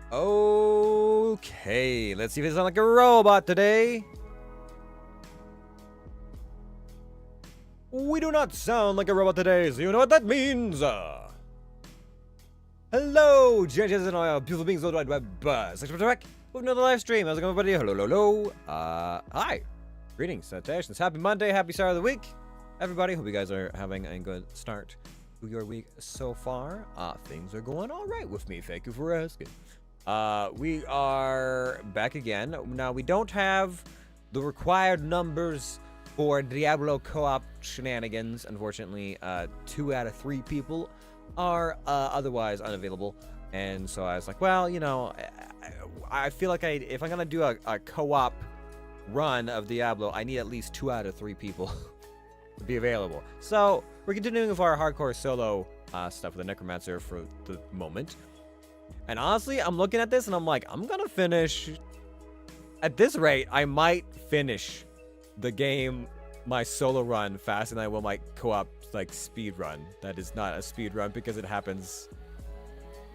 Okay, let's see if it sounds like a robot today. We do not sound like a robot today, so you know what that means. Hello, judges and all beautiful beings on the wide web. Thanks for back with another live stream. How's it going, everybody? Hello, hello, hello. Hi. Greetings, salutations. Happy Monday, happy start of the week, everybody. Hope you guys are having a good start to your week so far. Things are going all right with me. Thank you for asking. We are back again. Now, we don't have the required numbers for Diablo co-op shenanigans. Unfortunately, 2 out of 3 people are otherwise unavailable. And so I was like, well, you know, I feel like if I'm going to do a co-op run of Diablo, I need at least 2 out of 3 people to be available. So we're continuing with our hardcore solo stuff with the necromancer for the moment. And honestly, I'm looking at this and I'm like, I'm gonna finish. At this rate, I might finish the game, my solo run, faster than I will my co-op like speed run. That is not a speed run because it happens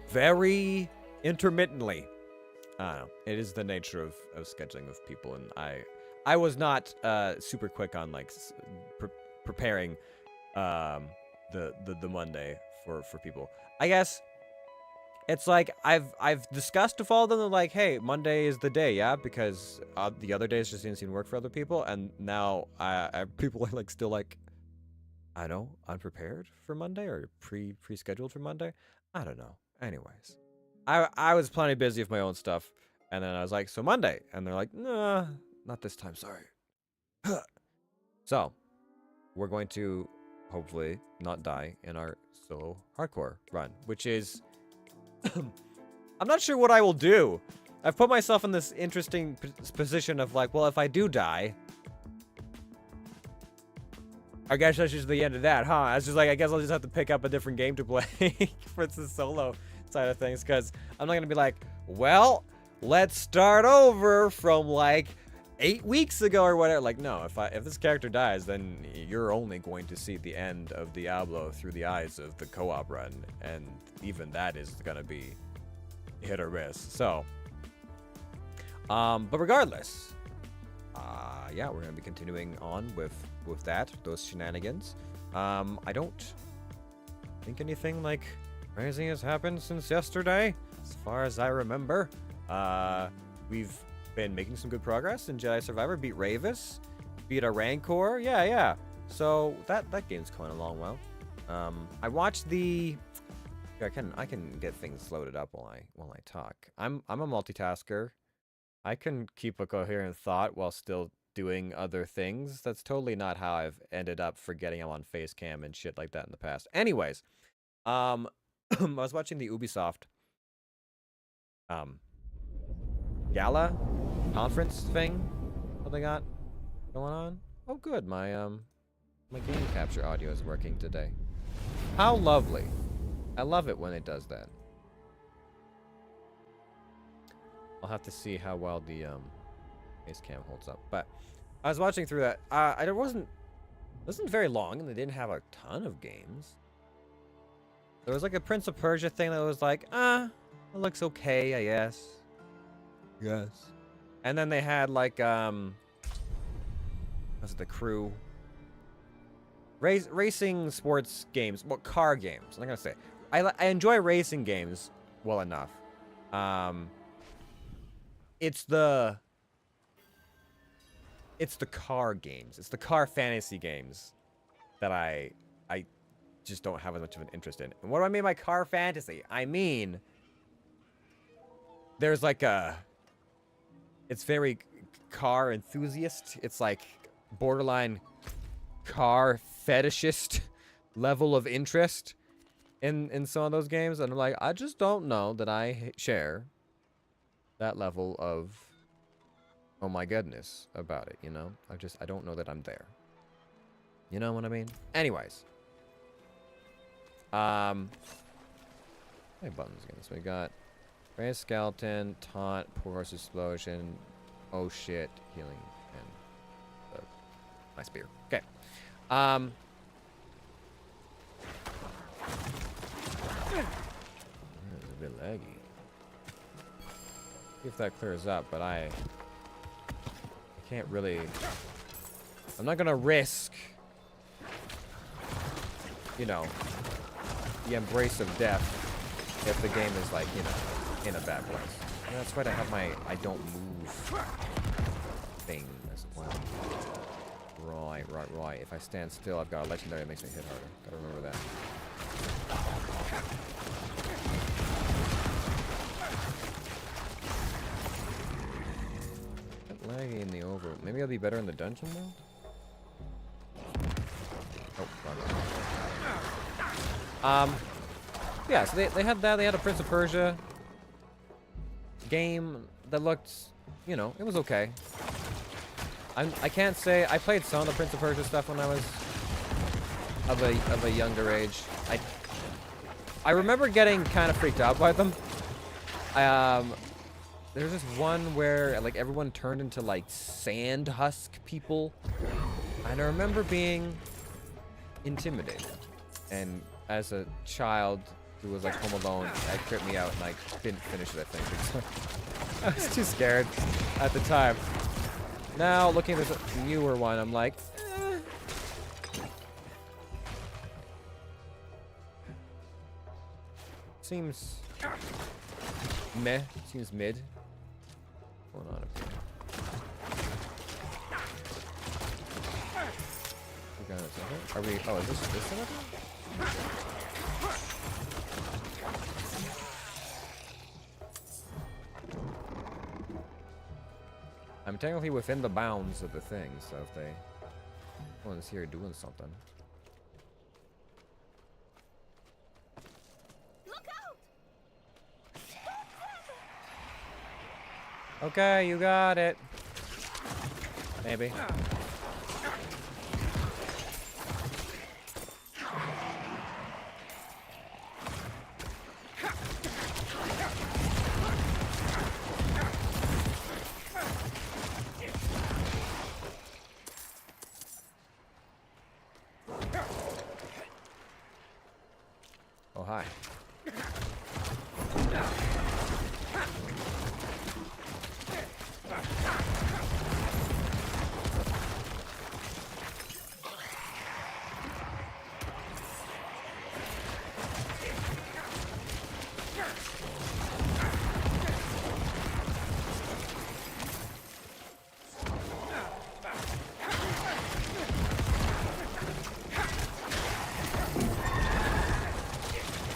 very intermittently. I don't know. It is the nature of scheduling with people, and I was not super quick on like preparing the Monday for people. I guess it's like I've discussed with all of them. They're like, hey, Monday is the day, yeah, because the other days just didn't seem to work for other people, and now people are like still like, I don't know, unprepared for Monday or pre-scheduled for Monday. I don't know. Anyways, I was plenty busy with my own stuff, and then I was like, so Monday, and they're like, nah, not this time, sorry. So we're going to hopefully not die in our solo hardcore run, which is I'm not sure what I will do. I've put myself in this interesting position of like, well, if I do die, I guess that's just the end of that, huh? It's just like, I guess I'll just have to pick up a different game to play for the solo side of things, because I'm not gonna be like, well, let's start over from like 8 weeks ago or whatever. Like, no, if this character dies, then you're only going to see the end of Diablo through the eyes of the co-op run, and even that is gonna be hit or miss. So, but regardless, yeah, we're gonna be continuing on with those shenanigans. I don't think anything like crazy has happened since yesterday, as far as I remember. We've been making some good progress in Jedi Survivor. Beat Ravis, beat a Rancor. Yeah. So that game's going along well. I watched the. I can get things loaded up while I talk. I'm a multitasker. I can keep a coherent thought while still doing other things. That's totally not how I've ended up forgetting I'm on face cam and shit like that in the past. Anyways, I was watching the Ubisoft gala conference thing that they got going on. Oh good, my game capture audio is working today. How lovely. I love it when it does that. I'll have to see how well the face cam holds up. But I was watching through that. It wasn't very long, and they didn't have a ton of games. There was like a Prince of Persia thing that was like, it looks okay, I guess. Yes. And then they had like was it the Crew? Racing sports games, well, car games. I'm gonna say I enjoy racing games well enough. It's the car games. It's the car fantasy games that I just don't have as much of an interest in. And what do I mean by car fantasy? I mean, there's like it's very car enthusiast. It's like borderline car fetishist level of interest in some of those games. And I'm like, I just don't know that I share that level of, oh my goodness, about it, you know? I don't know that I'm there. You know what I mean? Anyways. How many buttons again? So we got Raise Skeleton, Taunt, Poor Horse Explosion, Oh Shit, Healing, and my spear. Okay. It's a bit laggy. See if that clears up, but I can't really... I'm not gonna risk, you know, the embrace of death if the game is, like, you know, in a bad place. And that's why I have my I don't move thing as well. Right. If I stand still, I've got a legendary that makes me hit harder. Gotta remember that. Laggy in the over. Maybe I'll be better in the dungeon though? Oh, wrong. Yeah, so they had that. They had a Prince of Persia game that looked, you know, it was okay. I can't say I played some of the Prince of Persia stuff when I was of a younger age. I remember getting kind of freaked out by them. There's this one where like everyone turned into like sand husk people, and I remember being intimidated. And as a child who was like home alone, that tripped me out, and I didn't finish it. I think because I was too scared at the time. Now looking at this newer one, I'm like, seems meh. Seems mid. What's going on up here? We got it. Are we? Oh, is this one up here? I'm technically within the bounds of the thing, so if they one's here doing something. Look out! Okay, you got it. Maybe. Oh, hi.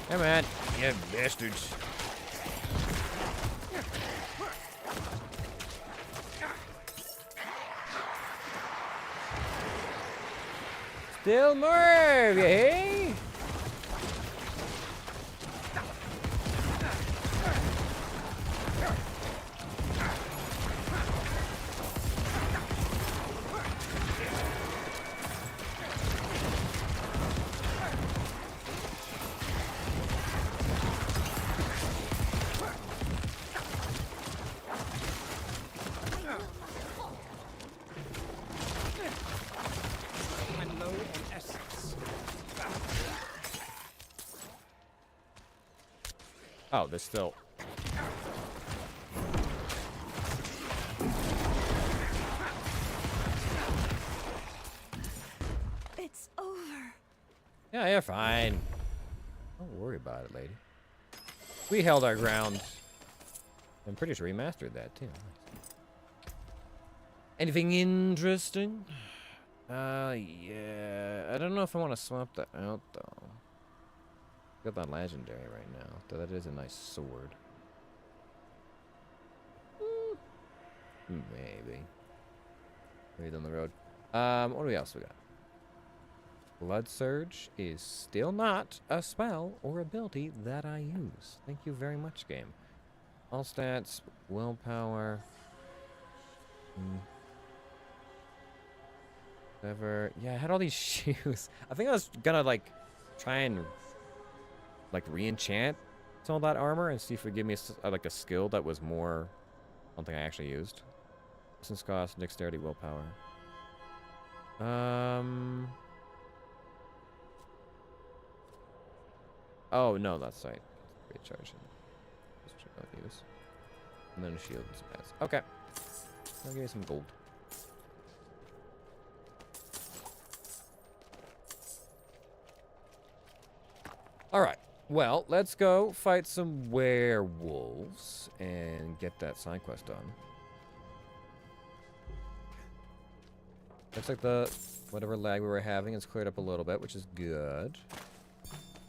Come on, you bastards. Still more, you hey? Oh, there's still... It's over. Yeah, you're fine. Don't worry about it, lady. We held our ground. I'm pretty sure we mastered that, too. Anything interesting? Yeah. I don't know if I want to swap that out, though. Got that legendary right now, though that is a nice sword. Maybe. Maybe down the road. What else we got? Blood Surge is still not a spell or ability that I use. Thank you very much, game. All stats, willpower. Whatever. Yeah, I had all these shoes. I think I was gonna like try and like re-enchant some of that armor and see if it would give me like a skill that was more something I actually used. Distance cost, dexterity, willpower. Oh no, that's right. Recharging. That's what I don't use. And then a shield and some meds. Okay. I'll give you some gold. Alright. Well, let's go fight some werewolves and get that side quest done. Looks like the whatever lag we were having has cleared up a little bit, which is good.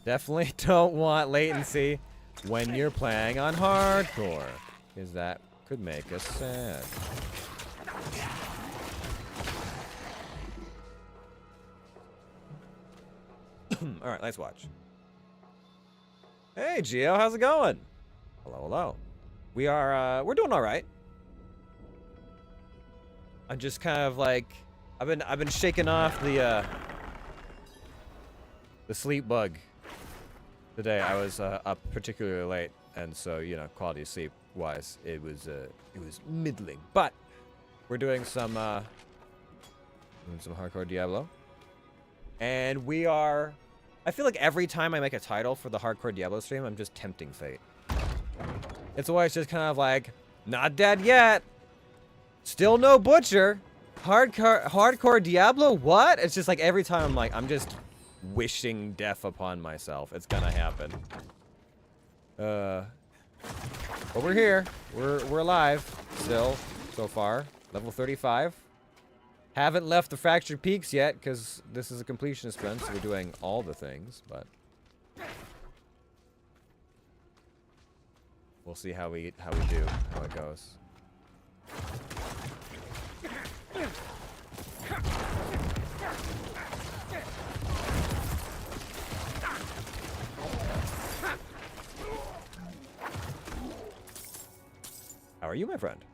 Definitely don't want latency when you're playing on hardcore, because that could make us sad. Alright, let's watch. Hey, Gio, how's it going? Hello, hello. We're doing all right. I'm just kind of like, I've been shaking off the sleep bug today. I was up particularly late, and so you know, quality of sleep wise, it was middling. But we're doing some hardcore Diablo, and we are. I feel like every time I make a title for the hardcore Diablo stream, I'm just tempting fate. It's always just kind of like, not dead yet. Still no butcher. Hardcore Diablo, what? It's just like every time I'm like, I'm just wishing death upon myself. It's gonna happen. But we're here. We're alive still so far. Level 35. Haven't left the Fractured Peaks yet, because this is a completionist run, so we're doing all the things, but we'll see how we do, how it goes. How are you, my friend?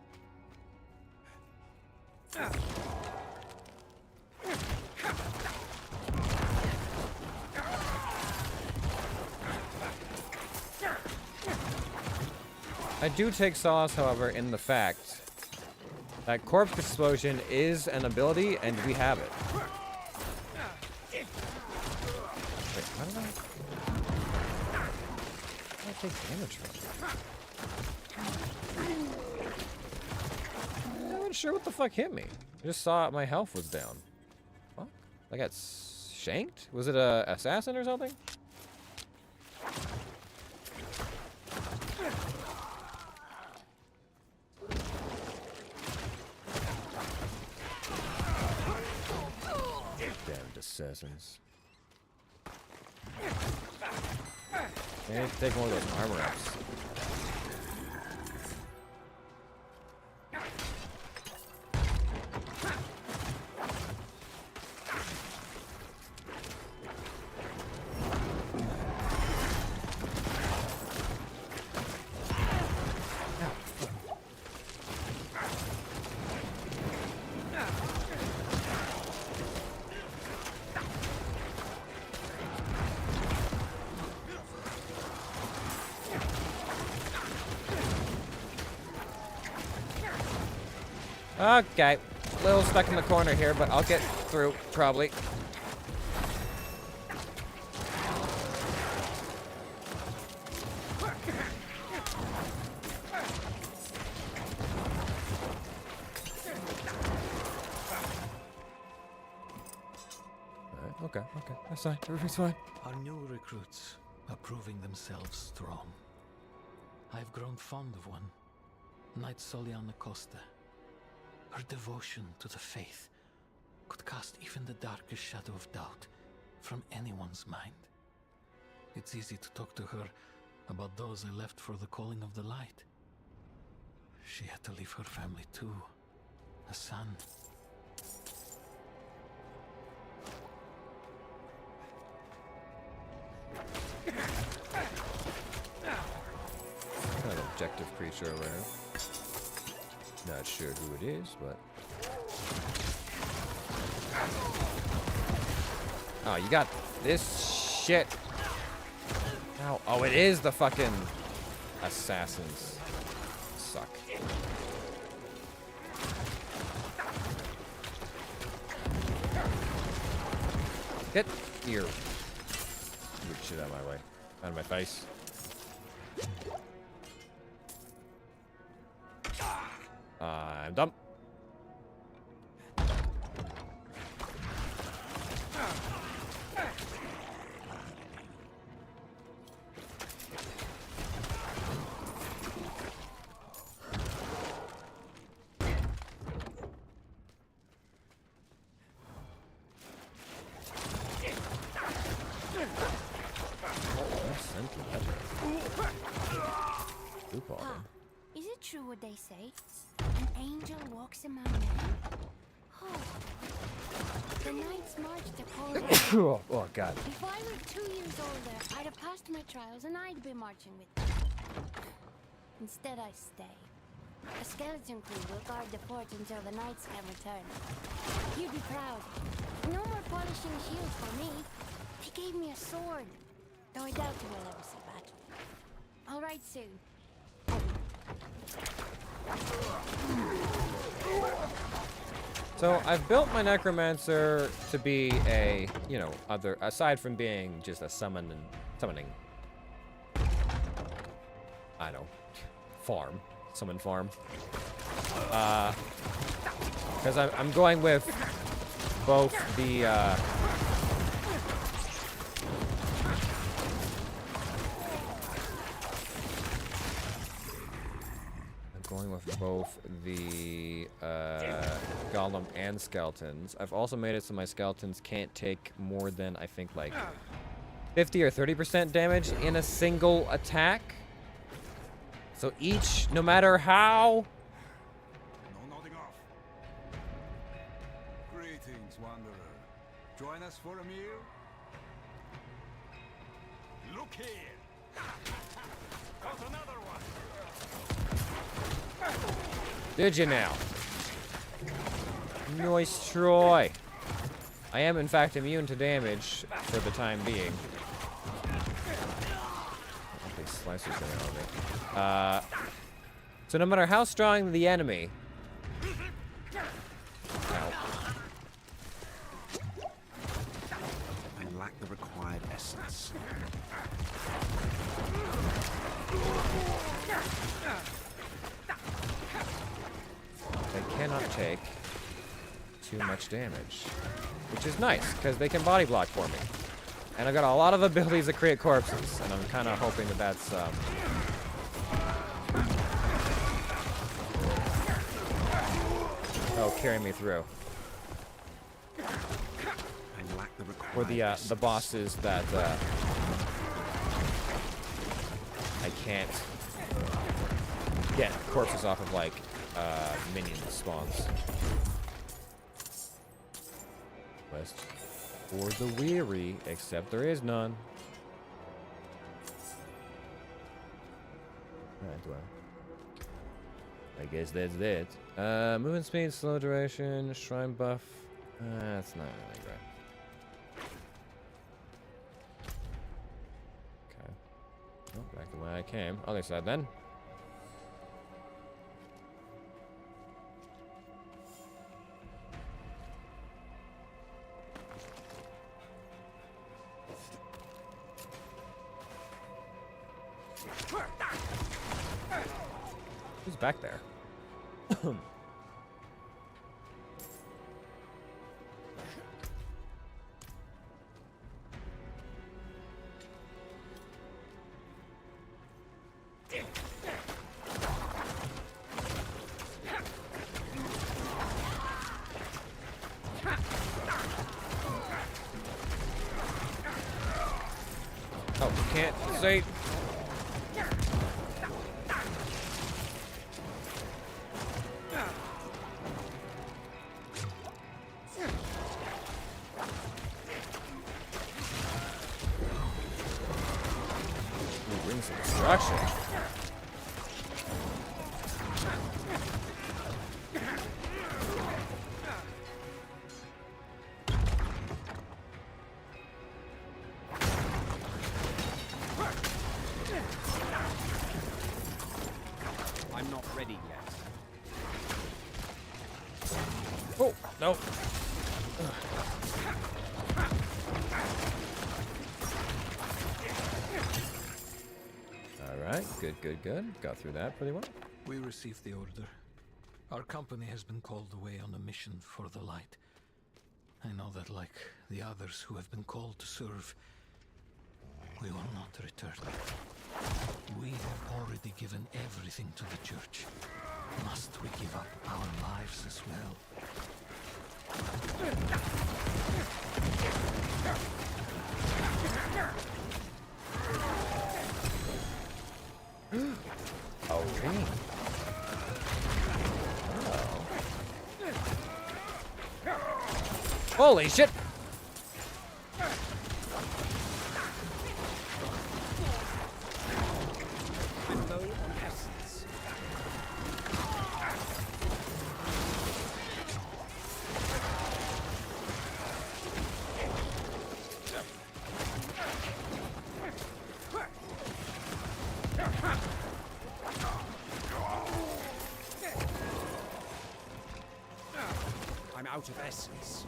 I do take solace, however, in the fact that corpse explosion is an ability, and we have it. Wait, how did I take damage from it? I'm not sure what the fuck hit me. I just saw my health was down. What? I got shanked? Was it a assassin or something? Assassins. I need to take one of those armor ups. Okay, a little stuck in the corner here, but I'll get through, probably. Okay, that's fine, everything's fine. Our new recruits are proving themselves strong. I've grown fond of one, Knight Soliana Costa. Her devotion to the faith could cast even the darkest shadow of doubt from anyone's mind. It's easy to talk to her about those I left for the calling of the light. She had to leave her family too, a son. Kind of objective creature over here. Not sure who it is, but... Oh, you got this shit. Ow. Oh, it is the fucking assassins. Suck. Get here. Weird shit out of my way. Out of my face. I'm done. Pa, is it true what they say? An angel walks among men? Oh. The knights march to Poland. Oh, God. If I were 2 years older, I'd have passed my trials and I'd be marching with them. Instead, I stay. A skeleton crew will guard the fort until the knights can return. You'd be proud. No more polishing shields for me. They gave me a sword. Though I doubt you will ever see battle. I'll write soon. So I've built my necromancer to be a, you know, aside from being just a summoning, I don't know, farm, summon farm. Because I'm going with both the, golem and skeletons. I've also made it so my skeletons can't take more than, I think, like 50 or 30% damage in a single attack. So each, no matter how... No nodding off. Greetings, wanderer. Join us for a meal? Look here! Got another one! Did you now? Nice try. I am, in fact, immune to damage for the time being. Okay, slicer's gonna own it. So no matter how strong the enemy... Ow. I lack the required essence. They cannot take too much damage, which is nice because they can body block for me, and I got a lot of abilities that create corpses, and I'm kind of hoping that that's carry me through. I lack the required Or the essence. bosses that I can't get corpses off of, like minion spawns. Quest for the weary, except there is none. Right, I guess that's that. Movement speed, slow duration, shrine buff. That's not really great. Okay. Oh, back the way I came. Other side then. Who's back there? Oh, can't say. Some destruction. I'm not ready yet. Oh, no. Alright, good. Got through that pretty well. We received the order. Our company has been called away on a mission for the light. I know that, like the others who have been called to serve, we will not return. We have already given everything to the church. Must we give up our lives as well? Okay. Holy shit! I'm out of essence.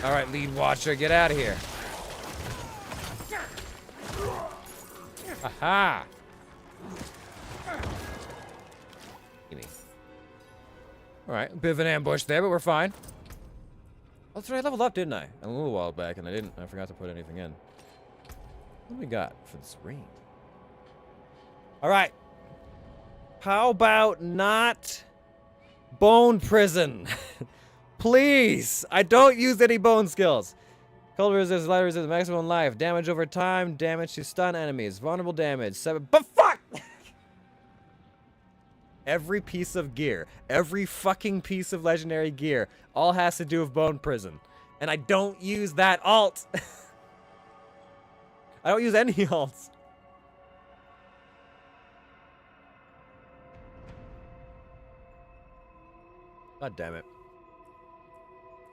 All right, lead watcher, get out of here. Aha! Gimme. All right, a bit of an ambush there, but we're fine. Oh, that's right, I leveled up, didn't I? A little while back, and I didn't. I forgot to put anything in. What do we got for this ring? All right. How about not bone prison? Please. I don't use any bone skills. Cold resist, light resist, maximum life, damage over time, damage to stun enemies, vulnerable damage, 7. But fuck! Every piece of gear, every fucking piece of legendary gear, all has to do with bone prison. And I don't use that alt. I don't use any alts. God damn it.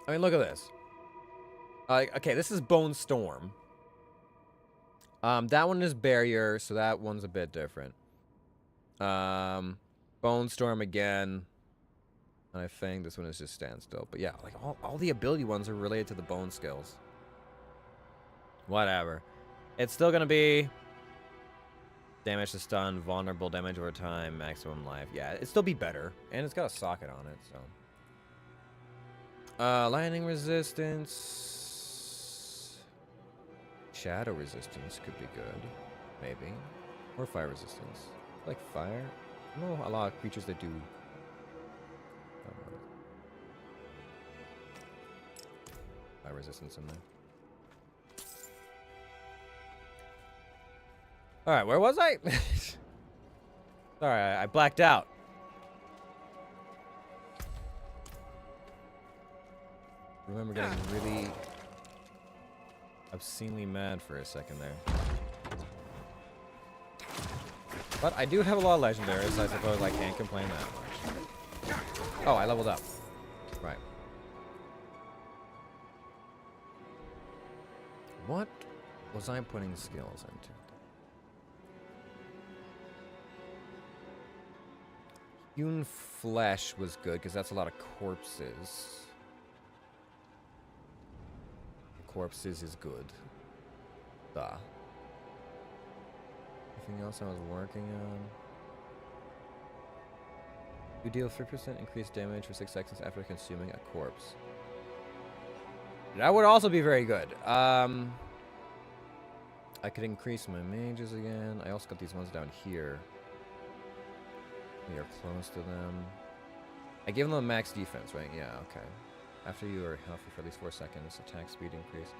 I mean, look at this. Okay, this is Bone Storm. That one is Barrier, so that one's a bit different. Bone Storm again. And I think this one is just Standstill. But yeah, like all the ability ones are related to the bone skills. Whatever. It's still gonna be damage to stun, vulnerable damage over time, maximum life. Yeah, it'd still be better. And it's got a socket on it, so. Lightning resistance. Shadow resistance could be good. Maybe. Or fire resistance. Like fire? I know a lot of creatures that do. Fire resistance in there. Alright, where was I? Sorry, I blacked out. I remember getting really obscenely mad for a second there. But I do have a lot of legendaries, so I suppose I can't complain that much. Oh, I leveled up. Right. What was I putting skills into? Hewn flesh was good, because that's a lot of corpses. Corpses is good. Duh. Anything else I was working on? You deal 3% increased damage for 6 seconds after consuming a corpse. That would also be very good. I could increase my mages again. I also got these ones down here. We are close to them. I gave them a max defense, right? Yeah, okay. After you are healthy for at least 4 seconds, attack speed increase.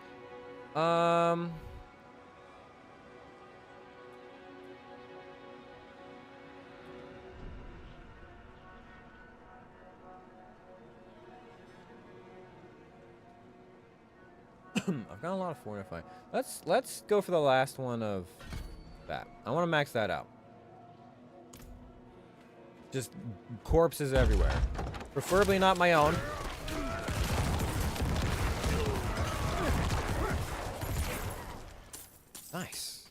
I've got a lot of fortifying. Let's go for the last one of that. I want to max that out. Just corpses everywhere. Preferably not my own. Nice.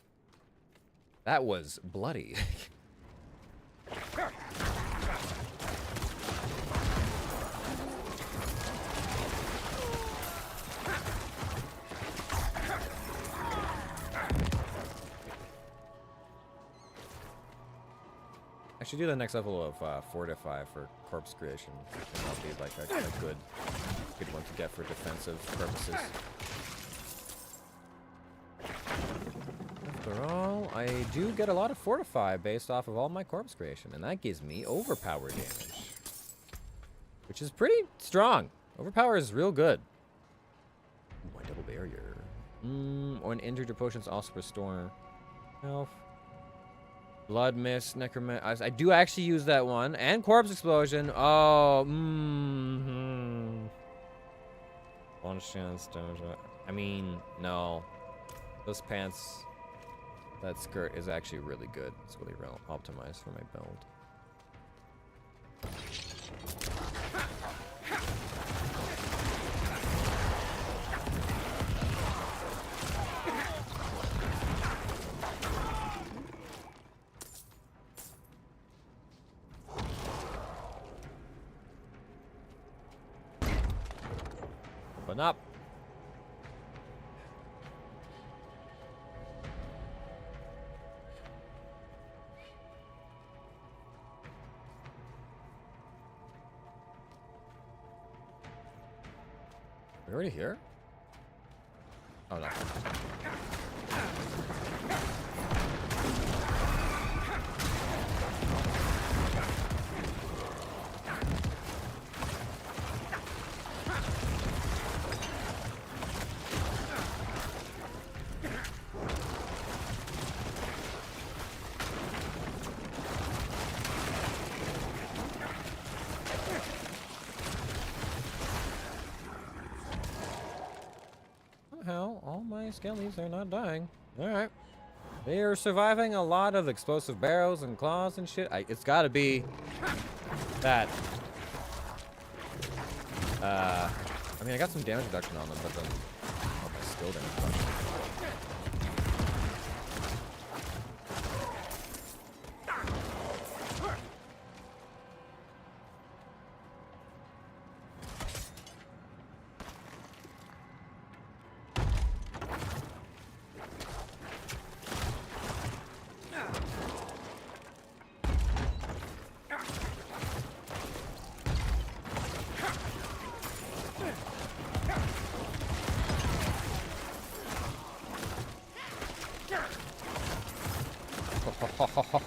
That was bloody. should do the next level of Fortify for corpse creation. That'll be like a good one to get for defensive purposes. After all, I do get a lot of Fortify based off of all my corpse creation, and that gives me overpower damage, which is pretty strong. Overpower is real good. Ooh, my double barrier. When injured, your potions also restore health. Blood mist, necromancer. I do actually use that one, and corpse explosion. Oh, One chance damage. I mean, no. Those pants, that skirt is actually really good. It's really optimized for my build. Open up. We're already here? Oh no. Somehow, all my skellies are not dying. Alright. They are surviving a lot of explosive barrels and claws and shit. It's gotta be that. I mean, I got some damage reduction on them, but then oh, my skill damage reduction.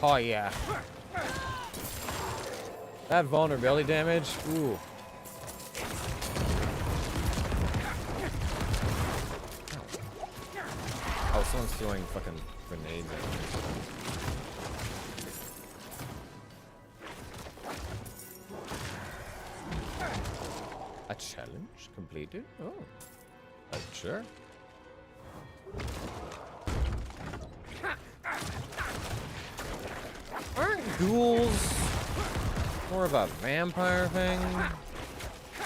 Oh yeah. That vulnerability damage, ooh. Oh, someone's throwing fucking grenades at me. A challenge completed? Oh. Sure. Aren't ghouls more of a vampire thing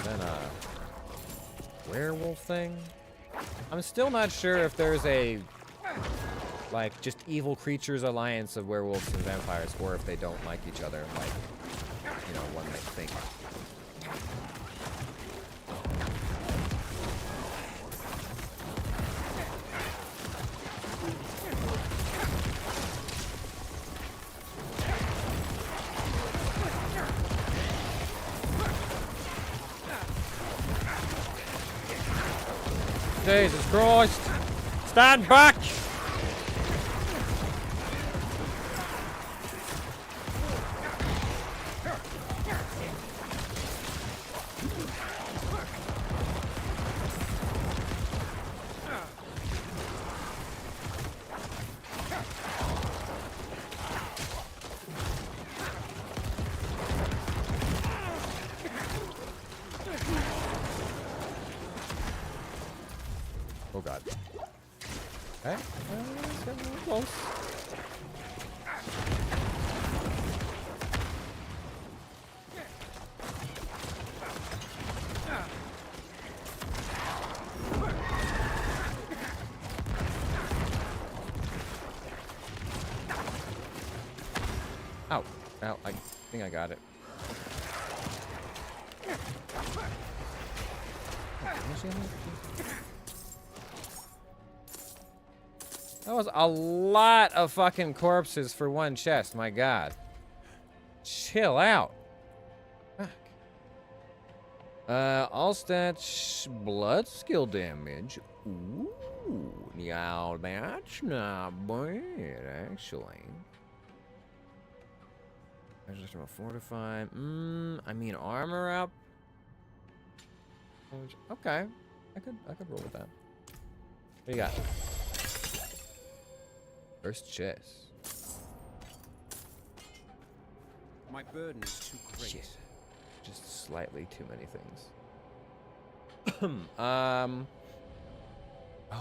than a werewolf thing? I'm still not sure if there's a, like, just evil creatures alliance of werewolves and vampires, or if they don't like each other, like, you know, one might think. Jesus Christ! Stand back! Oh god. Okay. It's getting a little close. Ow. Ow. I think I got it. That was a lot of fucking corpses for one chest, my god. chill out. Fuck. All stats blood skill damage. Ooh, yeah, that's not bad, actually. I just want to fortify. I mean armor up. Okay, I could roll with that. What do you got? First chest. My burden is too great. Shit. Just slightly too many things. Oh,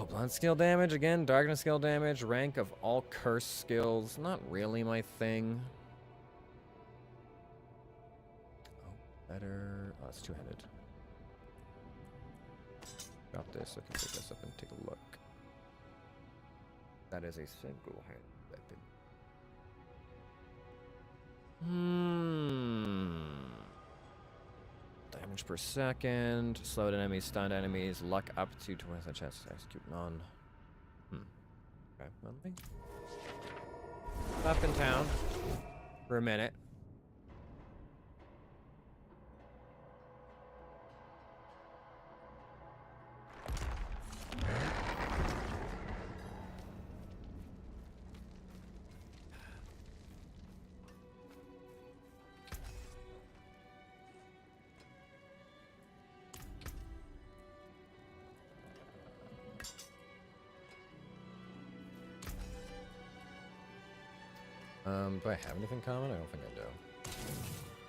blunt skill damage again. Darkness skill damage. Rank of all curse skills. Not really my thing. Oh, better. Oh, it's two-handed. Drop this so I can pick this up and take a look. That is a single-handed weapon. Damage per second. Slowed enemies, stunned enemies. Luck up to 20% chance to execute none. Okay, well, let me up in town for a minute. Do I have anything common? I don't think I do.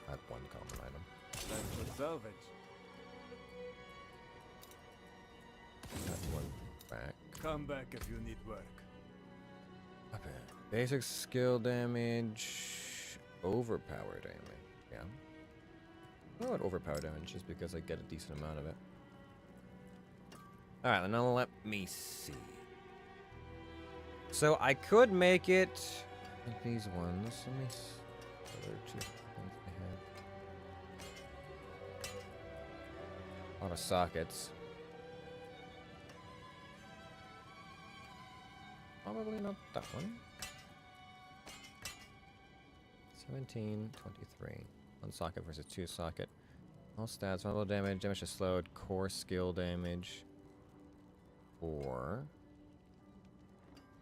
I have one common item. Let's resolve it. Got one back. Come back if you need work. Okay. Basic skill damage. Overpower damage. Yeah. I want overpower damage just because I get a decent amount of it. Alright, then now let me see. So I could make it like these ones. Let me see. Other two things I have. A lot of sockets. Probably not that one. 17, 23. One socket versus two socket. All stats, level damage, damage is slowed, core skill damage. 4.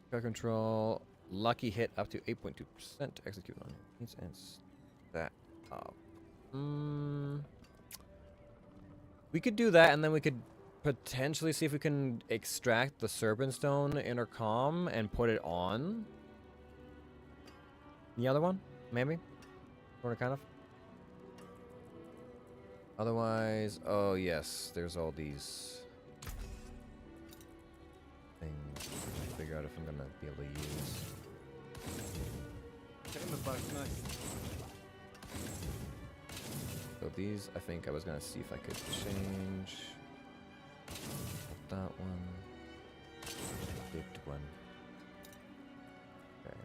Skill control, lucky hit up to 8.2% to execute on it. And that up. We could do that, and then we could potentially see if we can extract the Serpent Stone intercom and put it on the other one, maybe? Sort of, kind of. Otherwise, oh yes, there's all these things. Figure out if I'm gonna be able to use. So these, I think I was gonna see if I could change that one, big one. Okay,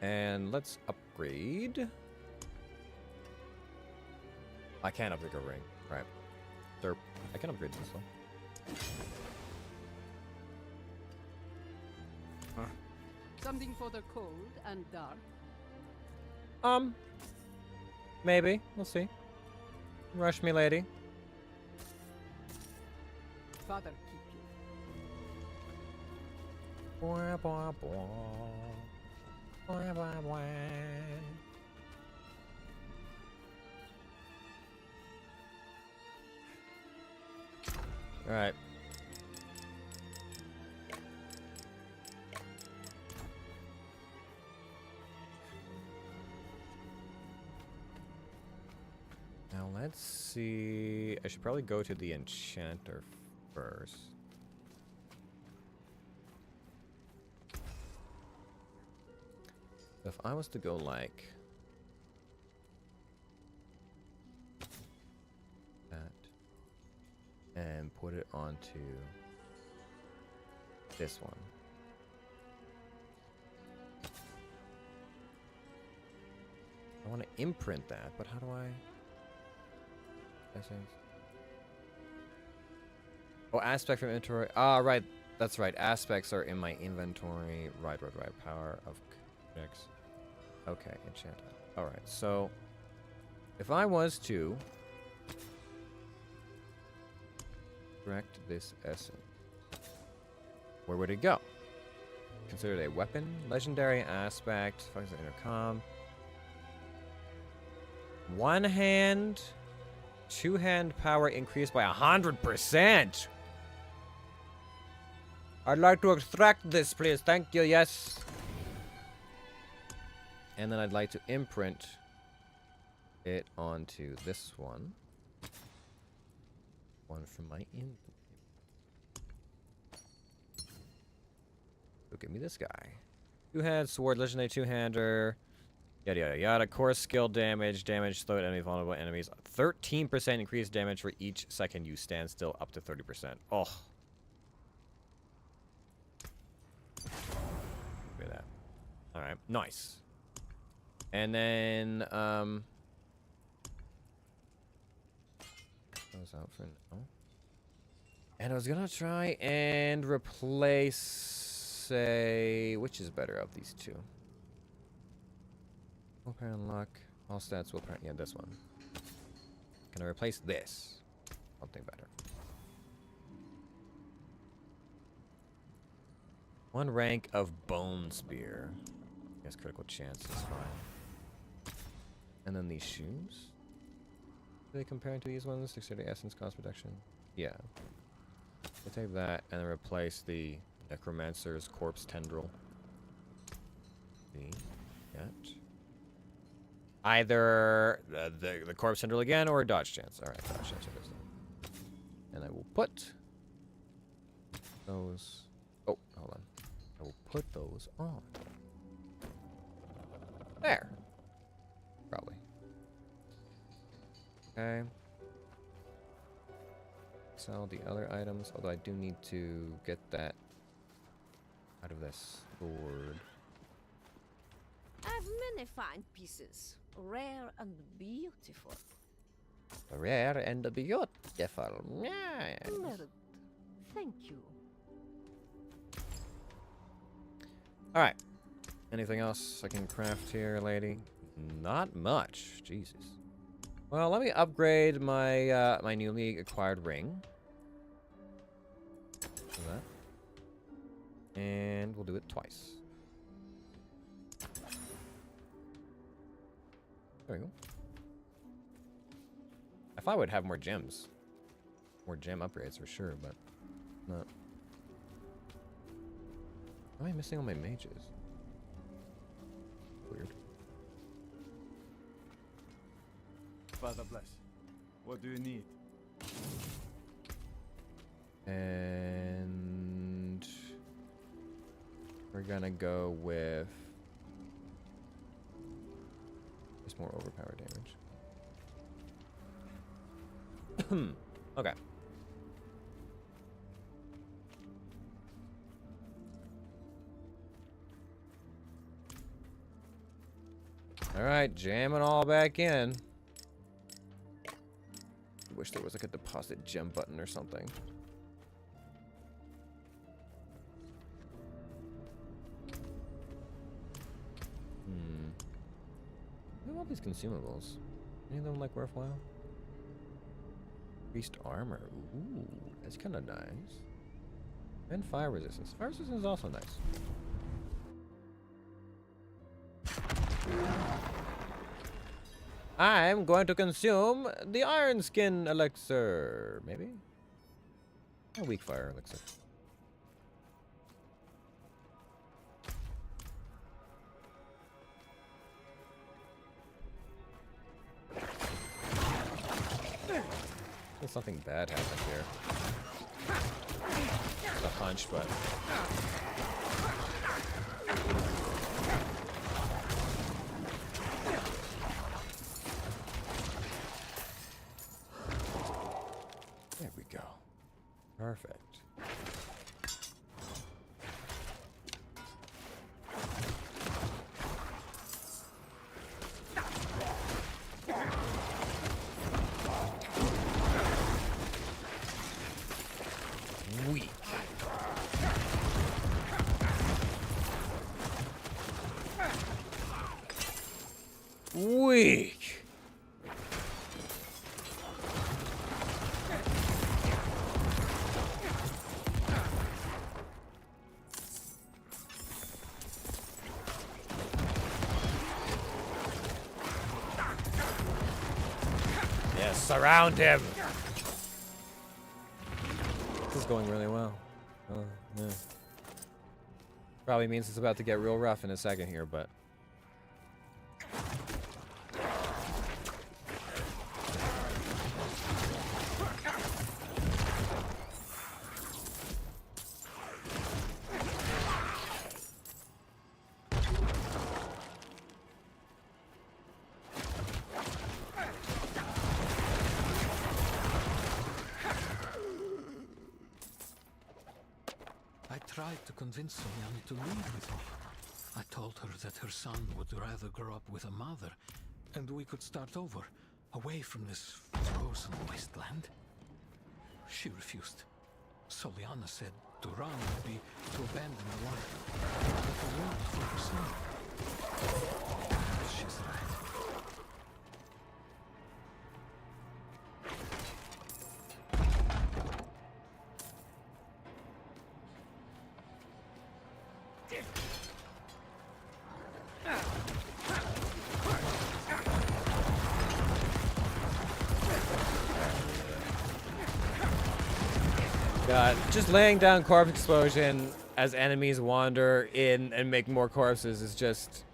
and let's upgrade. I can't upgrade a ring, right? Derp. I can upgrade this one. Something for the cold and dark. Maybe. We'll see. Rush me, lady. Father keep you. Bwah, bwah, bwah. Bwah, bwah, bwah. All right. Now let's see. I should probably go to the enchanter first. If I was to go like that and put it onto this one. I want to imprint that, but how do I? Oh, aspect from inventory. Ah, right. That's right. Aspects are in my inventory. Right. Power of Codex. Okay, enchant. Alright, so If I was to extract this essence, where would it go? Considered a weapon, legendary aspect, focus on intercom. One hand, two hand power increased by 100%. I'd like to extract this, please. Thank you. Yes. And then I'd like to imprint it onto this one. One from my inventory. So give me this guy. Two-hand sword, legendary two-hander. Yada yada yada. Core skill damage. Damage slowed enemy vulnerable enemies. 13% increased damage for each second you stand still, up to 30%. Oh. Look at that. Alright, nice. And then, goes out for now. And I was gonna try and replace, say, which is better of these two? Willpower and luck. All stats, willpower. Yeah, this one. Can I replace this? Something better. One rank of Bone Spear. I guess critical chance is fine. And then these shoes. Do they compare to these ones? Dexterity, essence, cost reduction. Yeah. I'll take that and then replace the necromancer's corpse tendril. Yet. Either the corpse tendril again or a dodge chance. Alright, dodge chance it is then. And I will put those. Oh, hold on. I will put those on. There. Probably. Okay. Sell the other items, although I do need to get that out of this sword. I've many fine pieces, rare and beautiful. Rare and beautiful. Yes. Honored. Thank you. Alright. Anything else I can craft here, lady? Not much. Jesus. Well, let me upgrade my my newly acquired ring. Do that. And we'll do it twice. There we go. I thought I would have more gems. More gem upgrades for sure, but not. Why am I missing all my mages? Weird. Father bless. What do you need? And we're gonna go with just more overpowered damage. Okay. All right, jam it all back in. Wish there was like a deposit gem button or something. Look at all these consumables. Any of them like worthwhile? Increased armor. Ooh, that's kind of nice. And fire resistance. Fire resistance is also nice. I'm going to consume the Iron Skin elixir. Maybe? A weak fire elixir. There's something bad happened here. It's a hunch, but... There we go. Perfect. Weak. Weak. Surround him! This is going really well. Yeah. Probably means it's about to get real rough in a second here, but... I tried to convince Soliana to leave with me. I told her that her son would rather grow up with a mother, and we could start over, away from this frozen wasteland. She refused. Soliana said to run would be to abandon the life, but the world for her son. She's right. God, just laying down corpse explosion as enemies wander in and make more corpses is just...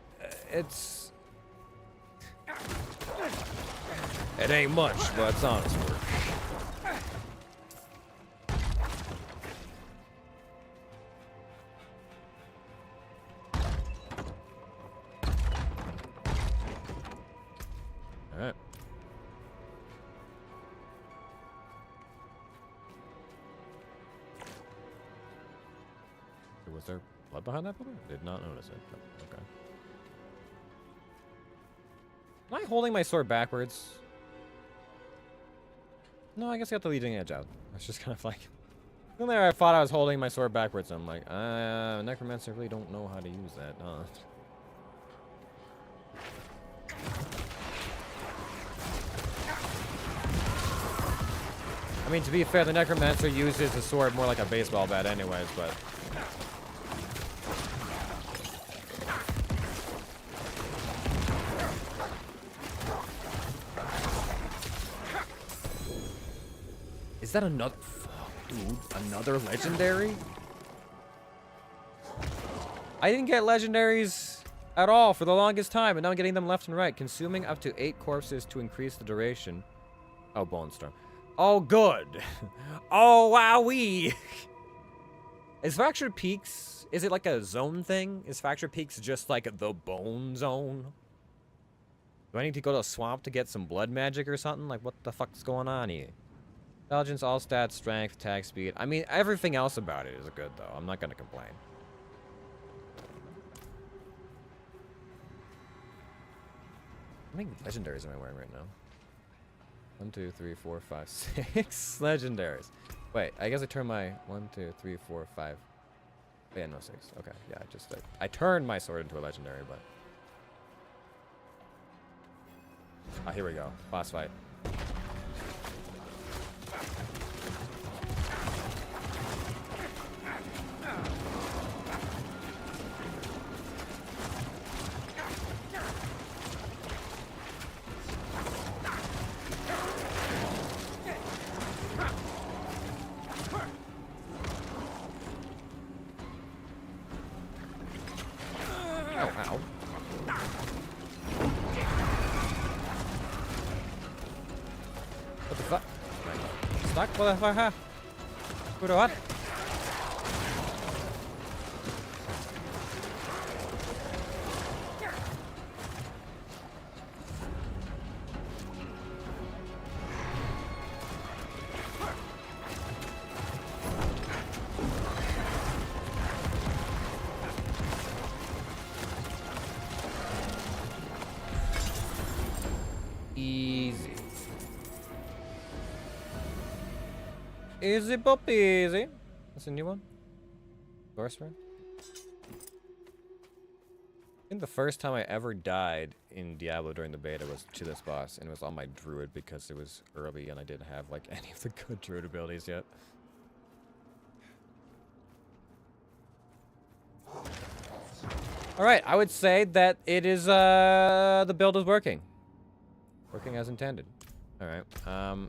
it's... It ain't much, but it's honest work. Alright. Was there blood behind that pillar? Did not notice it. Okay. Am I holding my sword backwards? No, I guess I got the leading edge out. I was just kind of like... Then there I thought I was holding my sword backwards. I'm like, necromancer really don't know how to use that, huh? I mean, to be fair, the necromancer uses the sword more like a baseball bat anyways, but... Is that another... Fuck, dude. Another legendary? I didn't get legendaries at all for the longest time, and now I'm getting them left and right. Consuming up to 8 corpses to increase the duration. Oh, Bone Storm. Oh, good. Oh, wowee. Is Fractured Peaks... Is it like a zone thing? Is Fractured Peaks just like the bone zone? Do I need to go to a swamp to get some blood magic or something? Like, what the fuck's going on here? Intelligence, all stats, strength, attack speed. I mean, everything else about it is good, though. I'm not gonna complain. How many legendaries am I wearing right now? 1, 2, 3, 4, 5, 6 legendaries. Wait, I guess I turned my 1, 2, 3, 4, 5. Yeah, no 6. Okay, yeah, I turned my sword into a legendary, but... Ah, here we go. Boss fight. Ow. What the fuck? Stuck? What the fuck? Who the what? Easy. Easy puppy, easy. That's a new one. Sorcerer. I think the first time I ever died in Diablo during the beta was to this boss, and it was on my druid because it was early and I didn't have like any of the good druid abilities yet. Alright, I would say that it is, the build is working. Working as intended. Alright,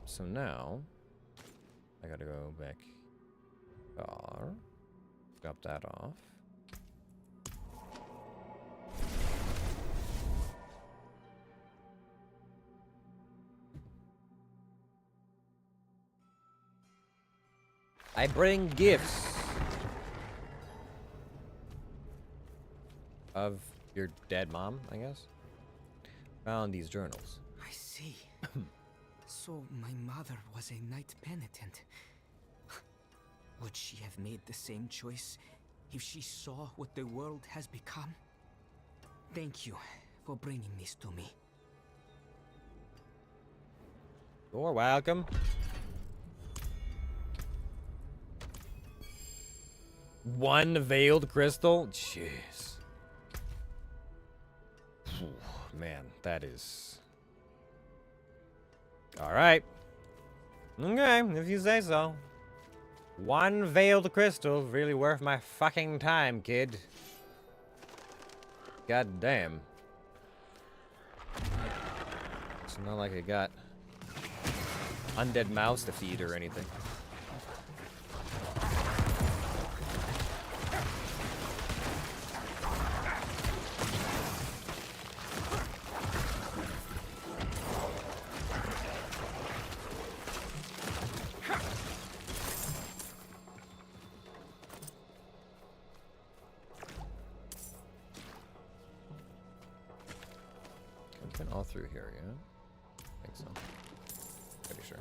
so now I gotta go back there. Drop that off. I bring gifts of your dead mom, I guess. Found these journals. I see. So my mother was a knight penitent. Would she have made the same choice if she saw what the world has become? Thank you for bringing this to me. You're welcome. One veiled crystal? Jeez. Whew, man, that is... Alright. Okay, if you say so. One veiled crystal, really worth my fucking time, kid. God damn. It's not like I got undead mouse to feed or anything. I've been all through here, yeah? I think so. Pretty sure.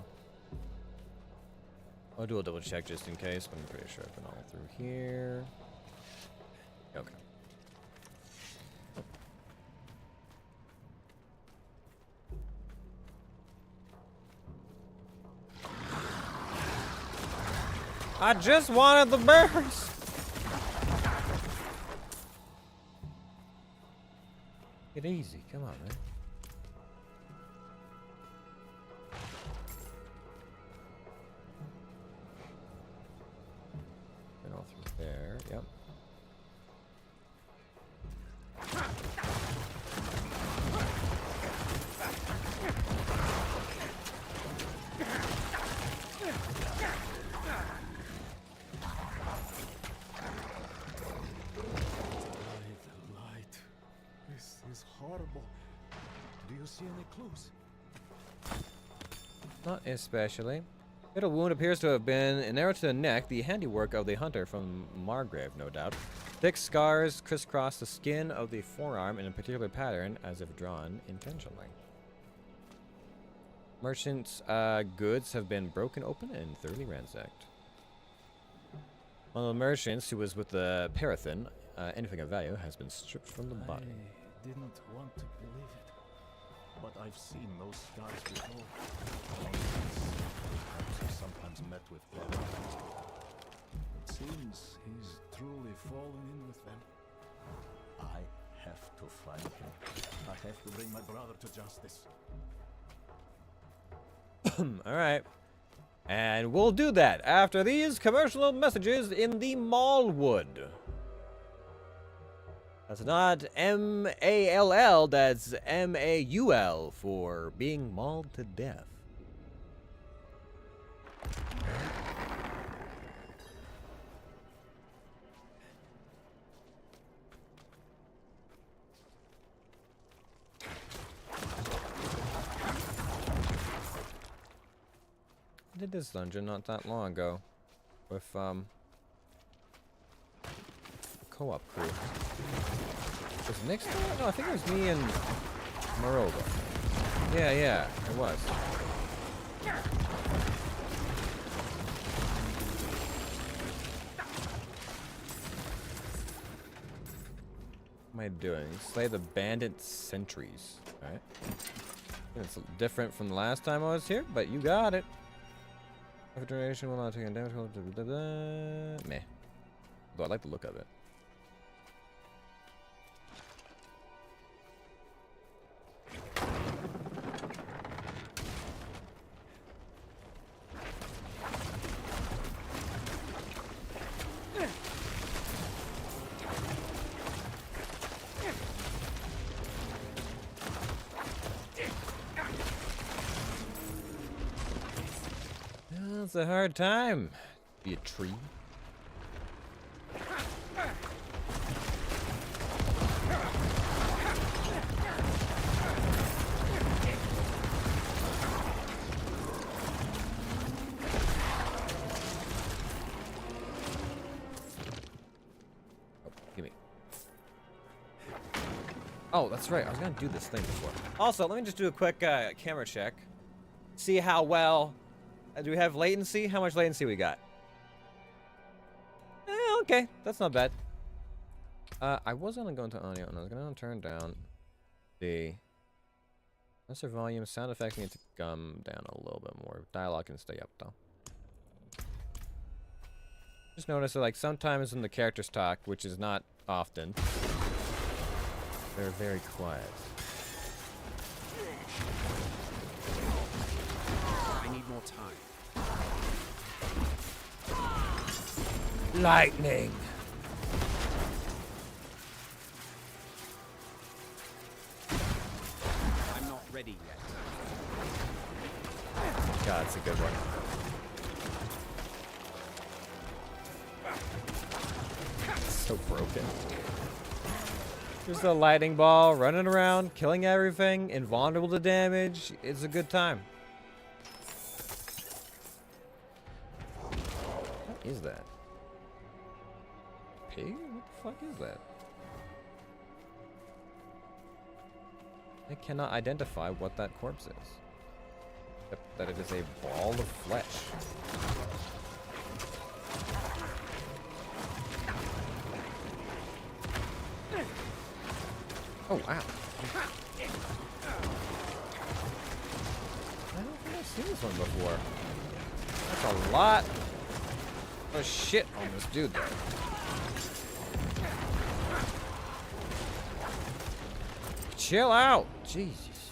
I'll do a double check just in case, but I'm pretty sure I've been all through here. Okay. I just wanted the berries! Get easy, come on, man. Been all through there, yep. Light. This is horrible. Do you see any clues? Not especially. Fatal wound appears to have been an arrow to the neck, the handiwork of the hunter from Margrave, no doubt. Thick scars crisscross the skin of the forearm in a particular pattern, as if drawn intentionally. Merchants' goods have been broken open and thoroughly ransacked. One of the merchants who was with the Parathin, anything of value, has been stripped from the body. I didn't want to believe it, but I've seen those scars before. I've sometimes met with them. It seems he's truly fallen in with them. I have to find him. I have to bring my brother to justice. Alright. And we'll do that after these commercial messages in the Mallwood. That's not M-A-L-L, that's M-A-U-L for being mauled to death. I did this dungeon not that long ago with co-op crew. Was Nick still? No, I think it was me and Marova. Yeah, it was. What am I doing? Slay the bandit sentries. Alright. It's different from the last time I was here, but you got it. Every generation will not take damage. Meh. Though I like the look of it. It's a hard time. Be a tree. Oh, that's right. I was gonna do this thing before. Also, let me just do a quick camera check. See how well. Do we have latency? How much latency we got? Okay, that's not bad. I was gonna go into audio and I was gonna turn down the lesser volume. Sound effects need to come down a little bit more. Dialogue can stay up though. Just notice that like sometimes when the characters talk, which is not often, they're very quiet. I need more time. Lightning. I'm not ready yet. God, it's a good one. It's so broken. There's the lightning ball running around, killing everything, invulnerable to damage. It's a good time. What is that? Pig? What the fuck is that? I cannot identify what that corpse is. Except that it is a ball of flesh. Oh, wow. I don't think I've seen this one before. That's a lot of shit on this dude, though. Chill out. Jesus.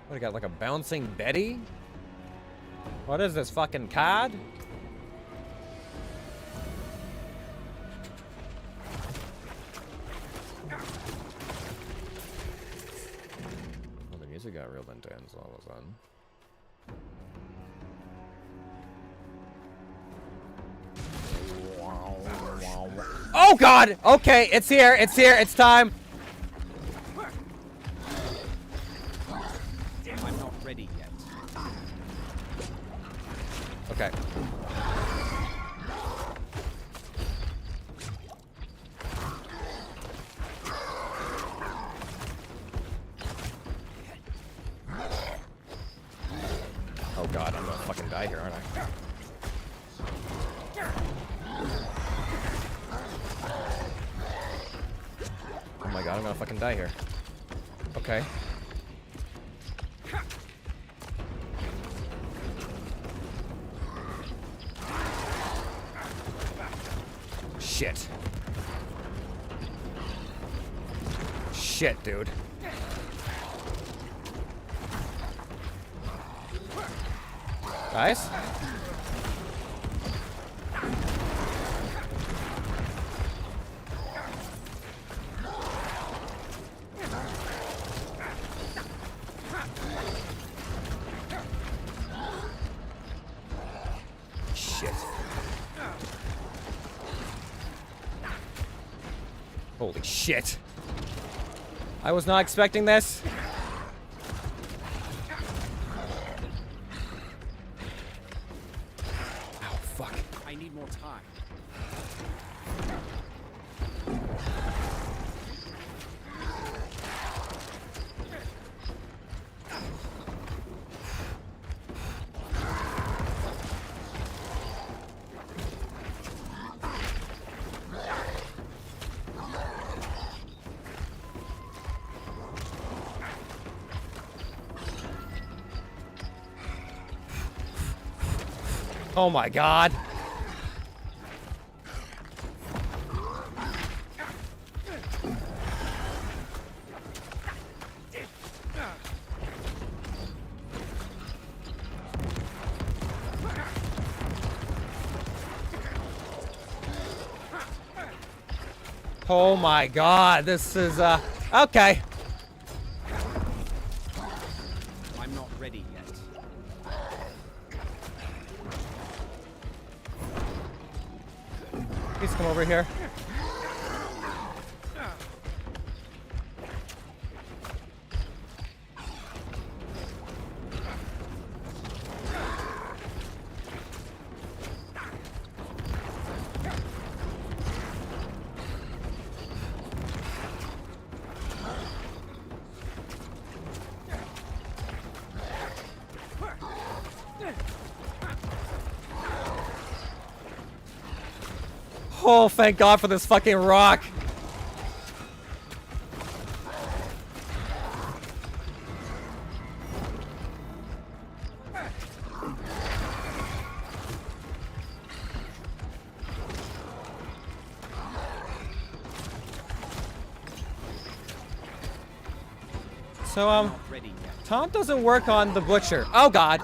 What, I got like a bouncing Betty? What is this, fucking cod? Oh, the music got real intense all of a sudden. Oh god! Okay, it's here, it's time! I'm not ready yet. Okay. Oh god, I'm gonna fucking die here, aren't I? Oh my god, I'm gonna fucking die here. Okay. Shit. Shit, dude. Guys? Shit. Holy shit. I was not expecting this. Ow, fuck. I need more time. Oh my god. Oh my god, this is okay. I'm not ready yet. Please come over here. Oh, thank God for this fucking rock. So, Not ready yet. taunt doesn't work on the butcher. Oh, God.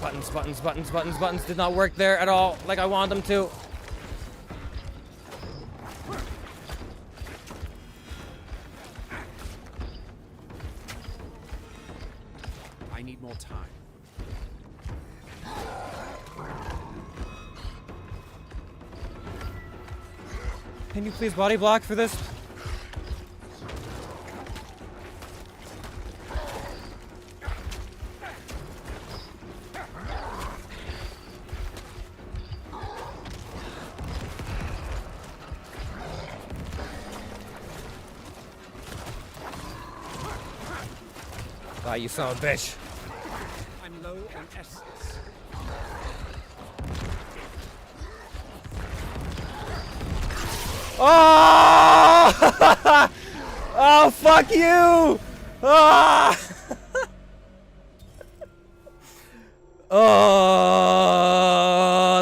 Buttons, buttons, buttons, buttons, buttons did not work there at all like I wanted them to. I need more time. Can you please body block for this? Ah, you son of a bitch. I'm low on essence. Oh! Oh, fuck you! Ah! Oh,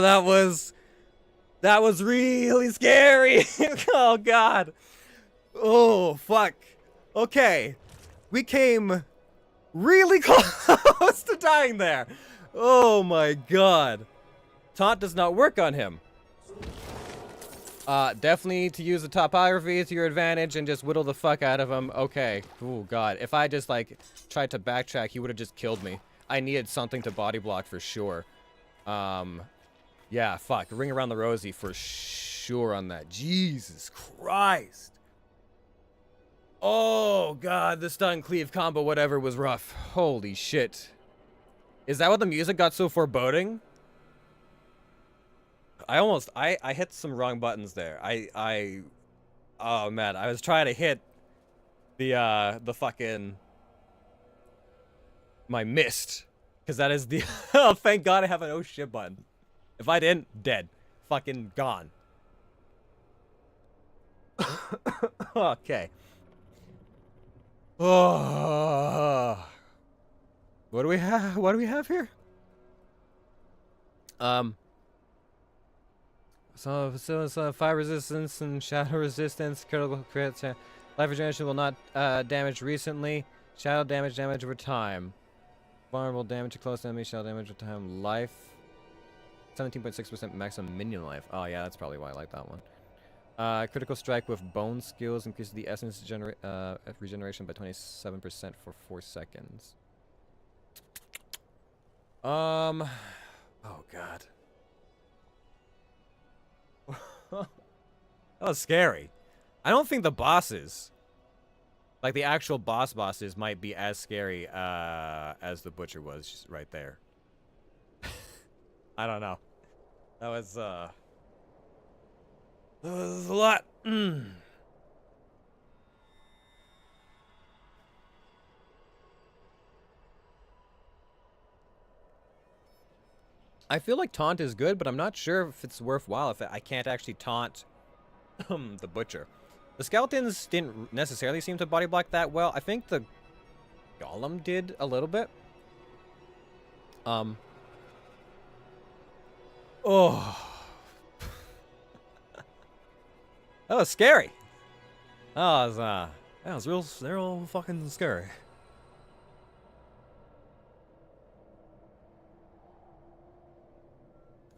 that was really scary. Oh, God. Oh, fuck. Okay. We came really close to dying there. Oh, my God. Taunt does not work on him. Definitely need to use the topography to your advantage and just whittle the fuck out of him. Okay. Oh, God. If I just, like, tried to backtrack, he would have just killed me. I needed something to body block for sure. Yeah, fuck. Ring around the rosy for sure on that. Jesus Christ. Oh, God. The stun cleave combo, whatever, was rough. Holy shit. Is that what the music got so foreboding? I hit some wrong buttons there. Oh man, I was trying to hit the fucking my mist, because that is the oh, thank God I have an oh shit button. If I didn't, dead, fucking gone. Okay. Oh, what do we have? What do we have here? So fire resistance and shadow resistance, critical crits, life regeneration will not damage recently, shadow damage over time, vulnerable damage to close enemy, shadow damage over time, life, 17.6% maximum minion life. Oh yeah, that's probably why I like that one. Critical strike with bone skills increases the essence regeneration by 27% for 4 seconds. Oh God. That was scary. I don't think the bosses, like the actual bosses, might be as scary as the butcher was just right there. I don't know. That was a lot. I feel like taunt is good, but I'm not sure if it's worthwhile if I can't actually taunt the butcher. The skeletons didn't necessarily seem to body block that well. I think the golem did a little bit. Oh. That was scary. That was real fucking scary.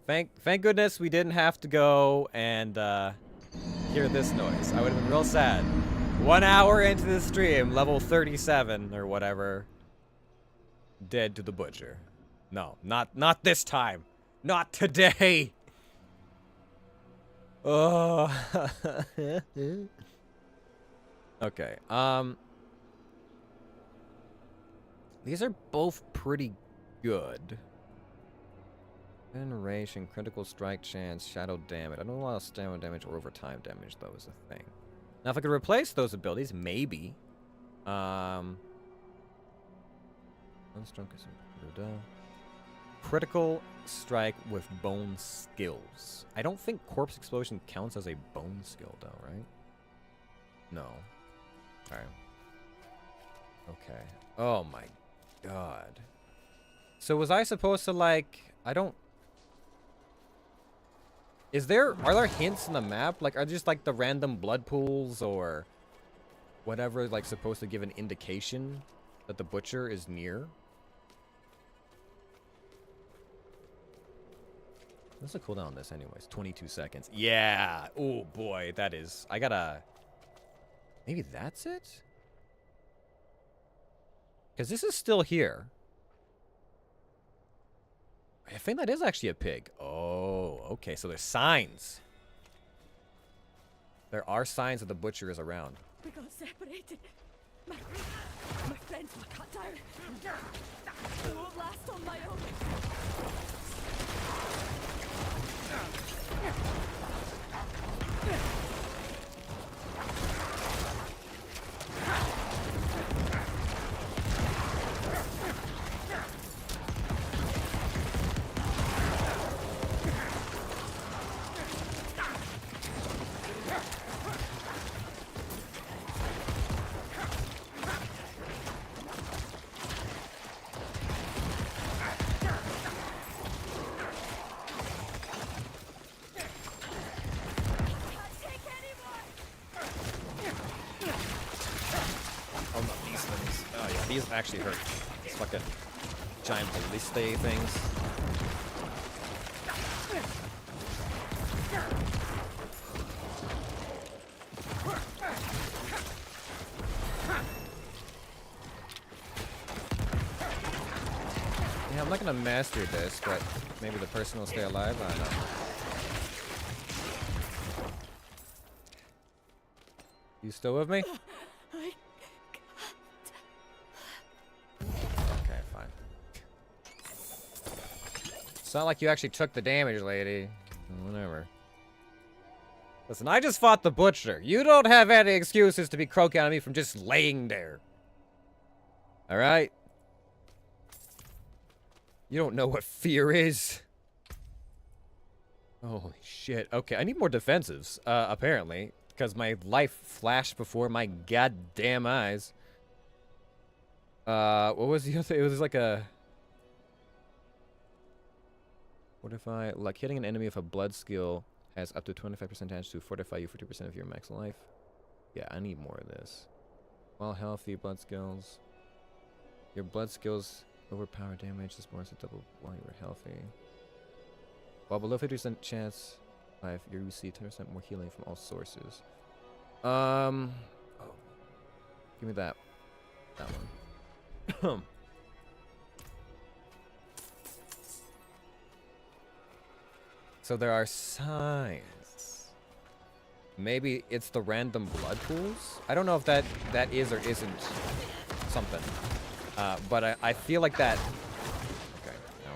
Thank goodness we didn't have to go and hear this noise. I would have been real sad. 1 hour into the stream, level 37 or whatever. Dead to the butcher. No, not this time. Not today. Oh. Okay. These are both pretty good. Veneration, critical strike chance, shadow damage. I don't know a lot of stamina damage or overtime damage though is the thing. Now if I could replace those abilities, maybe. Critical strike with bone skills. I don't think corpse explosion counts as a bone skill though, right? No. Alright. Okay. Oh my god. So was I supposed to like are there hints in the map? Like are just like the random blood pools or whatever like supposed to give an indication that the butcher is near? What's the cooldown on this anyways? 22 seconds. Yeah. Oh boy, that is. I gotta. Maybe that's it? Because this is still here. I think that is actually a pig. Oh, okay. So there's signs. There are signs that the butcher is around. We got separated. My friends were cut down. I won't last on my own. These actually hurt. These fucking giant ballista things. Yeah, I'm not gonna master this, but maybe the person will stay alive. I don't know. You still with me? It's not like you actually took the damage, lady. Whatever. Listen, I just fought the butcher. You don't have any excuses to be croaking on me from just laying there. Alright? You don't know what fear is. Holy shit. Okay, I need more defensives, apparently. Because my life flashed before my goddamn eyes. What was the other thing? It was like a... Fortify, like hitting an enemy with a blood skill has up to 25% chance to fortify you 50% of your max life. Yeah, I need more of this. While healthy, blood skills. Your blood skills overpower damage. This bonus to double while you were healthy. While below 50% chance, you receive 10% more healing from all sources. Oh. Give me that. That one. So there are signs. Maybe it's the random blood pools? I don't know if that is or isn't something. But I feel like that... Okay, no.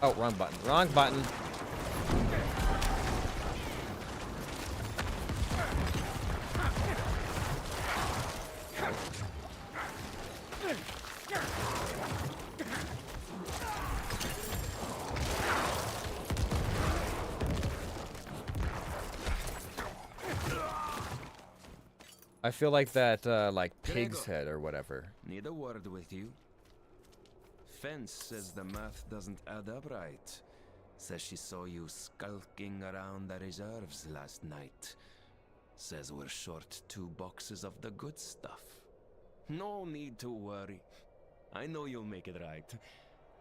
Oh, wrong button. Wrong button. I feel like that, like, pig's head or whatever. Need a word with you. Fence says the math doesn't add up right. Says she saw you skulking around the reserves last night. Says we're short 2 boxes of the good stuff. No need to worry. I know you'll make it right.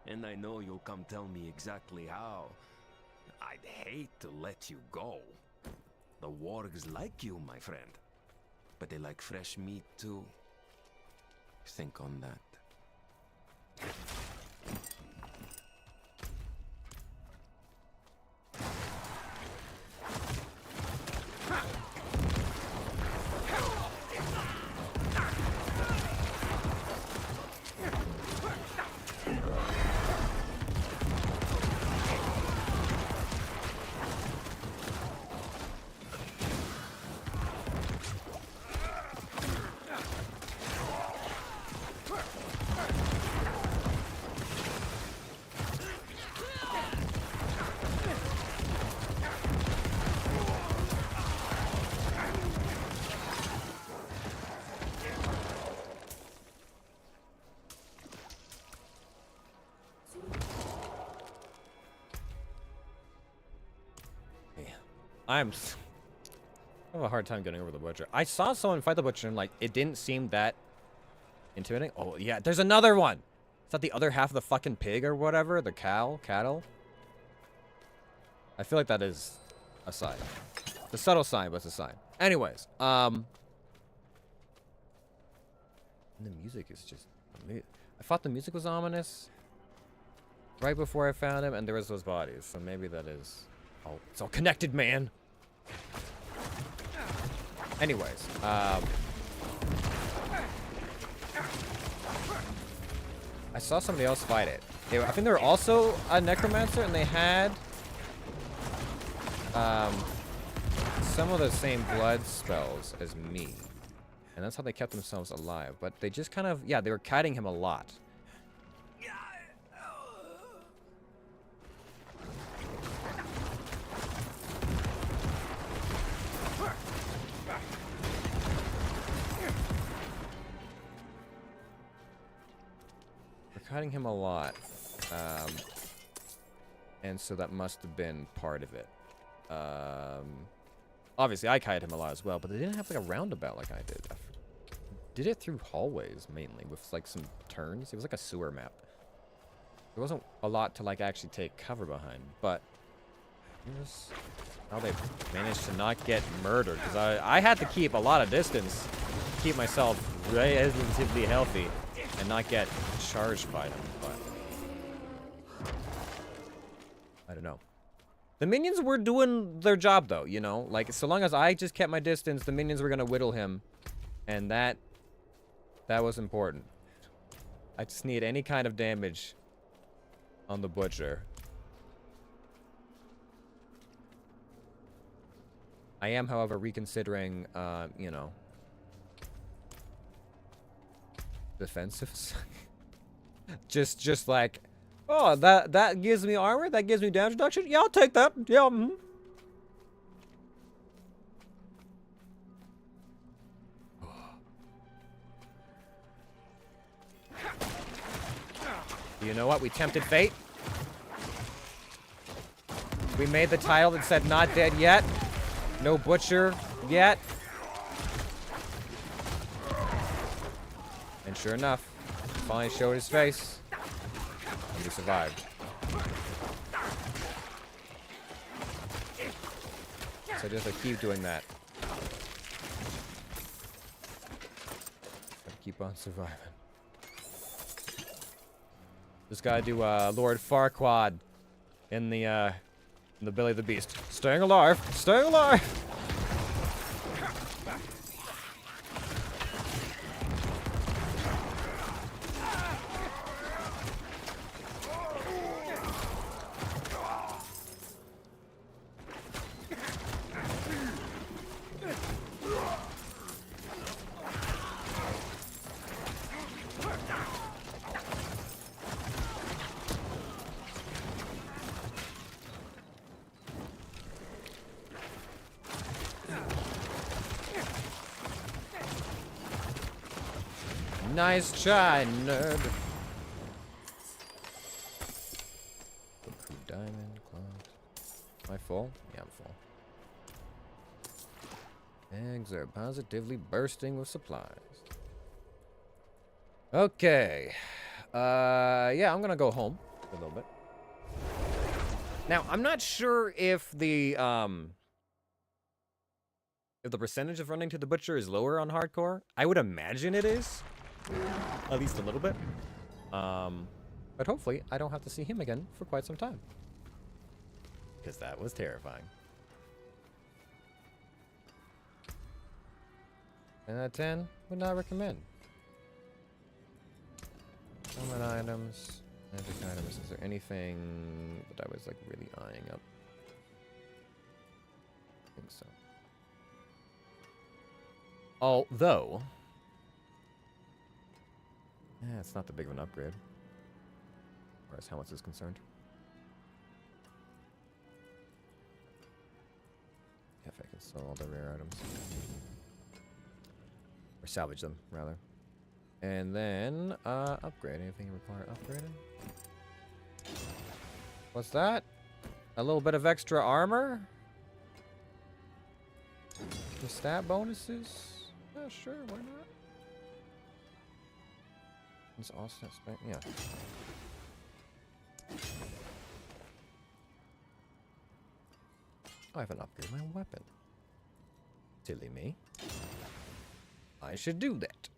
And I know you'll come tell me exactly how. I'd hate to let you go. wargs like you, my friend. But they like fresh meat too. Think on that. I have a hard time getting over the butcher. I saw someone fight the butcher and like it didn't seem that intimidating. Oh yeah, there's another one. Is that the other half of the fucking pig or whatever? The cattle? I feel like that is a sign. It's a subtle sign, but it's a sign. Anyways, and the music is just I thought the music was ominous right before I found him, and there was those bodies, so maybe that is it's all connected, man. Anyways, I saw somebody else fight it. I think they were also a necromancer, and they had some of the same blood spells as me. And that's how they kept themselves alive. But they just kind of, yeah, they were kiting him a lot. Kiting him a lot, and so that must have been part of it. Obviously I kited him a lot as well, but they didn't have like a roundabout like I did. I did it through hallways mainly with like some turns. It was like a sewer map. There wasn't a lot to like actually take cover behind, but here's how they managed to not get murdered, because I had to keep a lot of distance to keep myself relatively healthy and not get charged by them, but I don't know. The minions were doing their job though, you know? Like, so long as I just kept my distance, the minions were gonna whittle him, and that was important. I just need any kind of damage on the butcher. I am, however, reconsidering, you know, defensives. just like, oh, that gives me armor, that gives me damage reduction. Yeah, I'll take that. Yeah. You know what? We tempted fate. We made the title that said "Not dead yet." No butcher yet. And sure enough, finally showed his face. And we survived. So just like keep doing that. Gotta keep on surviving. Just gotta do Lord Farquaad in the belly of the beast. Staying alive! Staying alive! Nice try, nerd. Diamond, cloth. Am I full? Yeah, I'm full. Eggs are positively bursting with supplies. Okay. Yeah, I'm gonna go home for a little bit. Now, I'm not sure if the, if the percentage of running to the butcher is lower on hardcore. I would imagine it is. At least a little bit. But hopefully I don't have to see him again for quite some time. Because that was terrifying. 10 out of 10, would not recommend. Common items, magic items. Is there anything that I was like really eyeing up? I think so. Although, yeah, it's not that big of an upgrade, as far as how much is concerned. Yeah, if I can sell all the rare items. Or salvage them, rather. And then, upgrade. Anything require upgrading? What's that? A little bit of extra armor? The stat bonuses? Yeah, sure, why not? It's also spec, yeah. Oh, I haven't upgraded my weapon. Silly me. I should do that.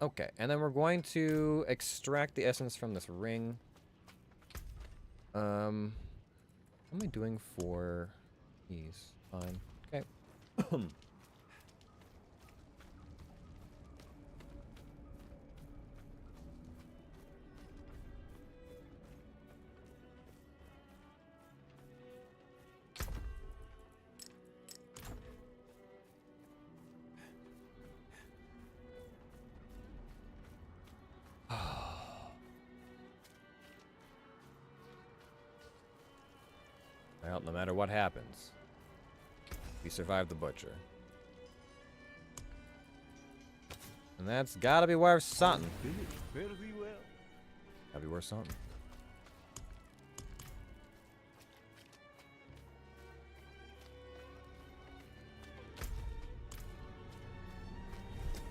Okay, and then we're going to extract the essence from this ring. What am I doing for these? Fine. Okay. Well, no matter what happens, we survived the butcher. And that's gotta be worth something. Fare thee well. Gotta be worth something.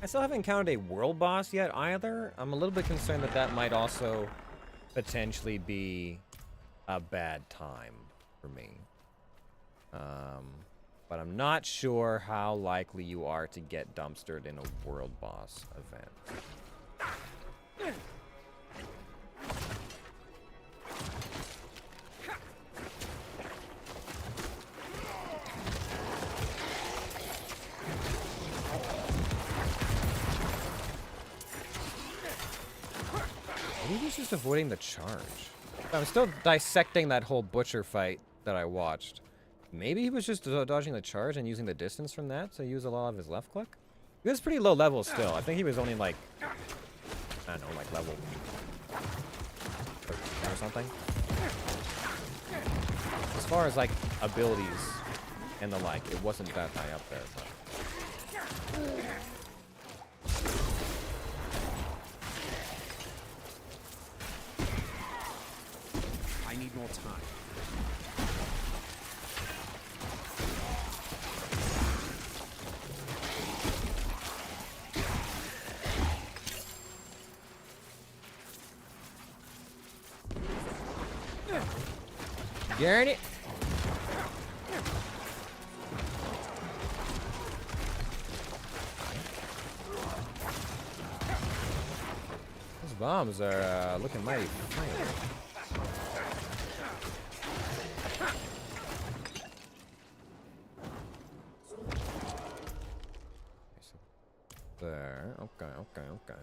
I still haven't encountered a world boss yet either. I'm a little bit concerned that that might also potentially be a bad time for me. But I'm not sure how likely you are to get dumpstered in a world boss event. Maybe he's just avoiding the charge. I'm still dissecting that whole butcher fight that I watched. Maybe he was just dodging the charge and using the distance from that to use a lot of his left click? He was pretty low level still. I think he was only like, I don't know, like level 13 or something. As far as like abilities and the like, it wasn't that high up there. But. I need more time. Darn it! Those bombs are looking mighty fine. There. Okay, okay, okay.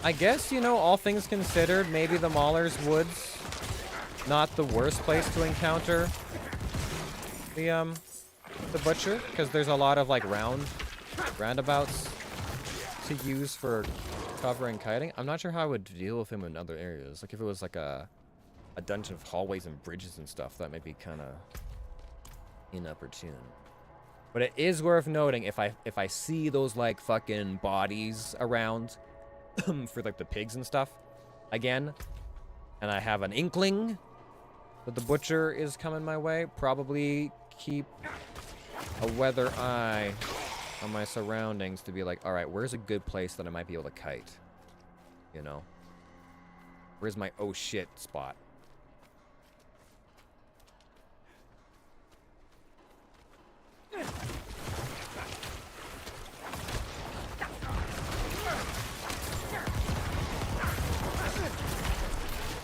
I guess, you know, all things considered, maybe the Mauler's Woods, not the worst place to encounter the butcher, because there's a lot of like roundabouts to use for cover and kiting. I'm not sure how I would deal with him in other areas. Like if it was like a dungeon of hallways and bridges and stuff, that might be kind of inopportune. But it is worth noting if I see those like fucking bodies around for like the pigs and stuff again, and I have an inkling that the butcher is coming my way, probably keep a weather eye on my surroundings to be like, all right, where's a good place that I might be able to kite? You know, where's my oh shit spot?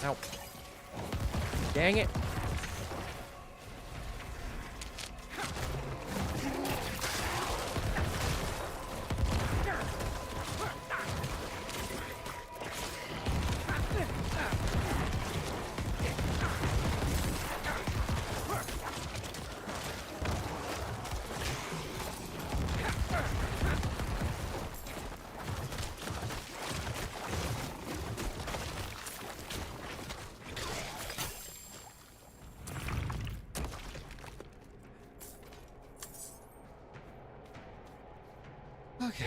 Ow. Dang it. Okay.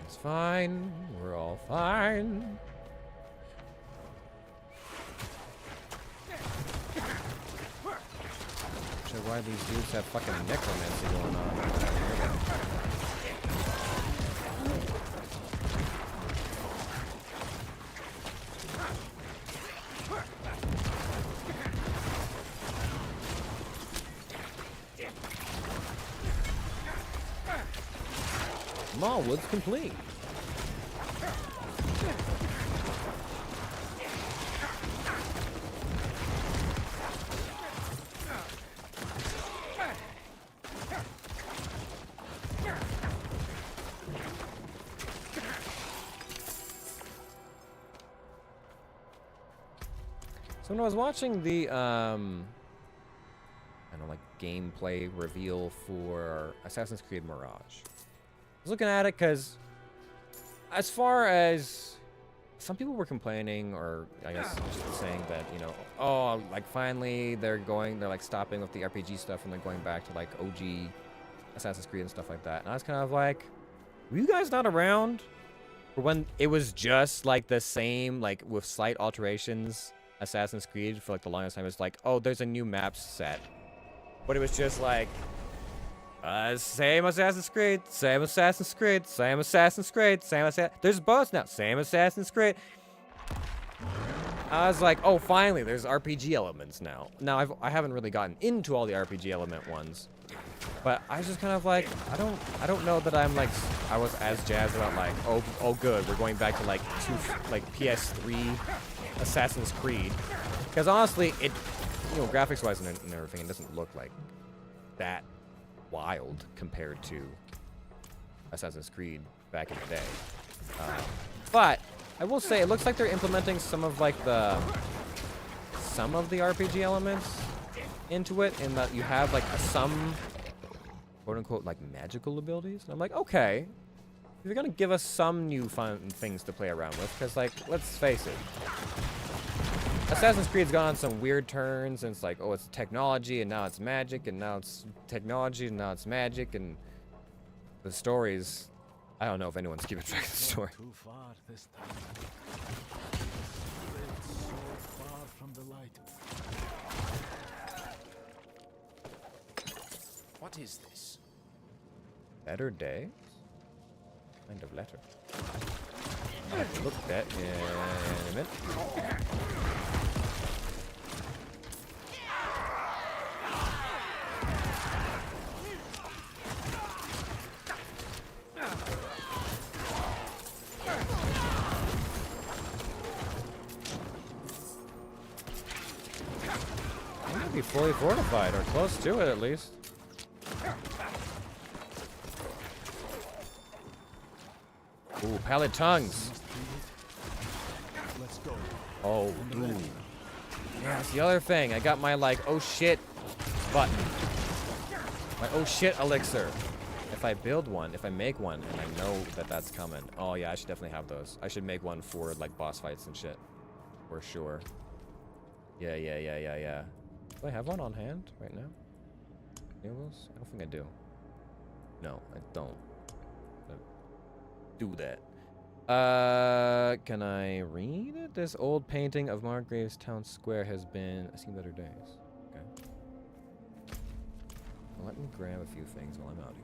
It's fine. We're all fine. Sure, why these dudes have fucking necromancy going on. Smallwood's complete. So when I was watching the I don't know, like gameplay reveal for Assassin's Creed Mirage, I was looking at it because, as far as some people were complaining, or I guess just saying that, you know, oh, like finally they're like stopping with the RPG stuff and they're going back to like OG Assassin's Creed and stuff like that. And I was kind of like, were you guys not around for when it was just like the same, like with slight alterations, Assassin's Creed for like the longest time? It's like, oh, there's a new map set, but it was just like, same Assassin's Creed, same Assassin's Creed, same Assassin's Creed, same Assassin's... There's both now, same Assassin's Creed. I was like, oh, finally, there's RPG elements now. Now, I haven't really gotten into all the RPG element ones, but I was just kind of like, I don't know that I'm like, I was as jazzed about like, oh good, we're going back to like PS3 Assassin's Creed. Because honestly, it, you know, graphics-wise and everything, it doesn't look like that wild compared to Assassin's Creed back in the day. But I will say it looks like they're implementing some of the RPG elements into it, in that you have like some quote unquote like magical abilities. And I'm like, okay, you're gonna give us some new fun things to play around with, because like, let's face it, Assassin's Creed's gone on some weird turns, and it's like, oh, it's technology, and now it's magic, and now it's technology, and now it's magic, and the stories, I don't know if anyone's keeping track of the story. Too far this time. Lived so far from the light. What is this? Better days? Kind of letter. I'll look at in a minute. I'm gonna be fully fortified, or close to it at least. Ooh, pallid tongues. Let's go. Oh, dude. Yeah, that's the other thing. I got my, like, oh shit button. My oh shit elixir. If I build one, if I make one, and I know that that's coming. Oh yeah, I should definitely have those. I should make one for, like, boss fights and shit. For sure. Yeah. Do I have one on hand right now? I don't think I do. No, I don't. Do that. Can I read it? This old painting of Margrave's town square has been... I've seen better days. Okay. Well, let me grab a few things while I'm out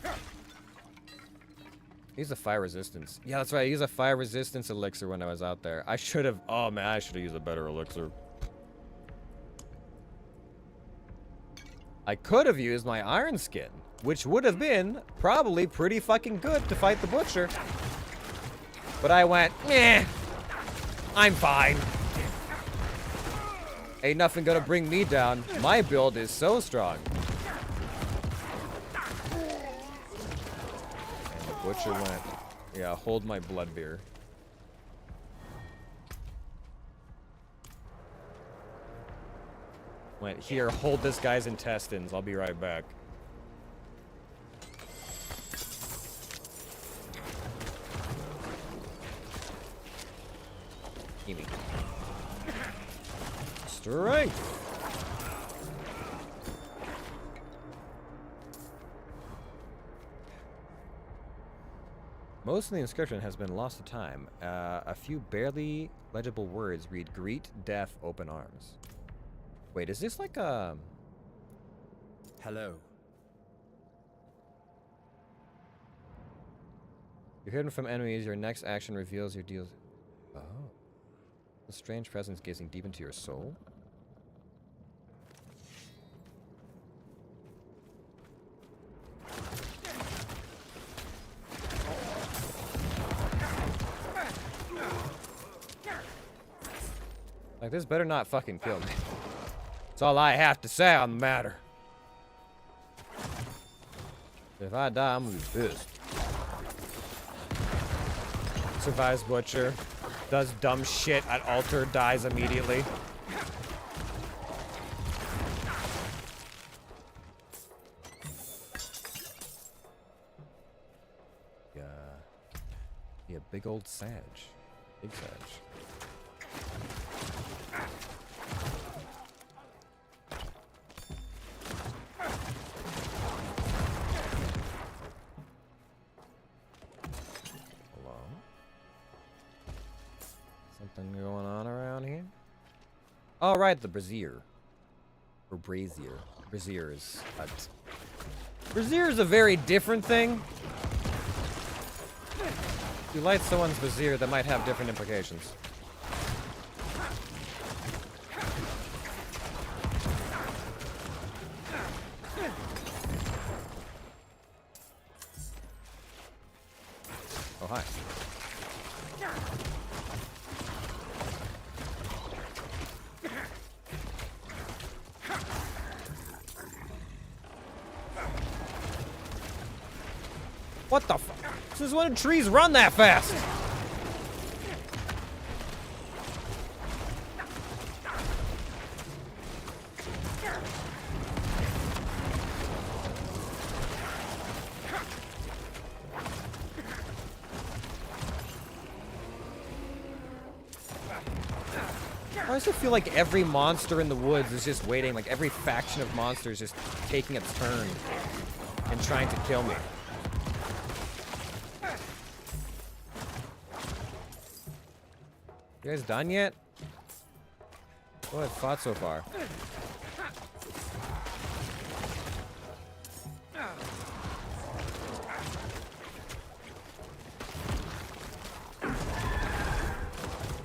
here. Use a fire resistance. Yeah, that's right. I used a fire resistance elixir when I was out there. I should have... Oh, man, I should have used a better elixir. I could have used my iron skin, which would have been probably pretty fucking good to fight the butcher. But I went, meh, I'm fine. Ain't nothing gonna bring me down. My build is so strong. And the butcher went, yeah, hold my blood beer. Went, here, hold this guy's intestines. I'll be right back. Gimme. Strength! Most of the inscription has been lost to time. A few barely legible words read, greet, death, open arms. Wait, is this like a... Hello. You're hidden from enemies. Your next action reveals your deals... Oh. A strange presence gazing deep into your soul? Like, this better not fucking kill me. That's all I have to say on the matter. If I die, I'm gonna be pissed. Survives butcher. Does dumb shit at altar, dies immediately. Yeah. Yeah, big old Sag. Big Sag. Something going on around here? Oh, right, the brazier. Or brazier. Brazier is... brazier is a very different thing. If you light someone's brazier, that might have different implications. Oh, hi. What the fuck? Since when did trees run that fast? I also feel like every monster in the woods is just waiting, like every faction of monsters just taking a turn and trying to kill me. You guys done yet? What have I fought so far?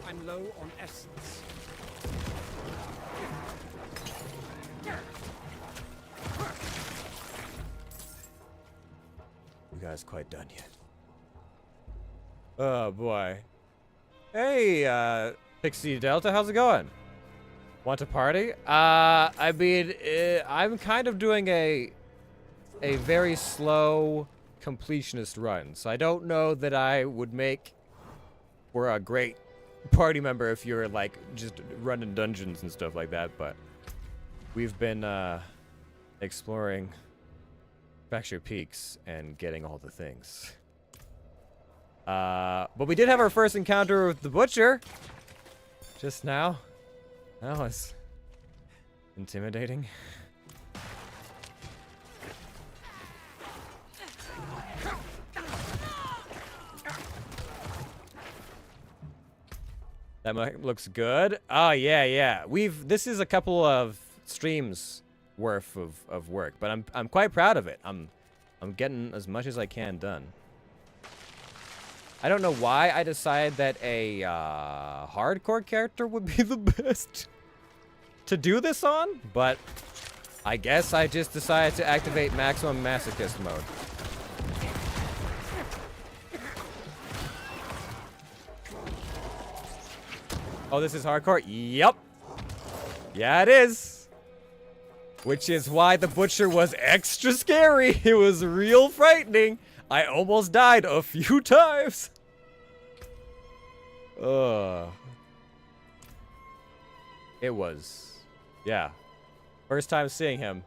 I'm low on essence. You guys quite done yet? Oh boy. Hey, Pixie Delta, how's it going? Want to party? I mean, I'm kind of doing a very slow completionist run, so I don't know that I would make for a great party member if you're like just running dungeons and stuff like that. But we've been exploring Fracture Peaks and getting all the things. But we did have our first encounter with the butcher just now. That was intimidating. That looks good. Oh yeah. This is a couple of streams worth of work, but I'm quite proud of it. I'm getting as much as I can done. I don't know why I decided that a hardcore character would be the best to do this on, but I guess I just decided to activate maximum masochist mode. Oh, this is hardcore? Yep. Yeah, it is. Which is why the butcher was extra scary. It was real frightening. I almost died a few times. It was. Yeah. First time seeing him.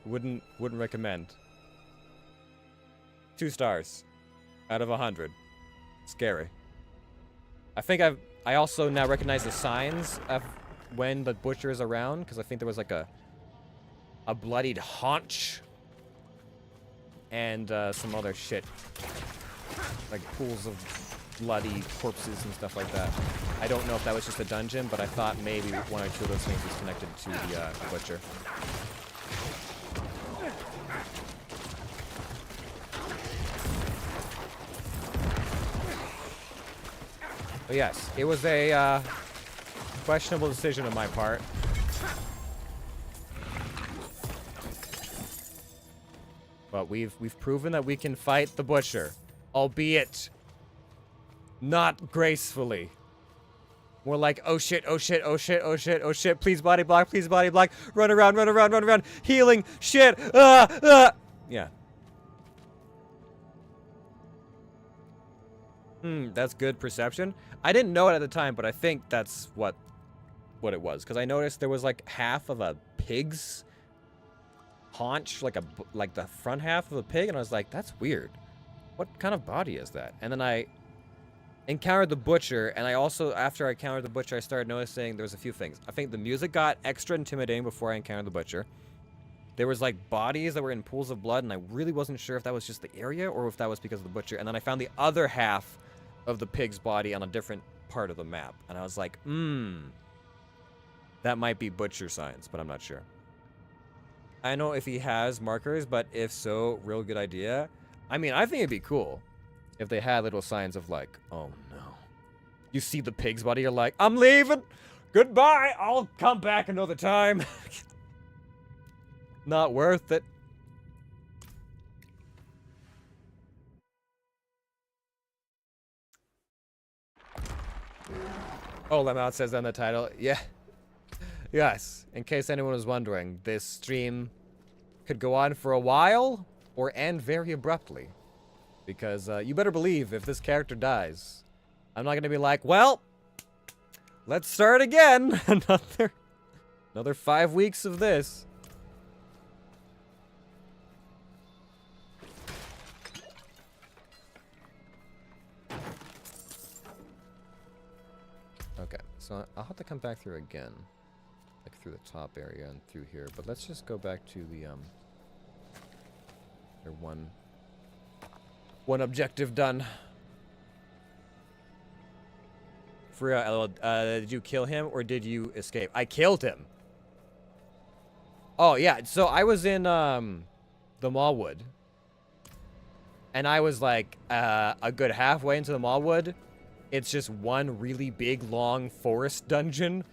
Wouldn't recommend. 2 stars out of 100. Scary. I think I also now recognize the signs of when the butcher is around, because I think there was like a bloodied haunch and some other shit, like pools of bloody corpses and stuff like that. I don't know if that was just a dungeon, but I thought maybe 1 or 2 of those things was connected to the butcher. But yes, it was a questionable decision on my part. But we've proven that we can fight the butcher, albeit not gracefully. More like, oh shit, oh shit, oh shit, oh shit, oh shit, please body block, run around, run around, run around, healing, shit, yeah. That's good perception. I didn't know it at the time, but I think that's what it was, because I noticed there was like half of a pig's haunch, like the front half of a pig, and I was like, that's weird. What kind of body is that? And then I encountered the butcher, and I also, after I encountered the butcher, I started noticing there was a few things. I think the music got extra intimidating before I encountered the butcher. There was like bodies that were in pools of blood, and I really wasn't sure if that was just the area or if that was because of the butcher. And then I found the other half of the pig's body on a different part of the map, and I was like, that might be butcher signs, but I'm not sure. I don't know if he has markers, but if so, real good idea. I mean, I think it'd be cool if they had little signs of like, oh no. You see the pig's body, you're like, I'm leaving! Goodbye! I'll come back another time. Not worth it. Oh, Lemon says on the title. Yeah. Yes. In case anyone was wondering, this stream could go on for a while or end very abruptly. Because you better believe if this character dies, I'm not going to be like, well, let's start again. Another 5 weeks of this. Okay, so I'll have to come back through again. Like through the top area and through here. But let's just go back to the, one objective done. For real, did you kill him or did you escape? I killed him. Oh, yeah, so I was in, the Mallwood. And I was like, a good halfway into the Mallwood. It's just one really big, long forest dungeon.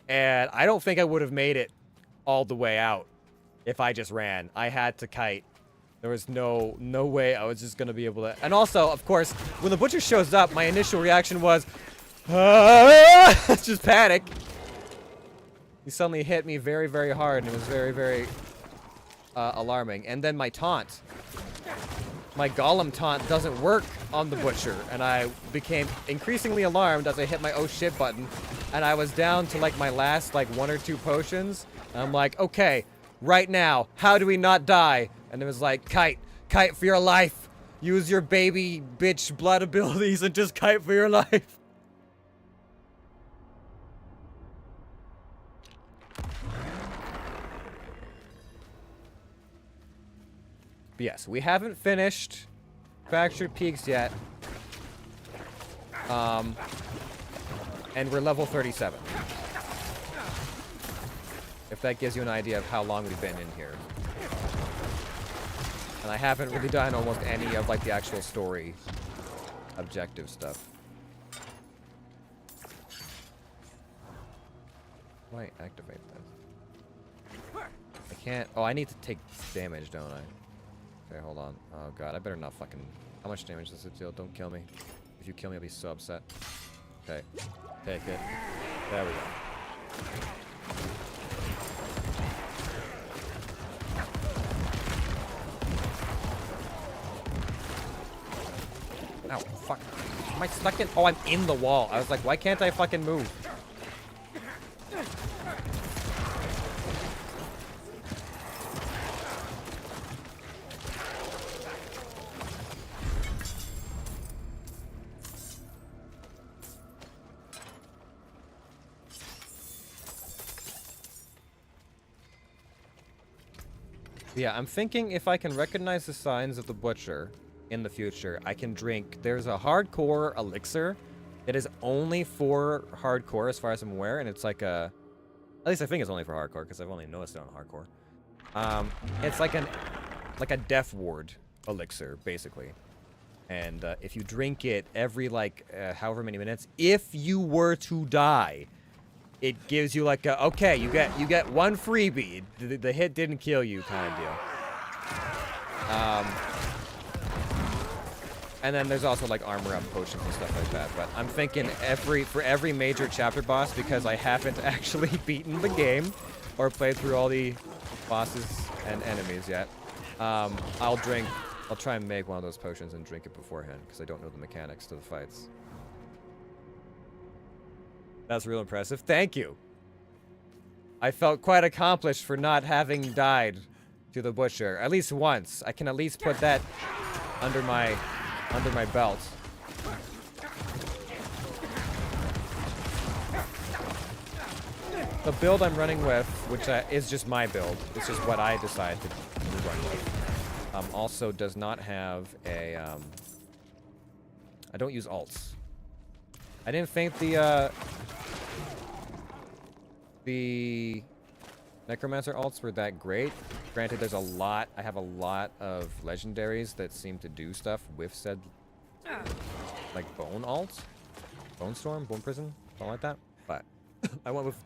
And I don't think I would have made it all the way out if I just ran. I had to kite. There was no way I was just going to be able to... And also, of course, when the butcher shows up, my initial reaction was... just panic. He suddenly hit me very, very hard, and it was very, very alarming. And then my taunt. My golem taunt doesn't work on the butcher, and I became increasingly alarmed as I hit my oh shit button, and I was down to like my last like 1 or 2 potions, and I'm like, okay, right now, how do we not die? And it was like, kite for your life, use your baby bitch blood abilities and just kite for your life. But yes, we haven't finished Fractured Peaks yet. And we're level 37. If that gives you an idea of how long we've been in here. And I haven't really done almost any of like the actual story objective stuff. Why activate this? I can't... Oh, I need to take damage, don't I? Okay, hold on. Oh god, I better not fucking... How much damage does it deal? Don't kill me. If you kill me, I'll be so upset. Okay. Take it. There we go. Ow, fuck. Am I stuck in? Oh, I'm in the wall. I was like, why can't I fucking move? Yeah, I'm thinking if I can recognize the signs of the butcher in the future, I can drink. There's a hardcore elixir. It is only for hardcore as far as I'm aware, and it's like a... At least I think it's only for hardcore, because I've only noticed it on hardcore. It's like a death ward elixir, basically. And if you drink it every, like, however many minutes, if you were to die, it gives you like a, okay, you get one freebie. The hit didn't kill you kind of deal. And then there's also like armor up potions and stuff like that. But I'm thinking for every major chapter boss, because I haven't actually beaten the game or played through all the bosses and enemies yet, I'll try and make one of those potions and drink it beforehand, because I don't know the mechanics to the fights. That's real impressive. Thank you. I felt quite accomplished for not having died to the butcher. At least once. I can at least put that under my belt. The build I'm running with, which is just my build, it's just what I decide to run with, also does not have a... I don't use alts. I didn't think the necromancer alts were that great. Granted, I have a lot of legendaries that seem to do stuff with said, like, bone alts. Bone storm, bone prison, something like that. But I went with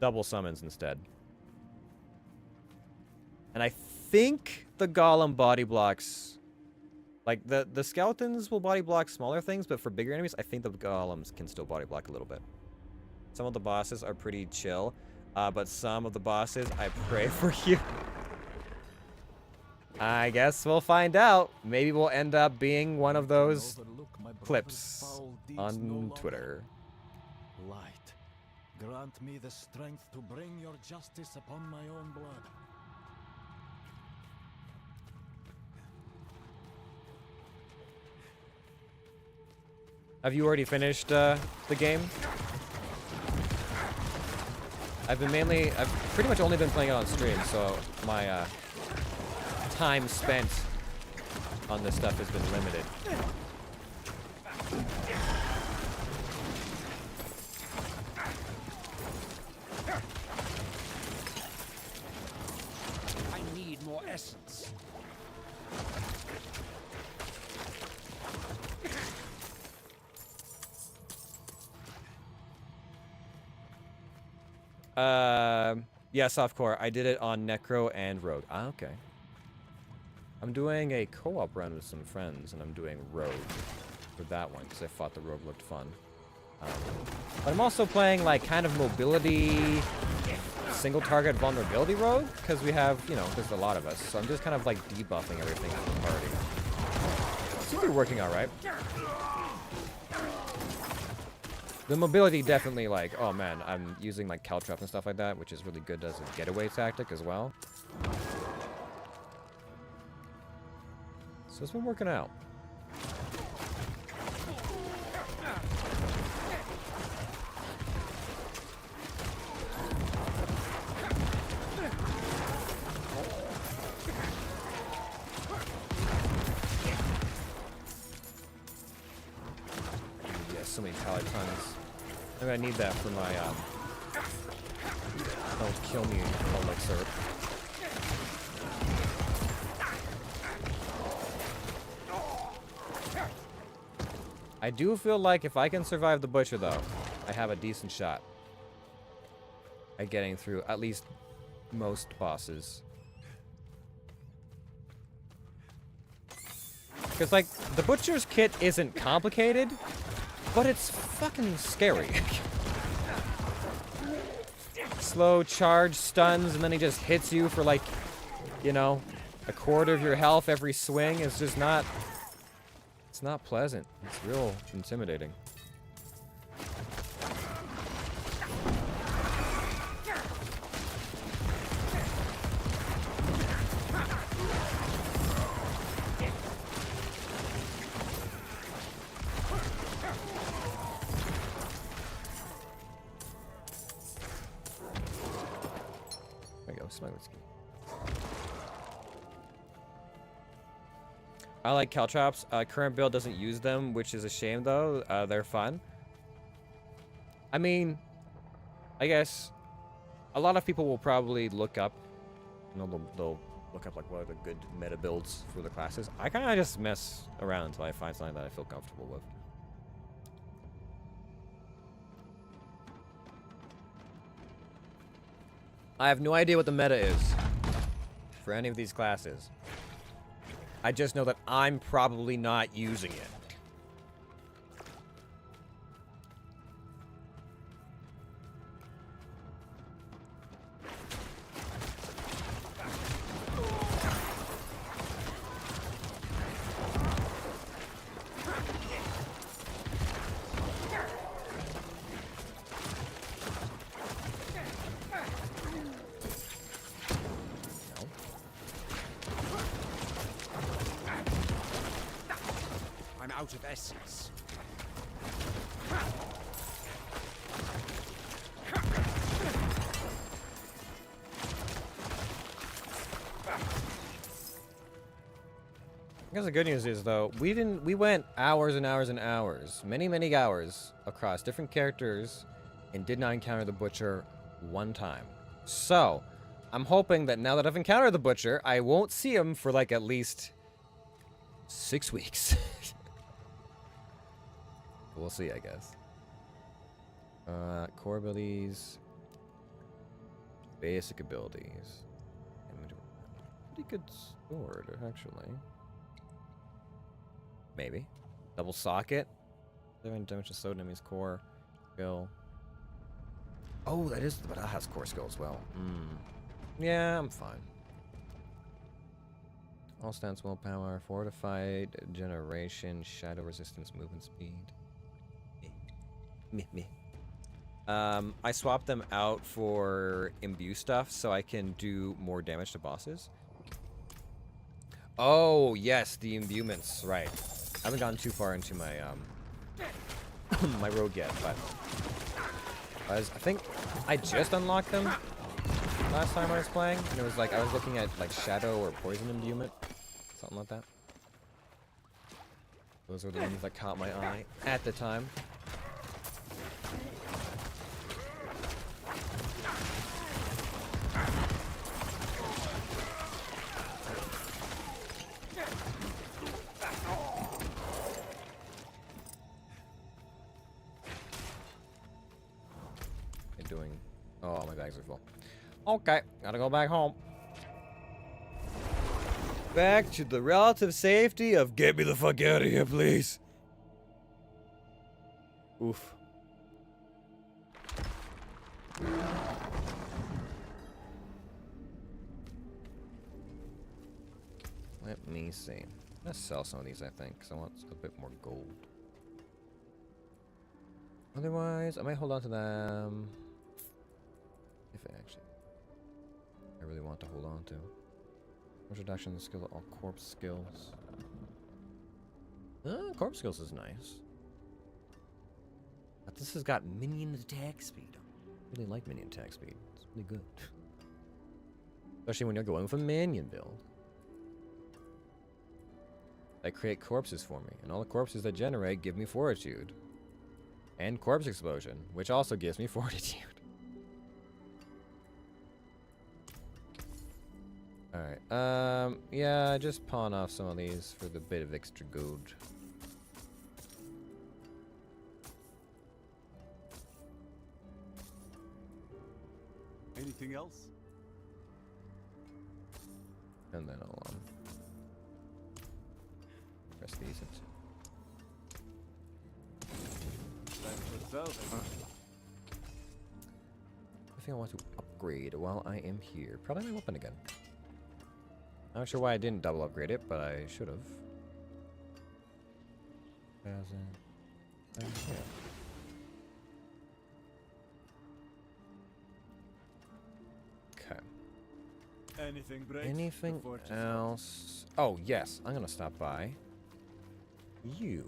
double summons instead. And I think the golem body blocks, like, the skeletons will body block smaller things, but for bigger enemies, I think the golems can still body block a little bit. Some of the bosses are pretty chill, but some of the bosses, I pray for you. I guess we'll find out. Maybe we'll end up being one of those clips on Twitter. Light, grant me the strength to bring your justice upon my own blood. Have you already finished the game? I've pretty much only been playing it on stream, so my time spent on this stuff has been limited. I need more essence. Yeah, softcore. I did it on Necro and Rogue. Ah, okay. I'm doing a co-op run with some friends, and I'm doing Rogue for that one, because I thought the Rogue looked fun. But I'm also playing, like, kind of mobility, single-target vulnerability Rogue, because we have, you know, there's a lot of us. So I'm just kind of, like, debuffing everything in the party. Seems to be working alright. The mobility definitely, like, oh man, I'm using like caltrop and stuff like that, which is really good as a getaway tactic as well. So it's been working out. Yeah, so many palatons. I'm gonna need that for my, don't kill me elixir. I do feel like if I can survive the butcher, though, I have a decent shot at getting through at least most bosses Because, like, the Butcher's kit isn't complicated, but it's fucking scary. Slow charge stuns, and then he just hits you for, like, you know, a quarter of your health every swing. It's just not... It's not pleasant. It's real intimidating. There you go, smell whiskey. I like caltrops. Current build doesn't use them, which is a shame though. They're fun. I mean, I guess a lot of people will probably look up, you know, they'll look up like what are the good meta builds for the classes. I kind of just mess around until I find something that I feel comfortable with. I have no idea what the meta is for any of these classes. I just know that I'm probably not using it. I'm out of essence. I guess the good news is though, we went hours and hours and hours, many hours across different characters and did not encounter the Butcher one time. So, I'm hoping that now that I've encountered the Butcher, I won't see him for like at least 6 weeks. We'll see, I guess. Core abilities. Basic abilities. Pretty good sword, actually. Maybe. Double socket. 7 damage to slow enemies core skill. Oh, that is, but that has core skill as well. Yeah, I'm fine. All stance willpower, fortified generation, shadow resistance, movement speed. Meh. I swapped them out for imbue stuff so I can do more damage to bosses. Oh, yes, the imbuements, right. I haven't gotten too far into my my rogue yet, but I think I just unlocked them last time I was playing, and it was like I was looking at like shadow or poison imbuement, something like that. Those were the ones that caught my eye at the time. Doing. Oh, my bags are full. Okay, gotta go back home. Back to the relative safety of get me the fuck out of here, please. Oof. Let me see. I'm gonna sell some of these, I think, because I want a bit more gold. Otherwise, I might hold on to them. If I really want to hold on to. Reduction skill to all corpse skills. Corpse skills is nice. But this has got minion attack speed. I really like minion attack speed. It's really good. Especially when you're going with a minion build. They create corpses for me, and all the corpses that generate give me fortitude. And corpse explosion, which also gives me fortitude. Alright, yeah, just pawn off some of these for the bit of extra gold. Anything else? And then I'll, That's decent. I think I want to upgrade while I am here. Probably my weapon again. Not sure why I didn't double upgrade it, but I should have. Yeah. Okay. Anything else? Oh, yes. I'm gonna stop by. You.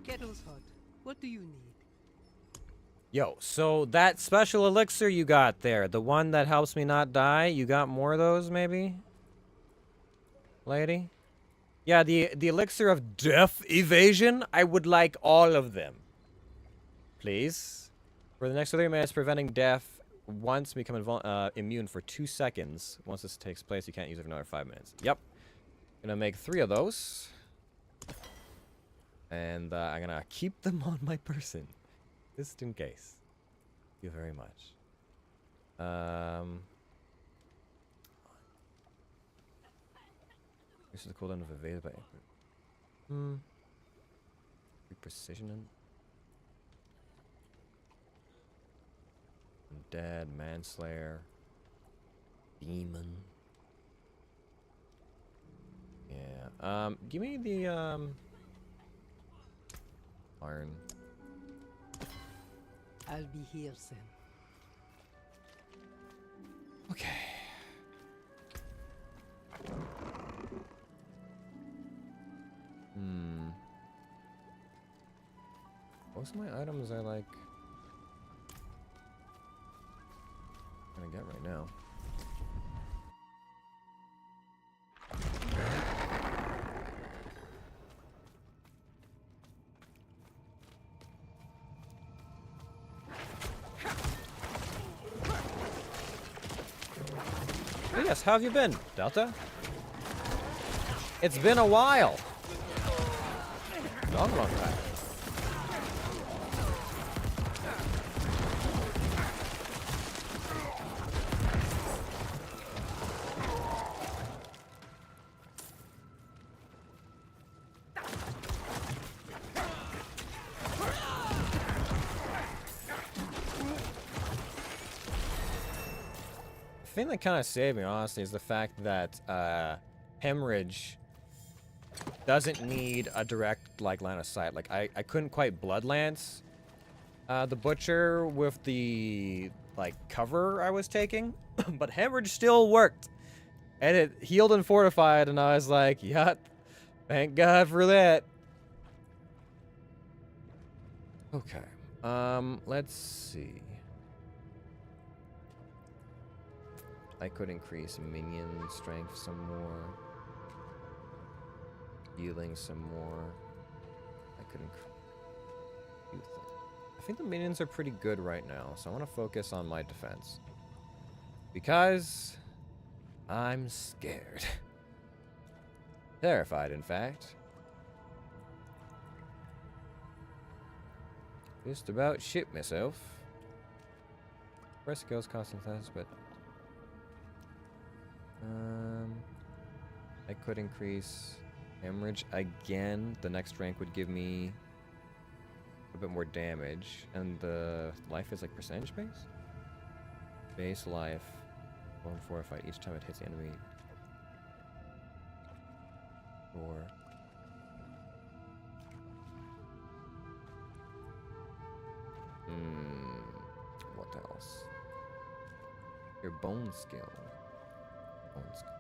Kettle's hot. What do you need? Yo, so that special elixir you got there, the one that helps me not die, you got more of those, maybe? Lady? Yeah, the elixir of death evasion, I would like all of them. Please. For the next 3 minutes, preventing death once, become immune for 2 seconds. Once this takes place, you can't use it for another 5 minutes. Yep. Gonna make 3 of those. And I'm gonna keep them on my person. Just in case. Thank you very much. This is the cooldown of evade by precision and Undead, Manslayer, Demon. Yeah. Give me the iron. I'll be here soon. Okay. Most of my items I like gonna get right now. Oh yes, how have you been, Delta? It's been a while. Long time. The thing that kind of saved me, honestly, is the fact that hemorrhage doesn't need a direct line of sight. Like I couldn't quite bloodlance the butcher with the cover I was taking, but hemorrhage still worked, and it healed and fortified, and I was like, yeah, thank God for that. Okay, let's see. I could increase minion strength some more. Healing some more. I could increase. I think the minions are pretty good right now, so I want to focus on my defense. Because I'm scared. Terrified, in fact. Just about shit myself. Press skills costing less, but I could increase hemorrhage again. The next rank would give me a bit more damage, and the life is percentage base. Base life, bone fortified each time it hits the enemy. Or what else? Your bone skill. Bone skill.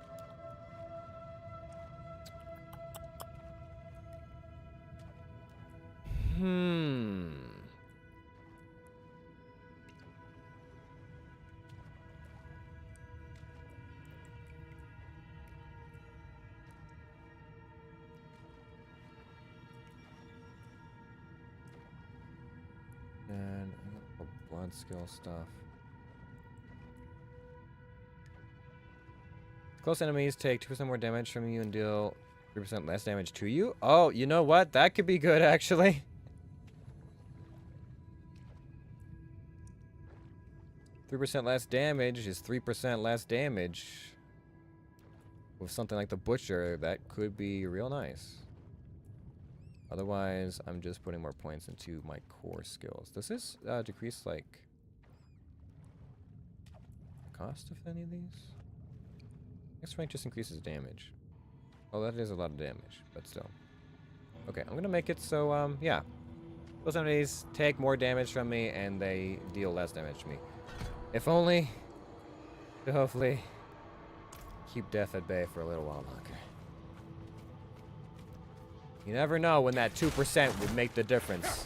And I got blood skill stuff. Close enemies take 2% more damage from you and deal 3% less damage to you. Oh, you know what? That could be good, actually. % less damage is 3% less damage. with something like the Butcher, that could be real nice. Otherwise, I'm just putting more points into my core skills. Does this decrease, like, the cost of any of these? Next rank just increases damage. Oh, that is a lot of damage, but still. Okay, I'm gonna make it so, yeah. Those enemies take more damage from me, and they deal less damage to me. If only to hopefully keep death at bay for a little while longer. You never know when that 2% would make the difference.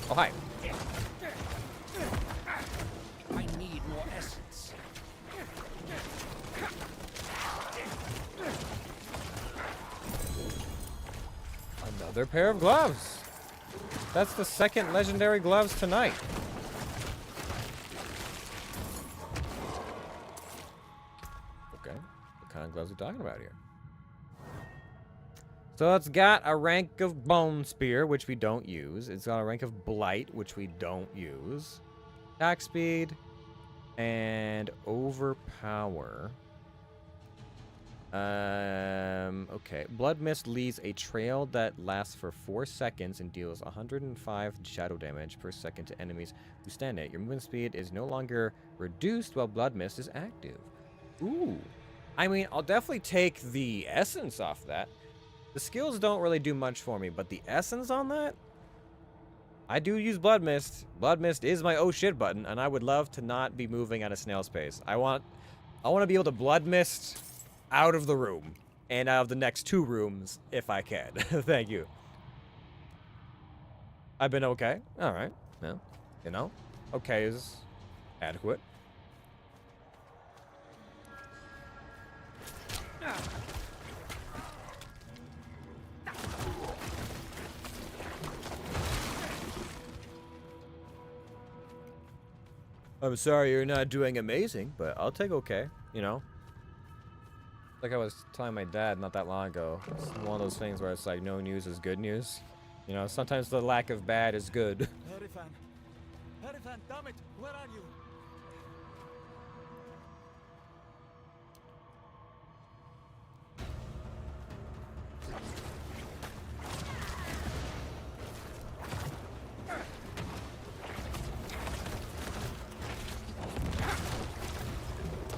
Oh, hi. I need more essence. Another pair of gloves. That's the second legendary gloves tonight. Okay. What kind of gloves are we talking about here? So it's got a rank of Bone Spear, which we don't use. It's got a rank of Blight, which we don't use. Attack Speed. And Overpower. Okay. Blood Mist leaves a trail that lasts for 4 seconds and deals 105 shadow damage per second to enemies who stand it. Your movement speed is no longer reduced while Blood Mist is active. Ooh. I mean, I'll definitely take the essence off that. The skills don't really do much for me, but the essence on that? I do use Blood Mist. Blood Mist is my oh shit button, and I would love to not be moving at a snail's pace. I want to be able to Blood Mist out of the room and out of the next 2 rooms if I can. Thank you. I've been okay. All right. No, you know, okay is adequate. I'm sorry you're not doing amazing, but I'll take okay, you know? Like I was telling my dad not that long ago, it's one of those things where it's like no news is good news. You know, sometimes the lack of bad is good. Harifan, damn it, where are you?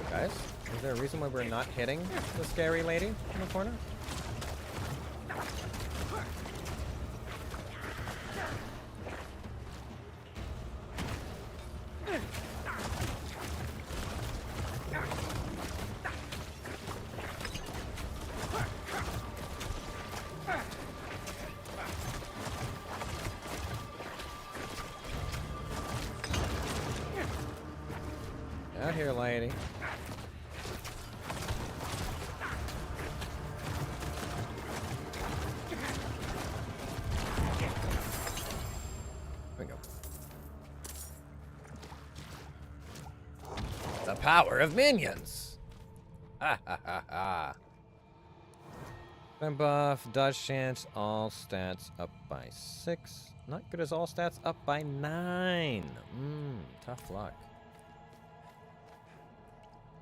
Guys, is there a reason why we're not hitting the scary lady in the corner? Out here, lady. There we go. The power of minions! Ha ha ha ha. Gun buff, dodge chance, all stats up by 6. Not good as all stats up by 9. Tough luck.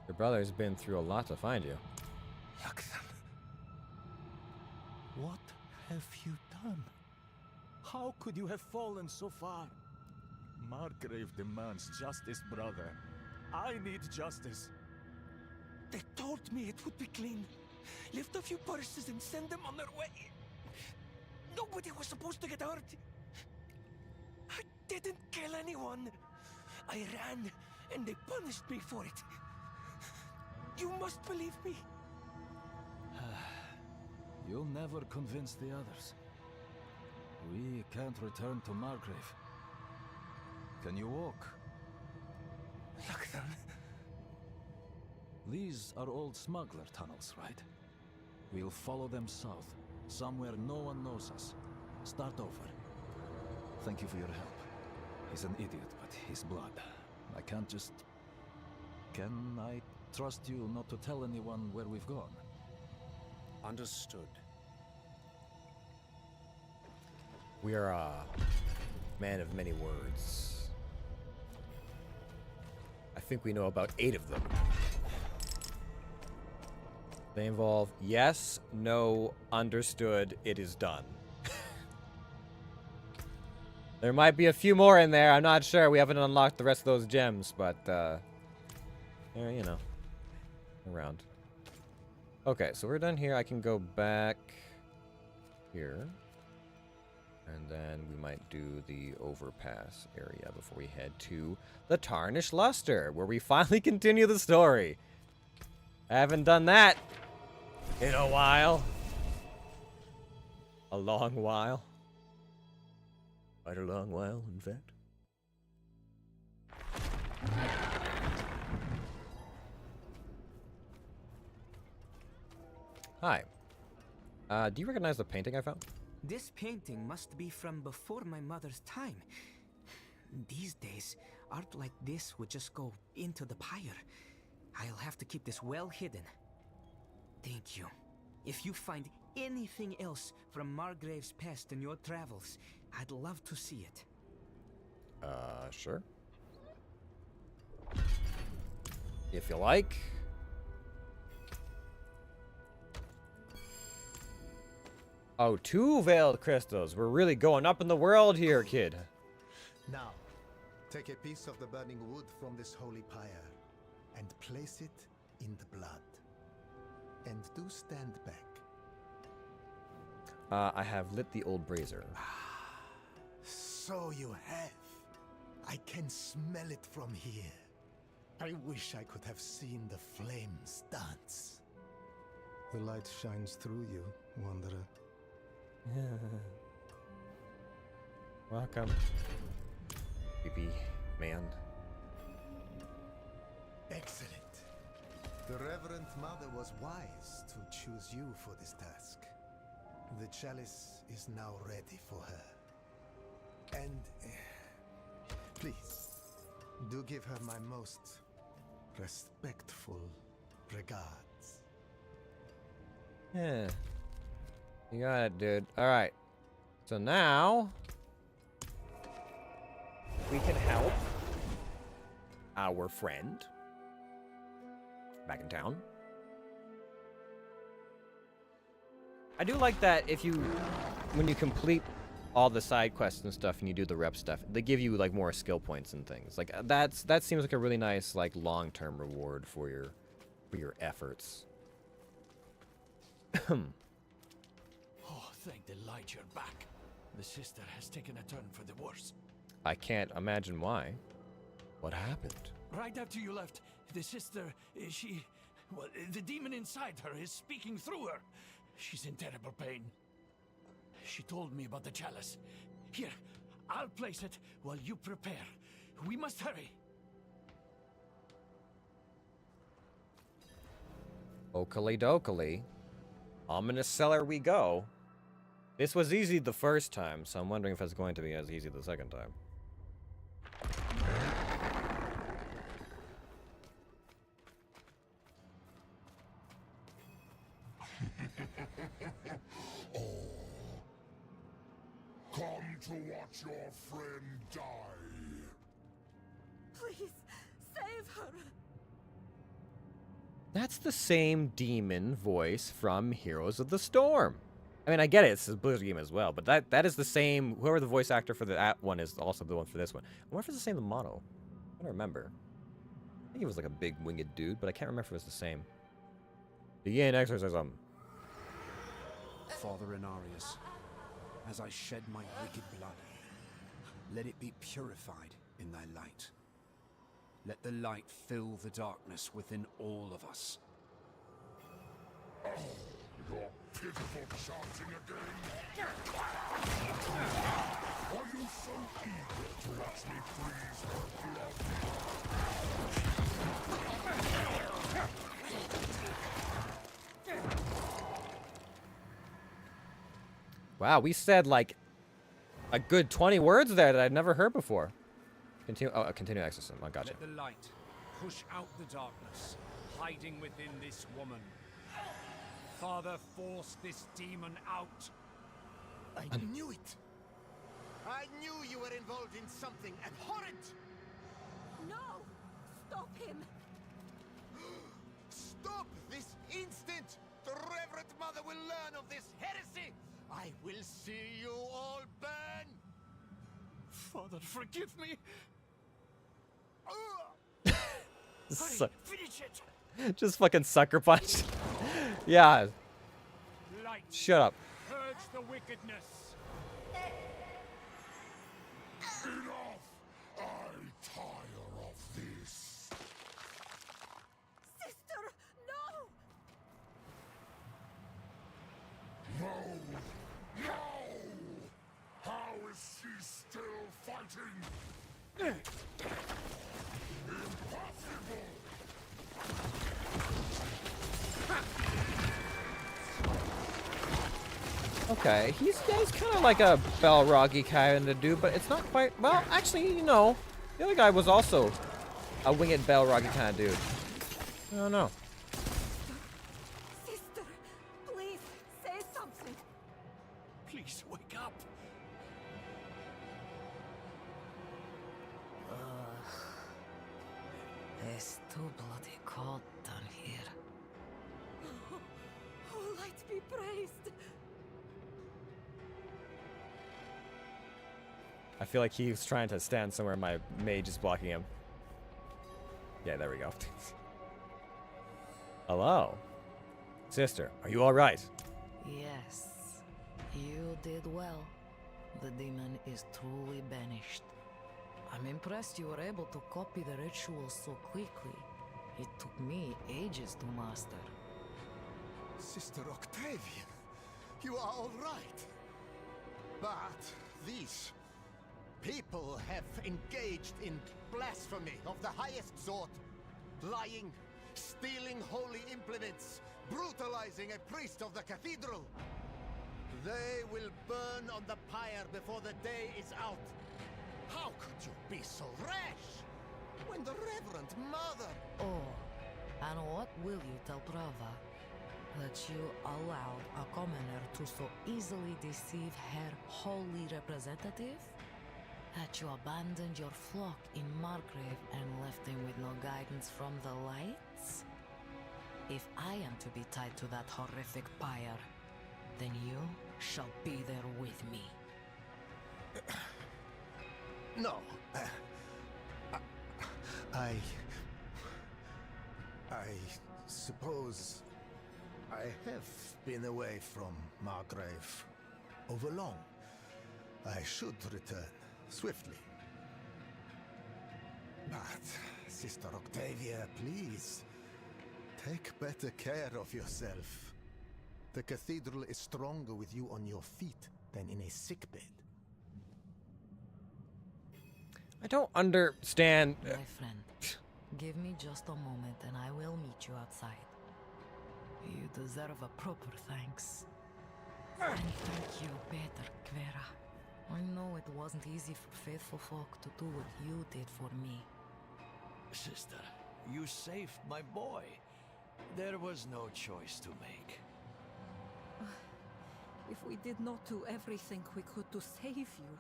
Your brother's been through a lot to find you. Yaksan. What have you done? How could you have fallen so far? Margrave demands justice, brother. I need justice. They told me it would be clean. Lift a few purses and send them on their way. Nobody was supposed to get hurt. I didn't kill anyone. I ran, and they punished me for it. You must believe me. You'll never convince the others. We can't return to Margrave. Can you walk? Look, then. These are old smuggler tunnels, right? We'll follow them south, somewhere no one knows us. Start over. Thank you for your help. He's an idiot, but his blood. I can't just... Can I trust you not to tell anyone where we've gone? Understood. We are a man of many words. I think we know about 8 of them. They involve yes, no, understood, it is done. There might be a few more in there. I'm not sure. We haven't unlocked the rest of those gems, but they're, you know, around. Okay, so we're done here. I can go back here. And then we might do the overpass area before we head to the Tarnished Luster, where we finally continue the story. I haven't done that in a while. A long while. Quite a long while, in fact. Hi. Do you recognize the painting I found? This painting must be from before my mother's time. These days, art like this would just go into the pyre. I'll have to keep this well hidden. Thank you. If you find anything else from Margrave's past in your travels, I'd love to see it. Sure. If you like. Oh, 2 veiled crystals. We're really going up in the world here, kid. Now, take a piece of the burning wood from this holy pyre and place it in the blood. And do stand back. I have lit the old brazier. So you have. I can smell it from here. I wish I could have seen the flames dance. The light shines through you, Wanderer. Welcome, creepy man. Excellent. The Reverend Mother was wise to choose you for this task. The chalice is now ready for her. And please, do give her my most respectful regards. Yeah. You got it, dude. Alright. So now we can help our friend back in town. I do like that when you complete all the side quests and stuff and you do the rep stuff, they give you like more skill points and things. Like that seems like a really nice like long-term reward for your efforts. Oh, thank the light you're back. The sister has taken a turn for the worse. I can't imagine why. What happened? Right after you left, the sister, well, the demon inside her is speaking through her. She's in terrible pain. She told me about the chalice. Here, I'll place it while you prepare. We must hurry. Okily dokily. Ominous cellar we go. This was easy the first time, so I'm wondering if it's going to be as easy the second time. Come to watch your friend die. Please, save her. That's the same demon voice from Heroes of the Storm. I mean, I get it, it's a Blizzard game as well, but that is the same. Whoever the voice actor for that one is also the one for this one. I wonder if it's the same model. I don't remember. I think he was like a big winged dude, but I can't remember if it was the same. Begin exorcism. Father Inarius, as I shed my wicked blood, let it be purified in thy light. Let the light fill the darkness within all of us. Your pitiful chanting again? Are you so eager to watch me freeze her blood? Wow, we said like a good 20 words there that I'd never heard before. Continue. Oh, continue exorcism. I gotcha. Let the light push out the darkness, hiding within this woman. Father, force this demon out. I knew it! I knew you were involved in something abhorrent! No! Stop him! Stop this instant! The Reverend Mother will learn of this heresy! I will see you all burn! Father, forgive me. Su- Finish it. Just fucking sucker punch. Yeah. Light, Shut up. purge the wickedness. Enough! I tire of this. Sister, no! No! No! How is she still fighting? Impossible! Okay, he's kind of like a Balroggy kind of dude, but it's not quite. Well, actually, you know, the other guy was also a winged Balroggy kind of dude. I don't know. Sister, please, say something. Please wake up. It's too bloody cold down here. Oh, light be praised. I feel like he's trying to stand somewhere. My mage is blocking him. Yeah, there we go. Hello, sister. Are you all right? Yes, you did well. The demon is truly banished. I'm impressed you were able to copy the ritual so quickly. It took me ages to master. Sister Octavia, you are all right. But these people have engaged in blasphemy of the highest sort. Lying, stealing holy implements, brutalizing a priest of the cathedral. They will burn on the pyre before the day is out. How could you be so rash? When the Reverend Mother... Oh, and what will you tell Prava? That you allowed a commoner to so easily deceive her holy representative? That you abandoned your flock in Margrave and left them with no guidance from the lights? If I am to be tied to that horrific pyre, then you shall be there with me. No. I suppose I have been away from Margrave overlong. I should return swiftly. But, Sister Octavia, please, take better care of yourself. The cathedral is stronger with you on your feet than in a sickbed. I don't understand. My friend, give me just a moment and I will meet you outside. You deserve a proper thanks. And thank you, Peter Kvera. I know it wasn't easy for faithful folk to do what you did for me. Sister, you saved my boy. There was no choice to make. If we did not do everything we could to save you,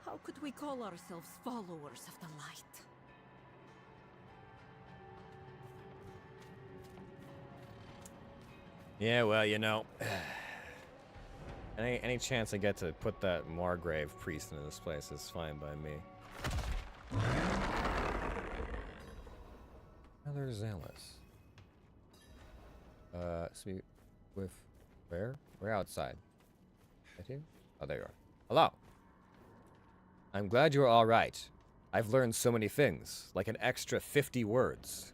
how could we call ourselves followers of the light? Yeah, well, you know, any chance I get to put that Margrave priest in this place is fine by me. Another zealous. See, with where? We're outside. Right here? Oh, there you are. Hello. I'm glad you're all right. I've learned so many things, like an extra 50 words.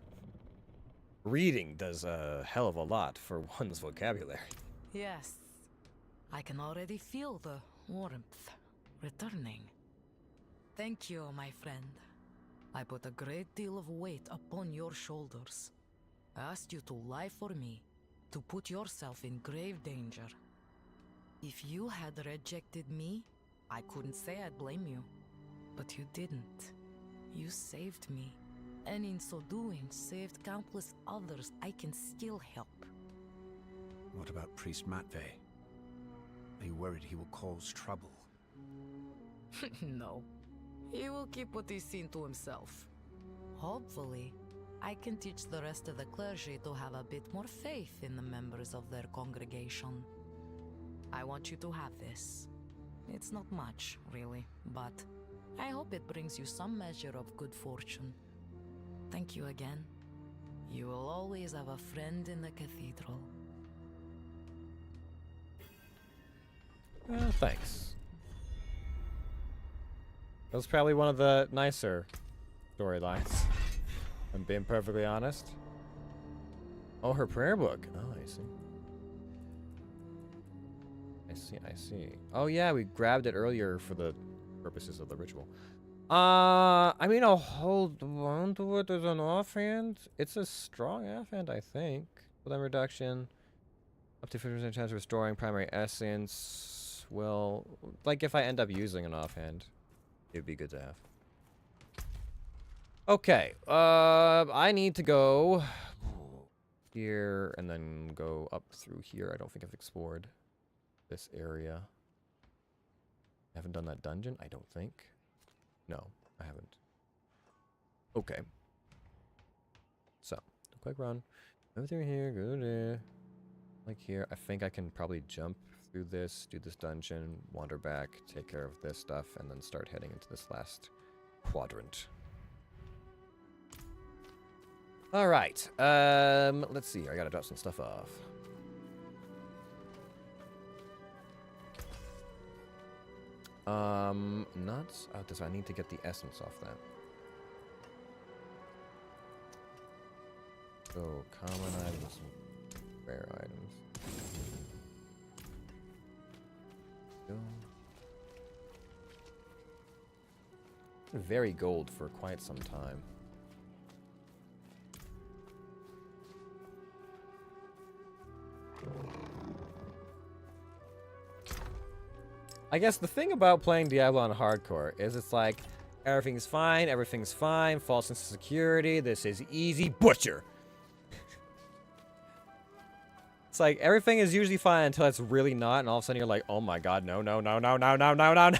Reading does a hell of a lot for one's vocabulary. Yes, I can already feel the warmth returning. Thank you, my friend. I put a great deal of weight upon your shoulders. I asked you to lie for me, to put yourself in grave danger. If you had rejected me, I couldn't say I'd blame you. But you didn't. You saved me. And in so doing, saved countless others I can still help. What about Priest Matvey? Are you worried he will cause trouble? No. He will keep what he's seen to himself. Hopefully, I can teach the rest of the clergy to have a bit more faith in the members of their congregation. I want you to have this. It's not much, really, but I hope it brings you some measure of good fortune. Thank you again. You will always have a friend in the cathedral. Well, thanks. That was probably one of the nicer storylines. I'm being perfectly honest. Oh, her prayer book. Oh, I see. I see. Oh yeah, we grabbed it earlier for the purposes of the ritual. I mean, I'll hold on to it as an offhand. It's a strong offhand, I think. With reduction, up to 50% chance of restoring primary essence. Well, like if I end up using an offhand, it'd be good to have. Okay, I need to go here and then go up through here. I don't think I've explored this area. I haven't done that dungeon, I don't think. No, I haven't. Okay. So, quick run. Go through here, go there. Like here. I think I can probably jump through this, do this dungeon, wander back, take care of this stuff, and then start heading into this last quadrant. Alright. Let's see. I gotta drop some stuff off. Nuts? Oh, does I need to get the essence off that? So, common items, rare items. Go. Very gold for quite some time. I guess the thing about playing Diablo on hardcore is it's like, everything's fine, false sense of security, this is easy, butcher! It's like, everything is usually fine until it's really not, and all of a sudden you're like, oh my god, no, no, no, no, no, no, no, no, no!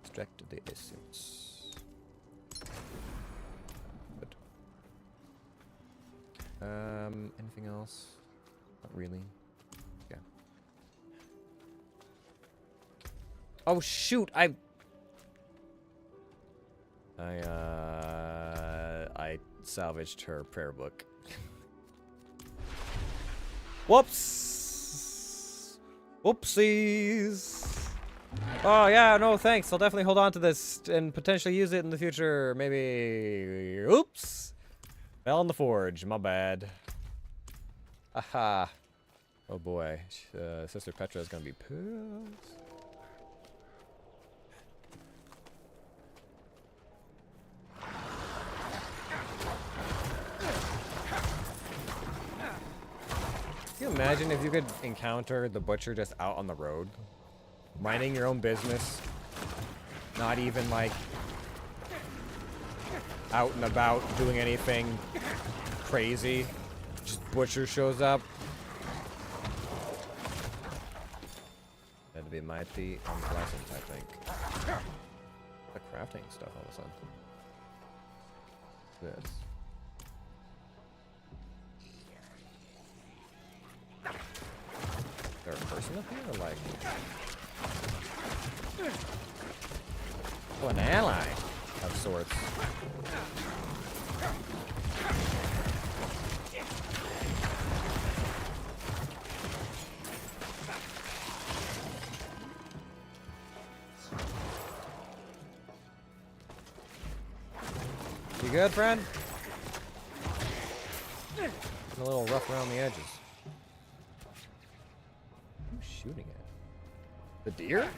Extract the essence. Good. Anything else? Not really. Yeah. Oh shoot! I salvaged her prayer book. Whoops! Whoopsies! Oh yeah, no thanks. I'll definitely hold on to this and potentially use it in the future. Maybe. Oops! Fell in the forge. My bad. Aha. Oh boy. Sister Petra is gonna be pissed. Can you imagine if you could encounter the butcher just out on the road? Minding your own business. Not even like out and about doing anything crazy. Just butcher shows up. That'd be mighty unpleasant, I think. The crafting stuff all of a sudden. This. Is there a person up here or like? Oh, an ally of sorts. You good, friend? A little rough around the edges. Who's shooting at? The deer?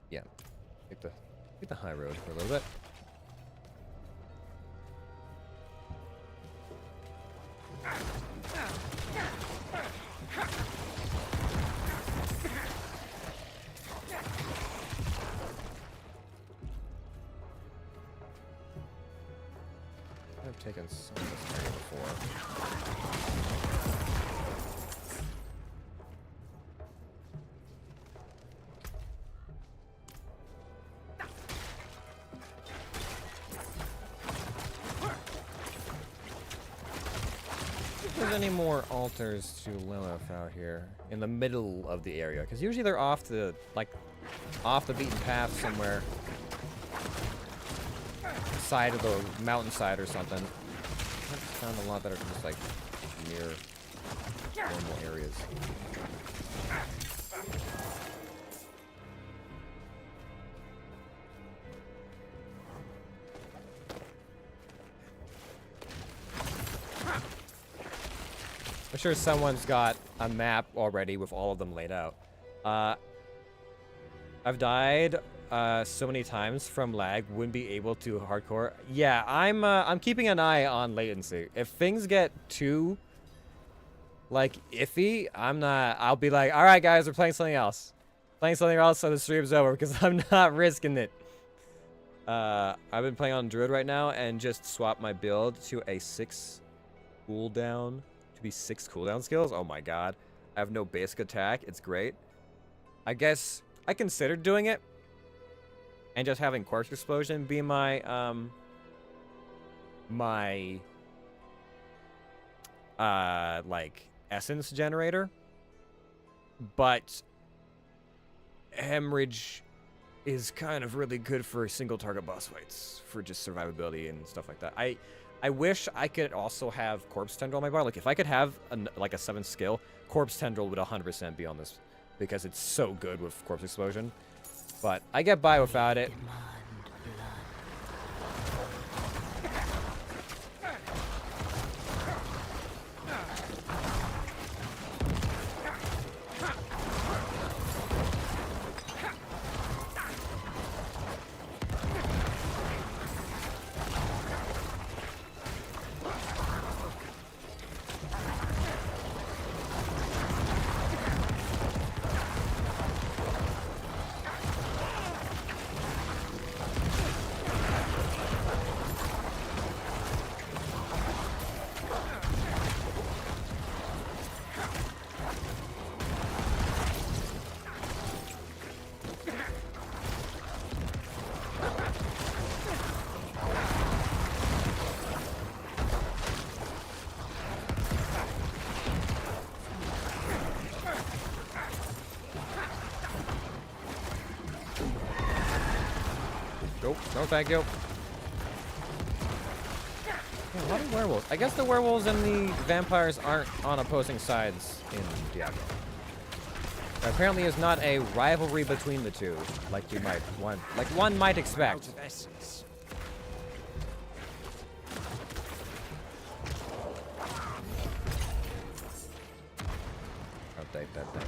Yeah. Take the high road for a little bit. I've taken some of this area before. If there's any more altars to Lilith out here in the middle of the area, because usually they're off the beaten path somewhere, side of the mountainside or something. I've found a lot that are just like near normal areas. I'm sure someone's got a map already with all of them laid out. I've died so many times from lag, wouldn't be able to hardcore. Yeah, I'm keeping an eye on latency. If things get too like iffy, I'll be like, all right guys, we're playing something else. Playing something else so the stream's over because I'm not risking it. I've been playing on Druid right now and just swapped my build to a 6 cooldown. To be 6 cooldown skills? Oh my god. I have no basic attack. It's great. I guess I considered doing it and just having Corpse Explosion be my like essence generator. But Hemorrhage is kind of really good for single target boss fights for just survivability and stuff like that. I wish I could also have Corpse Tendril on my bar. Like, if I could have like a 7th skill, Corpse Tendril would 100% be on this because it's so good with Corpse Explosion. But I get by without it. Nope, no thank you. Yeah, a lot of werewolves. I guess the werewolves and the vampires aren't on opposing sides in Diablo. There apparently is not a rivalry between the two, like you might want, like one might expect. Update that thing.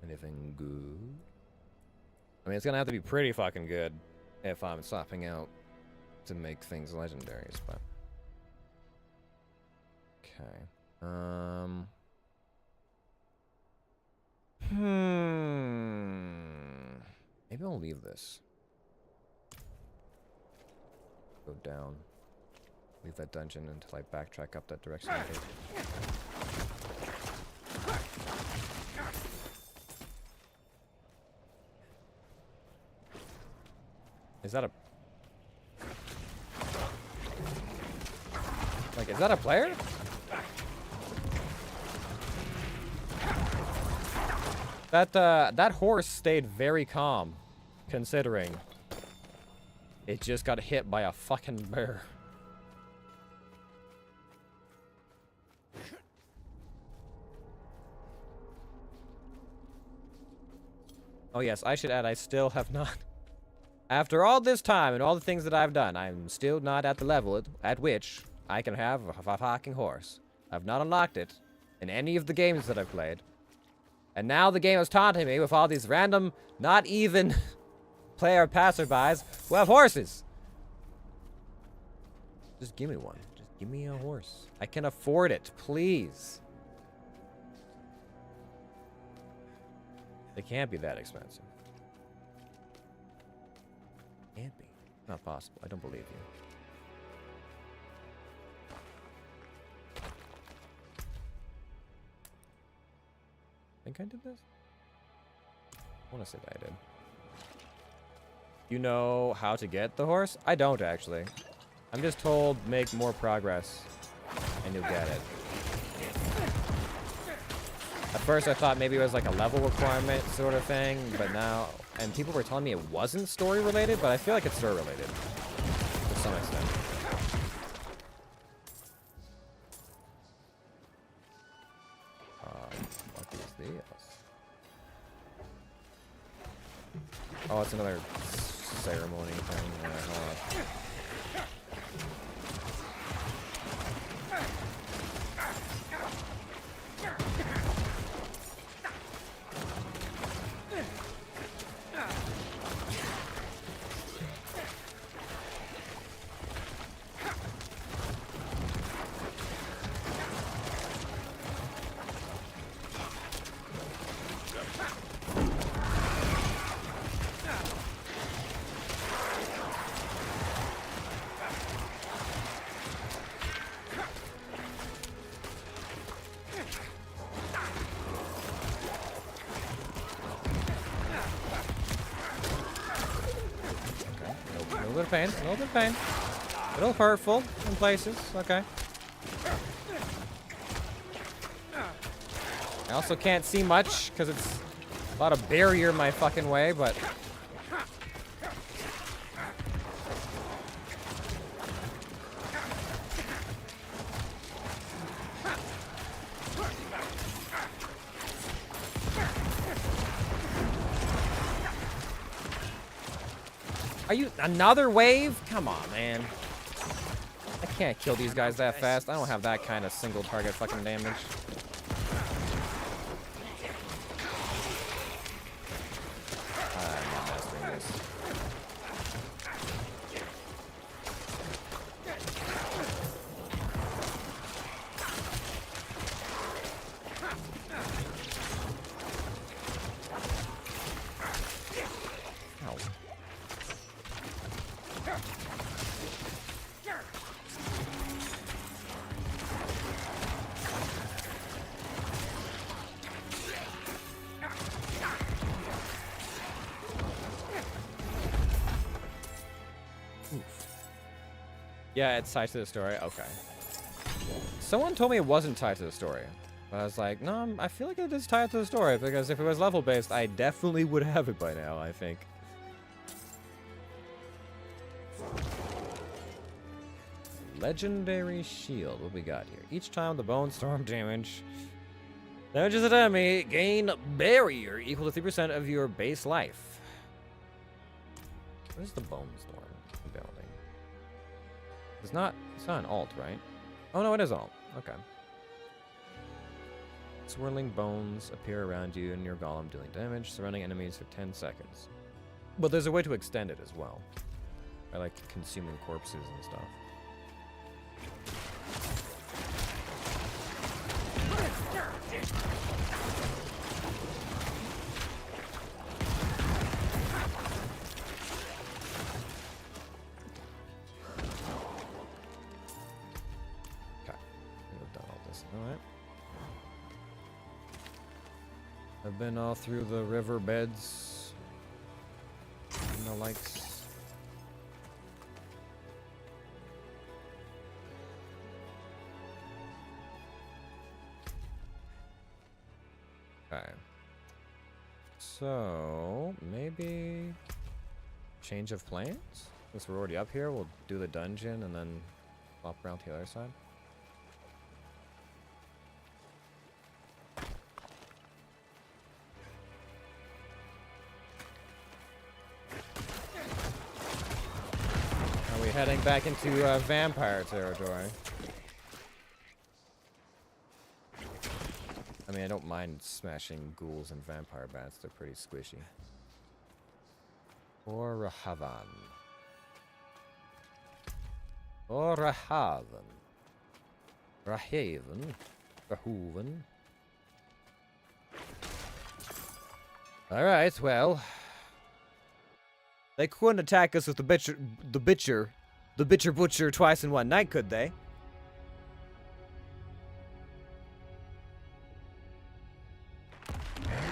Anything good? I mean, it's gonna have to be pretty fucking good if I'm swapping out to make things legendaries, but... Okay. Maybe I'll leave this. Go down. Leave that dungeon until I backtrack up that direction. Is that a... Like, is that a player? That horse stayed very calm, considering it just got hit by a fucking bear. Oh yes, I should add, I still have not... After all this time and all the things that I've done, I'm still not at the level at which I can have a fucking horse. I've not unlocked it, in any of the games that I've played. And now the game is taunting me with all these random, not even player passerbys who have horses. Just give me one. Just give me a horse. I can afford it, please. They can't be that expensive. Can't be. Not possible. I don't believe you. Think I did this? I want to say that I did. You know how to get the horse? I don't, actually. I'm just told make more progress, and you'll get it. At first I thought maybe it was like a level requirement sort of thing, but now... And people were telling me it wasn't story related, but I feel like it's story related. To some extent. What is this? Oh, it's another ceremony thing. Hold on. A little bit of pain. A little hurtful in places. Okay. I also can't see much because it's a lot of barrier in my fucking way, but... Are you another wave? Come on, man. I can't kill these guys that fast. I don't have that kind of single target fucking damage. I'm not mastering this. Ow. Yeah, it's tied to the story. Okay. Someone told me it wasn't tied to the story. But I was like, no, I feel like it is tied to the story, because if it was level-based, I definitely would have it by now, I think. Legendary shield. What we got here? Each time the bone storm damages an enemy, gain barrier equal to 3% of your base life. What is the bone storm ability? It's not an alt, right? Oh no, it is alt. Okay. Swirling bones appear around you and your golem, dealing damage, surrounding enemies for 10 seconds. But there's a way to extend it as well. By like consuming corpses and stuff. I've been all through the riverbeds and the likes. Okay. So, maybe change of plans? Since we're already up here, we'll do the dungeon and then flop around to the other side. Heading back into vampire territory. I mean, I don't mind smashing ghouls and vampire bats. They're pretty squishy. Or Rahavan. Or Rahavan. Rahaven. Rahoven. Alright, well. They couldn't attack us with the Bitcher Butcher twice in one night, could they?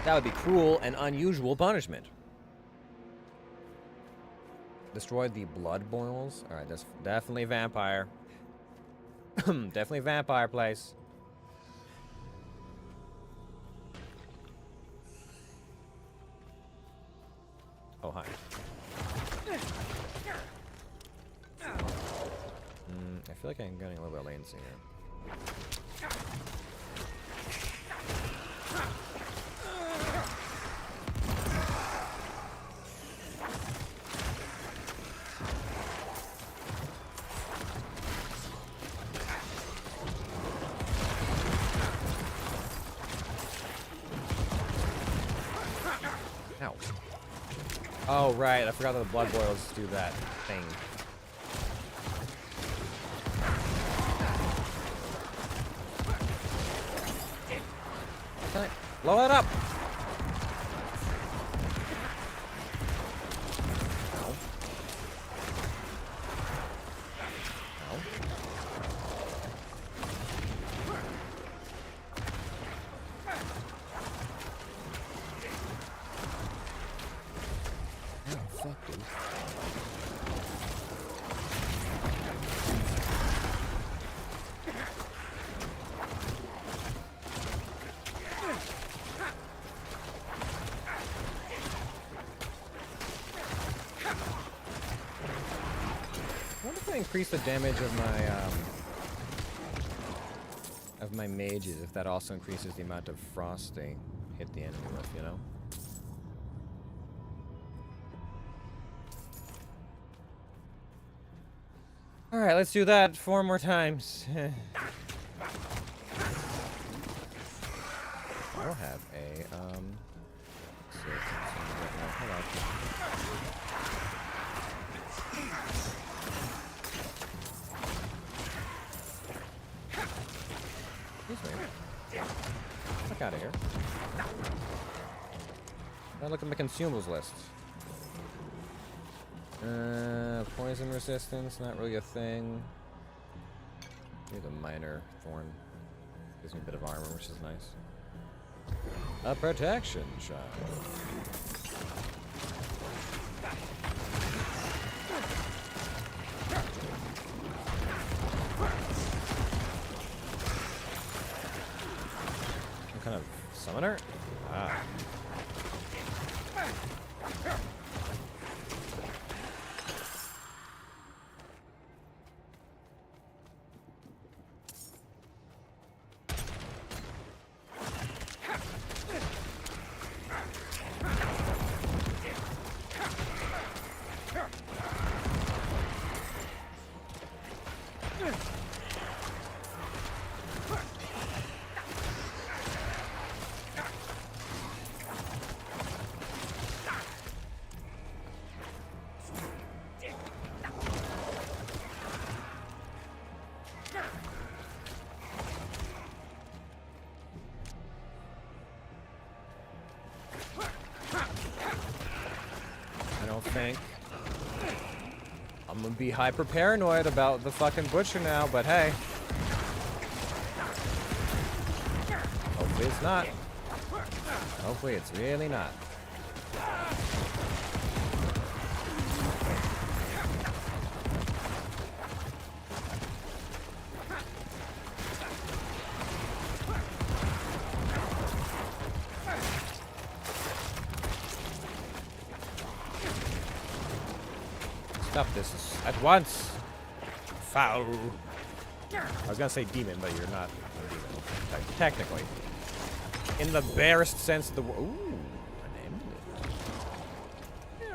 That would be cruel and unusual punishment. Destroy the blood boils. Alright, that's definitely vampire. Definitely vampire place. Oh, hi. I feel like I'm getting a little bit lazy here. Ow. Oh, right. I forgot that the blood boils do that thing. Blow it up! Ow. Ow. Oh, fuck, dude. I wonder if I increase the damage of my mages, if that also increases the amount of frost they hit the enemy with, you know? Alright, let's do that 4 more times. I'll have a, let's see, hold on. Excuse me. Fuck out of here. Now look at my consumables list. Poison resistance, not really a thing. Need a minor thorn. Gives me a bit of armor, which is nice. A protection shot. Some kind of summoner? Ah. Think I'm gonna be hyper paranoid about the fucking butcher now, but hey, hopefully it's not. Hopefully it's really not. Stop this at once. Foul. I was gonna say demon, but you're not a demon. Technically. In the barest sense of the word. Ooh, an amulet.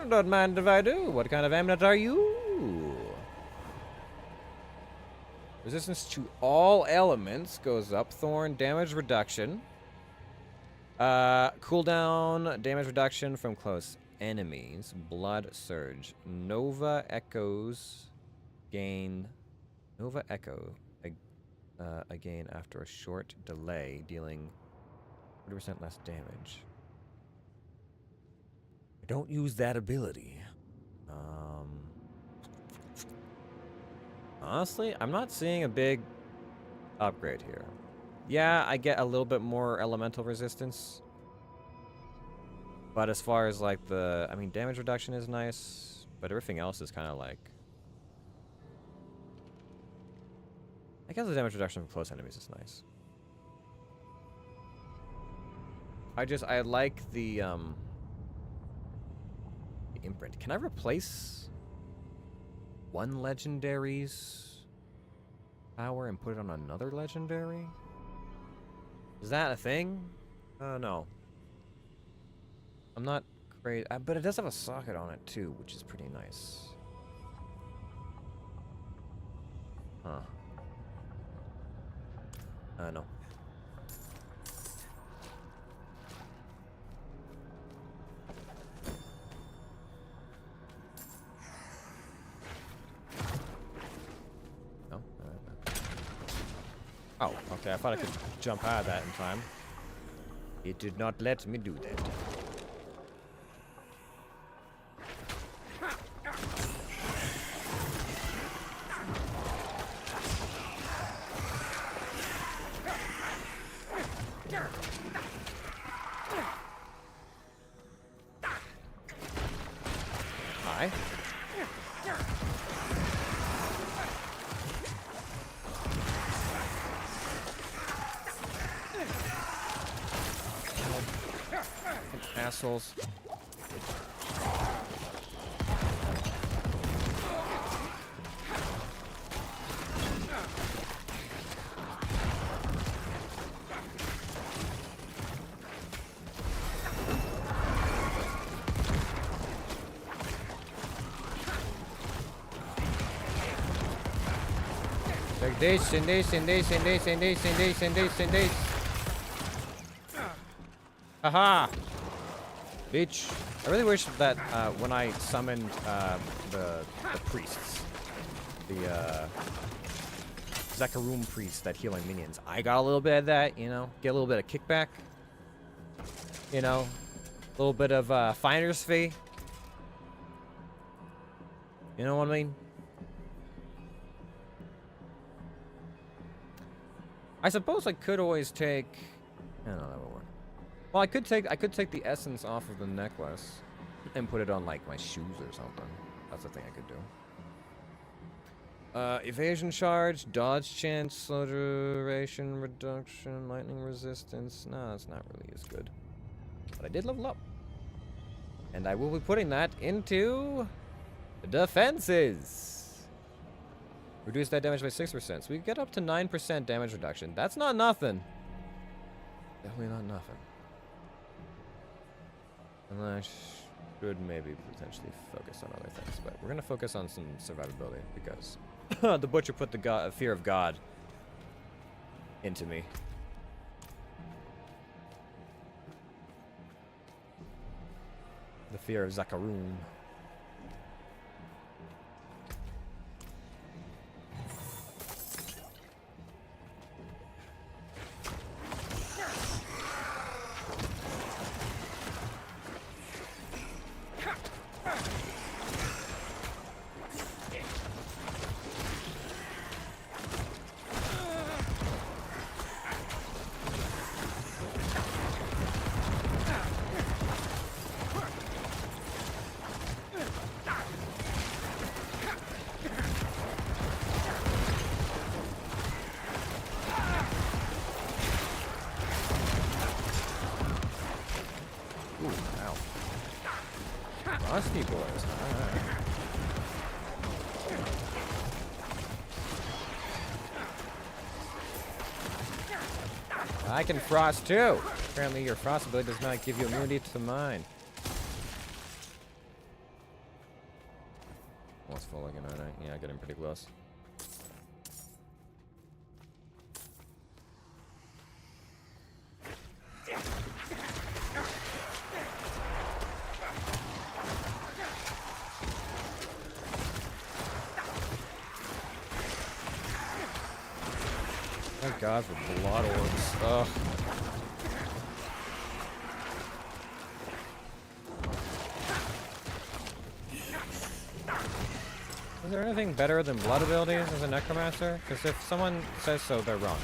You don't mind if I do. What kind of amulet are you? Resistance to all elements goes up. Thorn damage reduction. Cooldown, damage reduction from close enemies, blood surge, Nova echoes, gain, Nova echo, again after a short delay, dealing 40% less damage. I don't use that ability. Honestly, I'm not seeing a big upgrade here. Yeah, I get a little bit more elemental resistance. But as far as like the, I mean, damage reduction is nice, but everything else is kind of like, I guess the damage reduction from close enemies is nice. I like the imprint. Can I replace one legendary's power and put it on another legendary? Is that a thing? No. I'm not crazy, but it does have a socket on it too, which is pretty nice. Huh. No. No? Oh, okay, I thought I could jump out of that in time. It did not let me do that. Hi. Assholes. Like this and this and this and this and this and this and this and this. Haha! Bitch. I really wish that when I summoned the priests, the Zakarum priests that heal my minions, I got a little bit of that, you know, get a little bit of kickback, you know, a little bit of finder's fee. You know what I mean? I suppose I could always take. I don't know, that would work. Well, I could take the essence off of the necklace and put it on like my shoes or something. That's the thing I could do. Evasion charge, dodge chance, slow duration reduction, lightning resistance. No, that's not really as good. But I did level up, and I will be putting that into defenses. Reduce that damage by 6%. So we get up to 9% damage reduction. That's not nothing. Definitely not nothing. And I should maybe potentially focus on other things. But we're going to focus on some survivability because the butcher put the fear of God into me. The fear of Zakarum. Rusty boys. I can frost too. Apparently your frost ability does not give you immunity to mine. Almost full again, aren't I? Yeah, getting pretty close. Thank God for blood orbs. Ugh. Is there anything better than blood abilities as a necromancer? Because if someone says so, they're wrong.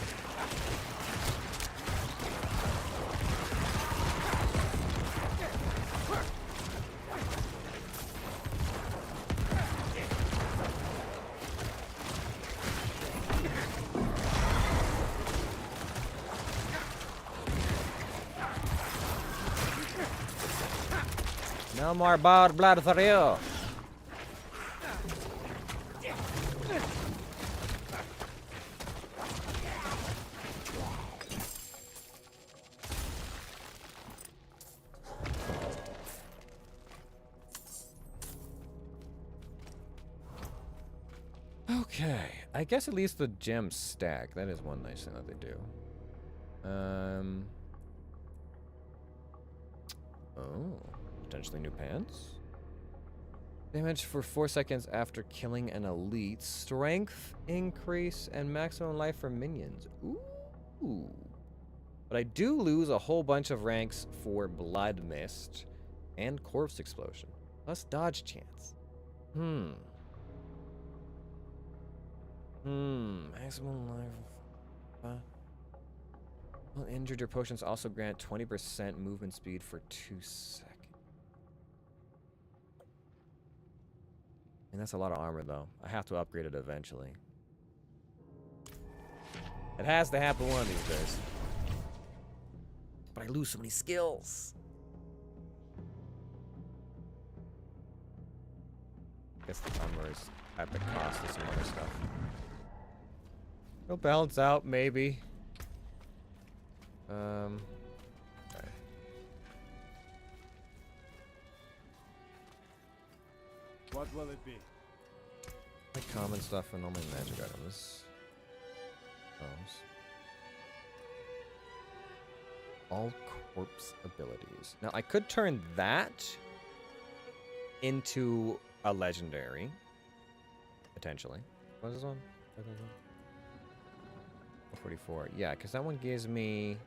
No more bad blood for you. Okay, I guess at least the gems stack. That is one nice thing that they do. Oh, potentially new pants. Damage for 4 seconds after killing an elite. Strength increase and maximum life for minions. Ooh. But I do lose a whole bunch of ranks for blood mist and corpse explosion. Plus dodge chance. Maximum life. Well, injured, your potions also grant 20% movement speed for 2 seconds. And that's a lot of armor, though. I have to upgrade it eventually. It has to happen one of these days. But I lose so many skills. I guess the armor is at the cost of some other stuff. It'll balance out, maybe. Okay. What will it be? Like common stuff and only magic items. All corpse abilities. Now I could turn that into a legendary. Potentially. What is this one? 44. Yeah, because that one gives me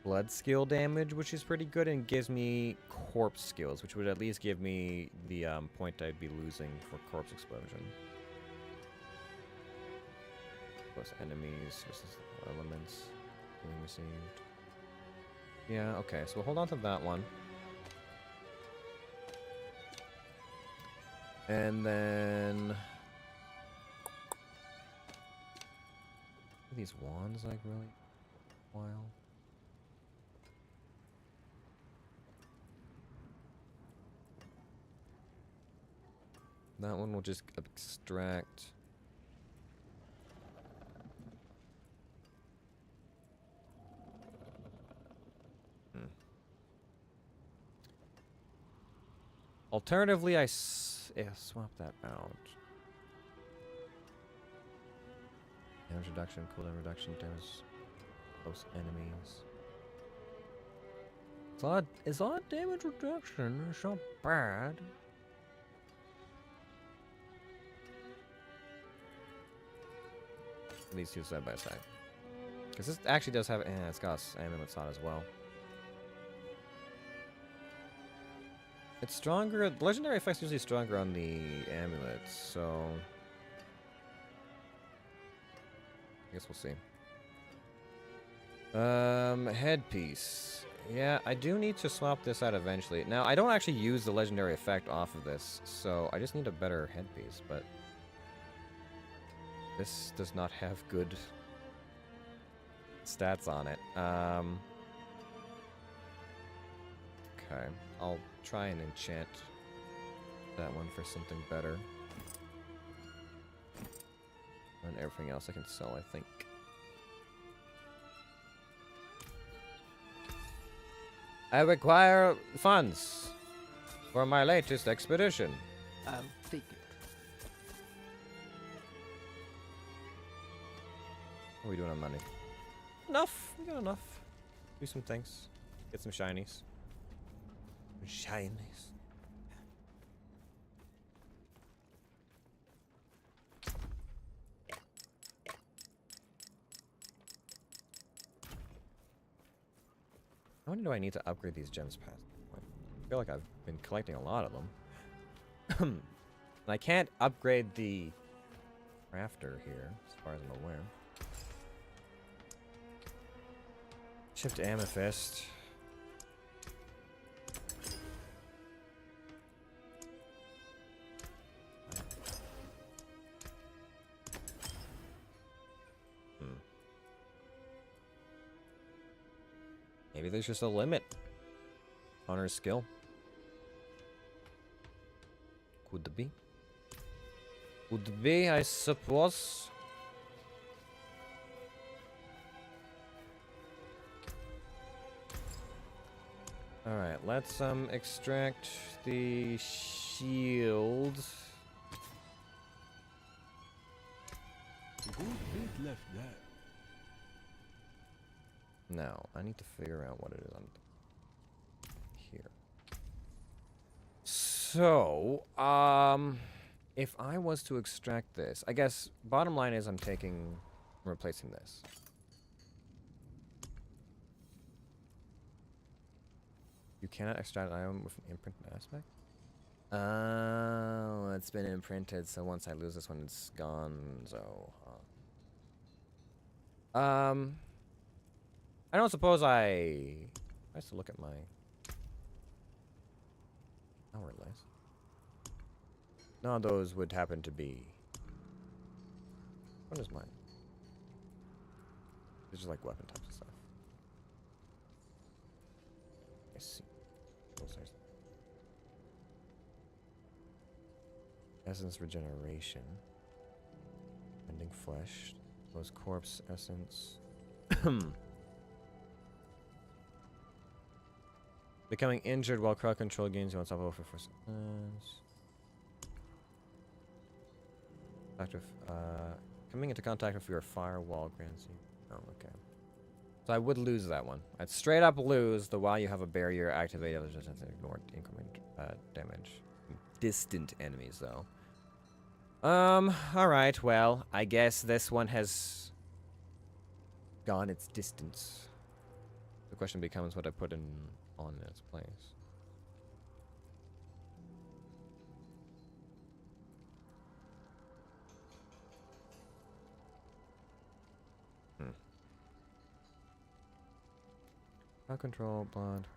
blood skill damage, which is pretty good, and gives me corpse skills, which would at least give me the point I'd be losing for corpse explosion. Plus enemies versus elements being received. Yeah, okay, so we'll hold on to that one. And then are these wands like really wild? That one will just extract. Alternatively, swap that out. Damage reduction, cooldown reduction, damage close enemies. It's a lot of damage reduction. It's not bad. These two side by side. Because this actually does have, it's got amulets on as well. It's stronger, the legendary effect's usually stronger on the amulets, so I guess we'll see. Headpiece. Yeah, I do need to swap this out eventually. Now, I don't actually use the legendary effect off of this, so I just need a better headpiece, but this does not have good stats on it. Okay, I'll try and enchant that one for something better. And everything else I can sell, I think. I require funds for my latest expedition. I'll take it. What are we doing on money? Enough. We got enough. Do some things. Get some shinies. Shinies. How many do I need to upgrade these gems past this point? I feel like I've been collecting a lot of them. And I can't upgrade the crafter here, as far as I'm aware. Chipped amethyst. Maybe there's just a limit on her skill. Could be. Could be, I suppose. Alright, let's extract the shield. Good bit left there. Now, I need to figure out what it is on here. So, if I was to extract this, I guess bottom line is I'm replacing this. You cannot extract an item with an imprinted aspect? Oh, it's been imprinted, so once I lose this one, it's gone, so, I don't suppose I have to look at my hour list. None of those would happen to be. What is mine? It's just like weapon types and stuff. I see. Essence regeneration. Ending flesh. Those corpse essence. Becoming injured while crowd control gains you unstoppable for 4 seconds. Coming into contact with your firewall grants you. Oh, okay. So I would lose that one. I'd straight up lose the while you have a barrier activated, ignore increment damage. Distant enemies, though. Alright, well, I guess this one has gone its distance. The question becomes what I put in on its place. Crowd control, blonde.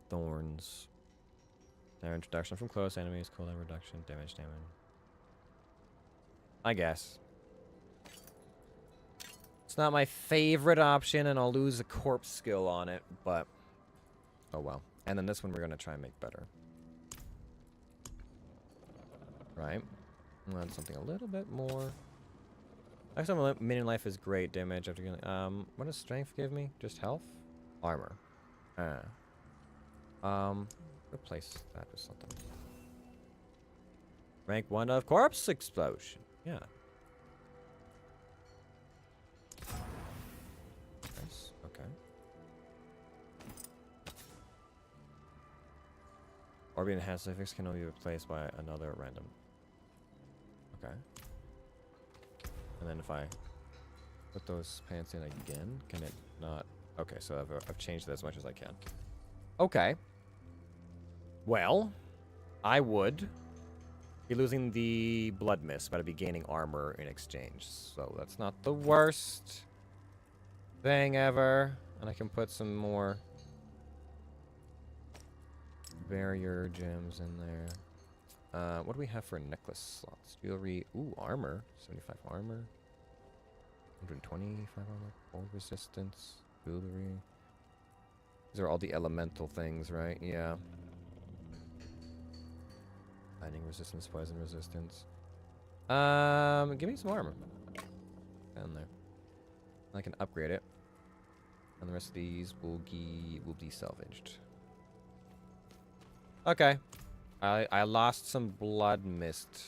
Thorns. Damage reduction from close enemies, cooldown reduction, damage. I guess. It's not my favorite option, and I'll lose a corpse skill on it, but oh well. And then this one we're gonna try and make better. Right? Want something a little bit more. Actually, minion life is great damage after getting. What does strength give me? Just health? Armor. Replace that with something. Rank 1 of corpse explosion. Yeah. Nice. Okay. Orbian enhanced suffix can only be replaced by another random. Okay. And then if I put those pants in again, can it not? Okay, so I've changed it as much as I can. Okay. Well, I would be losing the blood mist, but I'd be gaining armor in exchange. So that's not the worst thing ever. And I can put some more barrier gems in there. What do we have for necklace slots? Jewelry. Ooh, armor. 75 armor. 125 armor. Cold resistance. Jewelry. These are all the elemental things, right? Yeah. Lightning resistance, poison resistance. Give me some armor. Down there. I can upgrade it. And the rest of these will be salvaged. Okay. I lost some blood mist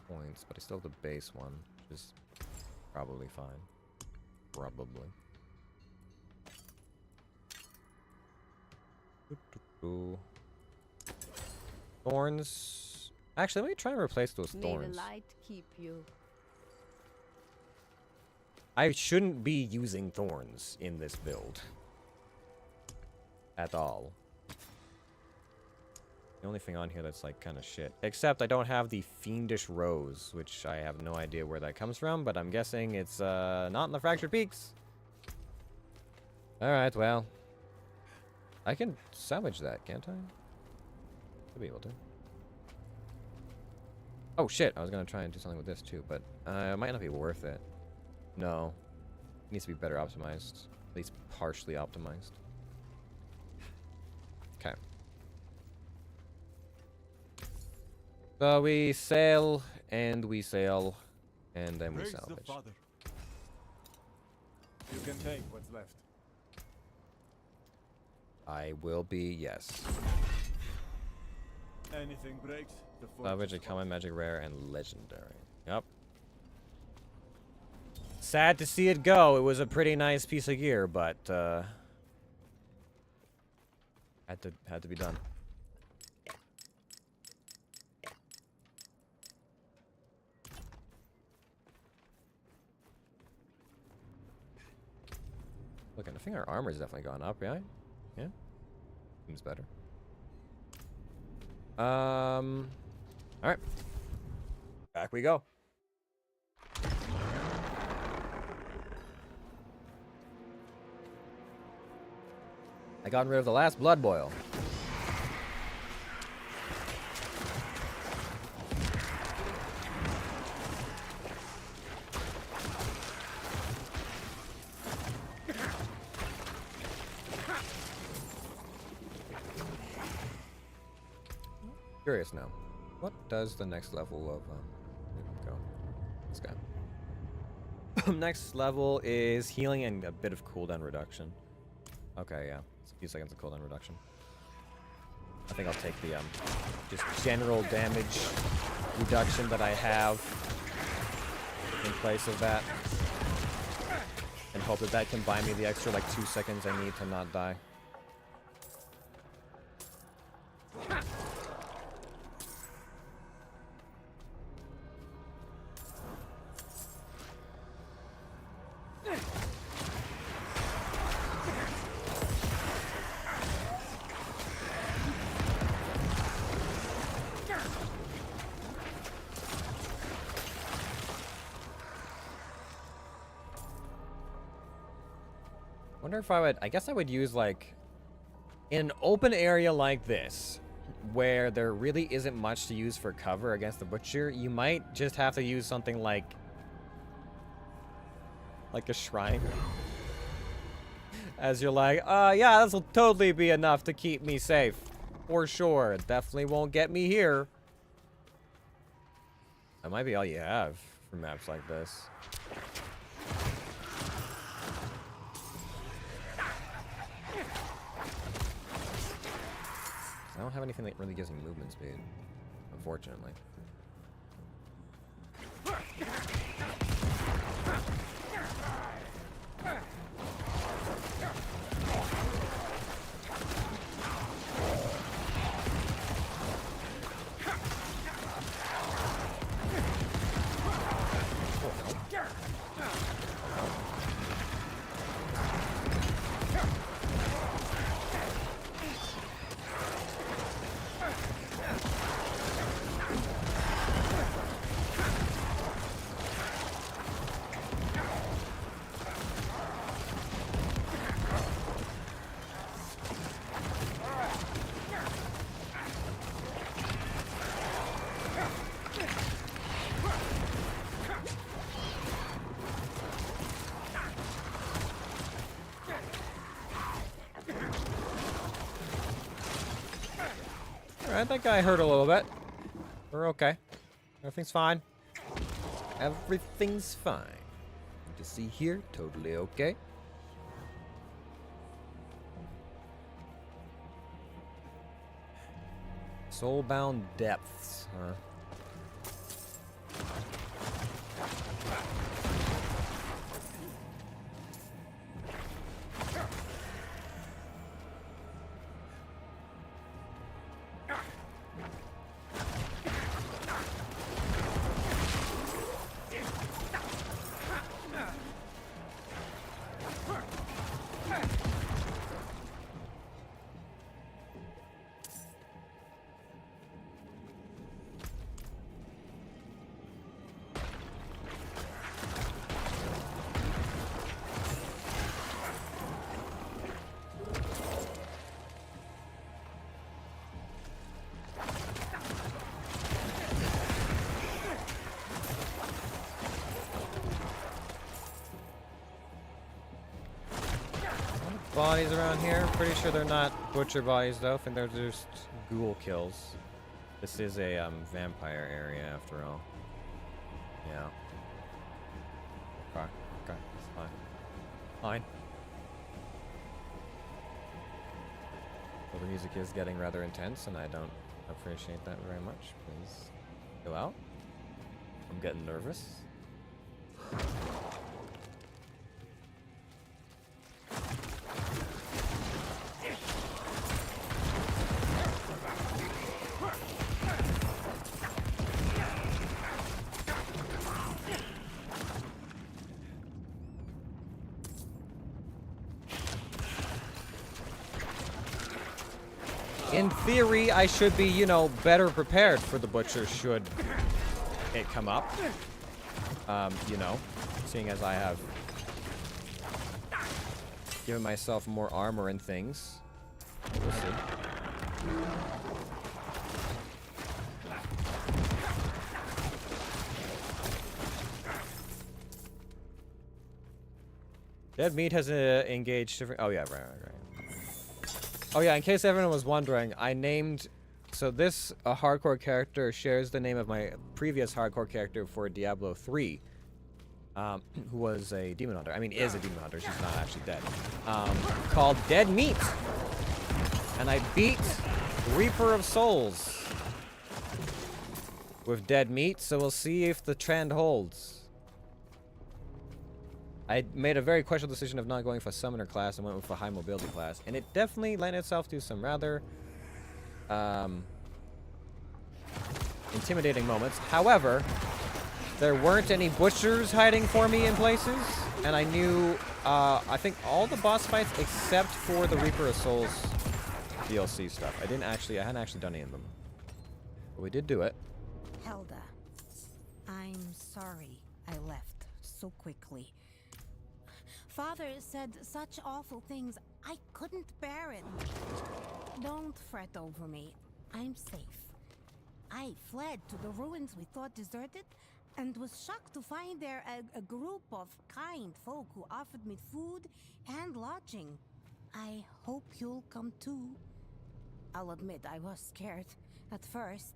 points, but I still have the base one, which is probably fine. Probably. Thorns. Actually, let me try and replace those thorns. May the light keep you. I shouldn't be using thorns in this build. At all. The only thing on here that's like kind of shit. Except I don't have the Fiendish Rose, which I have no idea where that comes from, but I'm guessing it's not in the Fractured Peaks. Alright, well. I can salvage that, can't I? Should be able to. Oh shit, I was gonna try and do something with this too, but it might not be worth it. No. It needs to be better optimized. At least partially optimized. Okay. So we sail, and we sail, and then we Praise the salvage. Father. You can take what's left. I will be, yes. Anything breaks, the Salvage, a common, magic, rare, and legendary. Yep. Sad to see it go. It was a pretty nice piece of gear, but had to be done. Look, I think our armor's definitely gone up, right? Yeah. Seems better. Alright. Back we go. I got rid of the last blood boil. Curious now. What does the next level of go? This guy. Next level is healing and a bit of cooldown reduction. Okay, yeah. It's a few seconds of cooldown reduction. I think I'll take the just general damage reduction that I have in place of that. And hope that that can buy me the extra like 2 seconds I need to not die. Wonder if I guess I would use like in an open area like this where there really isn't much to use for cover against the butcher, you might just have to use something like a shrine. As you're like, yeah, this will totally be enough to keep me safe. For sure. It definitely won't get me here. That might be all you have for maps like this. I don't have anything that really gives me movement speed, unfortunately. Alright, that guy hurt a little bit. We're okay. Everything's fine. Everything's fine. You can see here, totally okay. Soulbound Depths, huh? bodies around here. Pretty sure they're not butcher bodies though. I think they're just ghoul kills. This is a vampire area after all. Yeah. Okay. Okay. It's fine. Fine. Well, the music is getting rather intense, and I don't appreciate that very much. Please go out. I'm getting nervous. In theory, I should be, you know, better prepared for the butcher should it come up. You know, seeing as I have given myself more armor and things. We'll see. Dead meat has engaged different. Oh yeah, right. Oh yeah, in case everyone was wondering, I named. So this hardcore character shares the name of my previous hardcore character for Diablo 3, who was a demon hunter. I mean, is a demon hunter. She's not actually dead. Called Dead Meat, and I beat Reaper of Souls with Dead Meat. So we'll see if the trend holds. I made a very questionable decision of not going for a summoner class and went with a high mobility class, and it definitely lent itself to some rather intimidating moments. However, there weren't any butchers hiding for me in places, and I knew I think all the boss fights except for the Reaper of Souls DLC stuff. I hadn't actually done any of them, but we did do it. Helda, I'm sorry I left so quickly. Father said such awful things, I couldn't bear it. Don't fret over me. I'm safe. I fled to the ruins we thought deserted, and was shocked to find there a group of kind folk who offered me food and lodging. I hope you'll come too. I'll admit I was scared at first.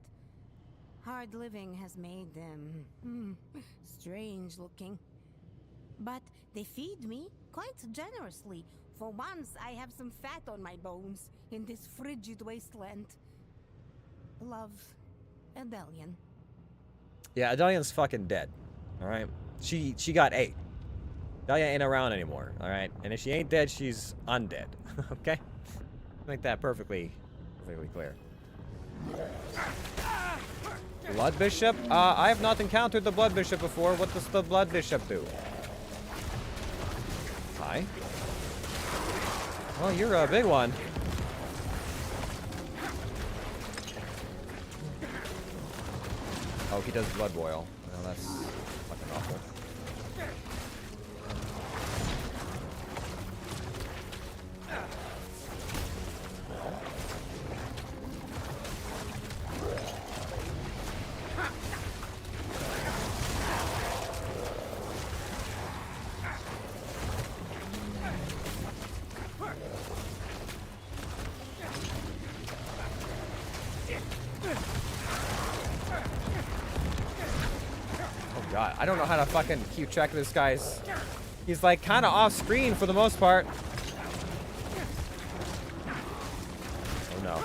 Hard living has made them strange looking. But they feed me quite generously. For once, I have some fat on my bones in this frigid wasteland. Love, Adelian. Yeah, Adelian's fucking dead. Alright? She got ate. Adelia ain't around anymore, alright? And if she ain't dead, she's undead. Okay? Make that perfectly clear. Blood Bishop? I have not encountered the Blood Bishop before. What does the Blood Bishop do? Hi. Oh, you're a big one. Oh, he does blood boil. Well, that's fucking awful. God, I don't know how to fucking keep track of this guy's. He's like kind of off screen for the most part. Oh no.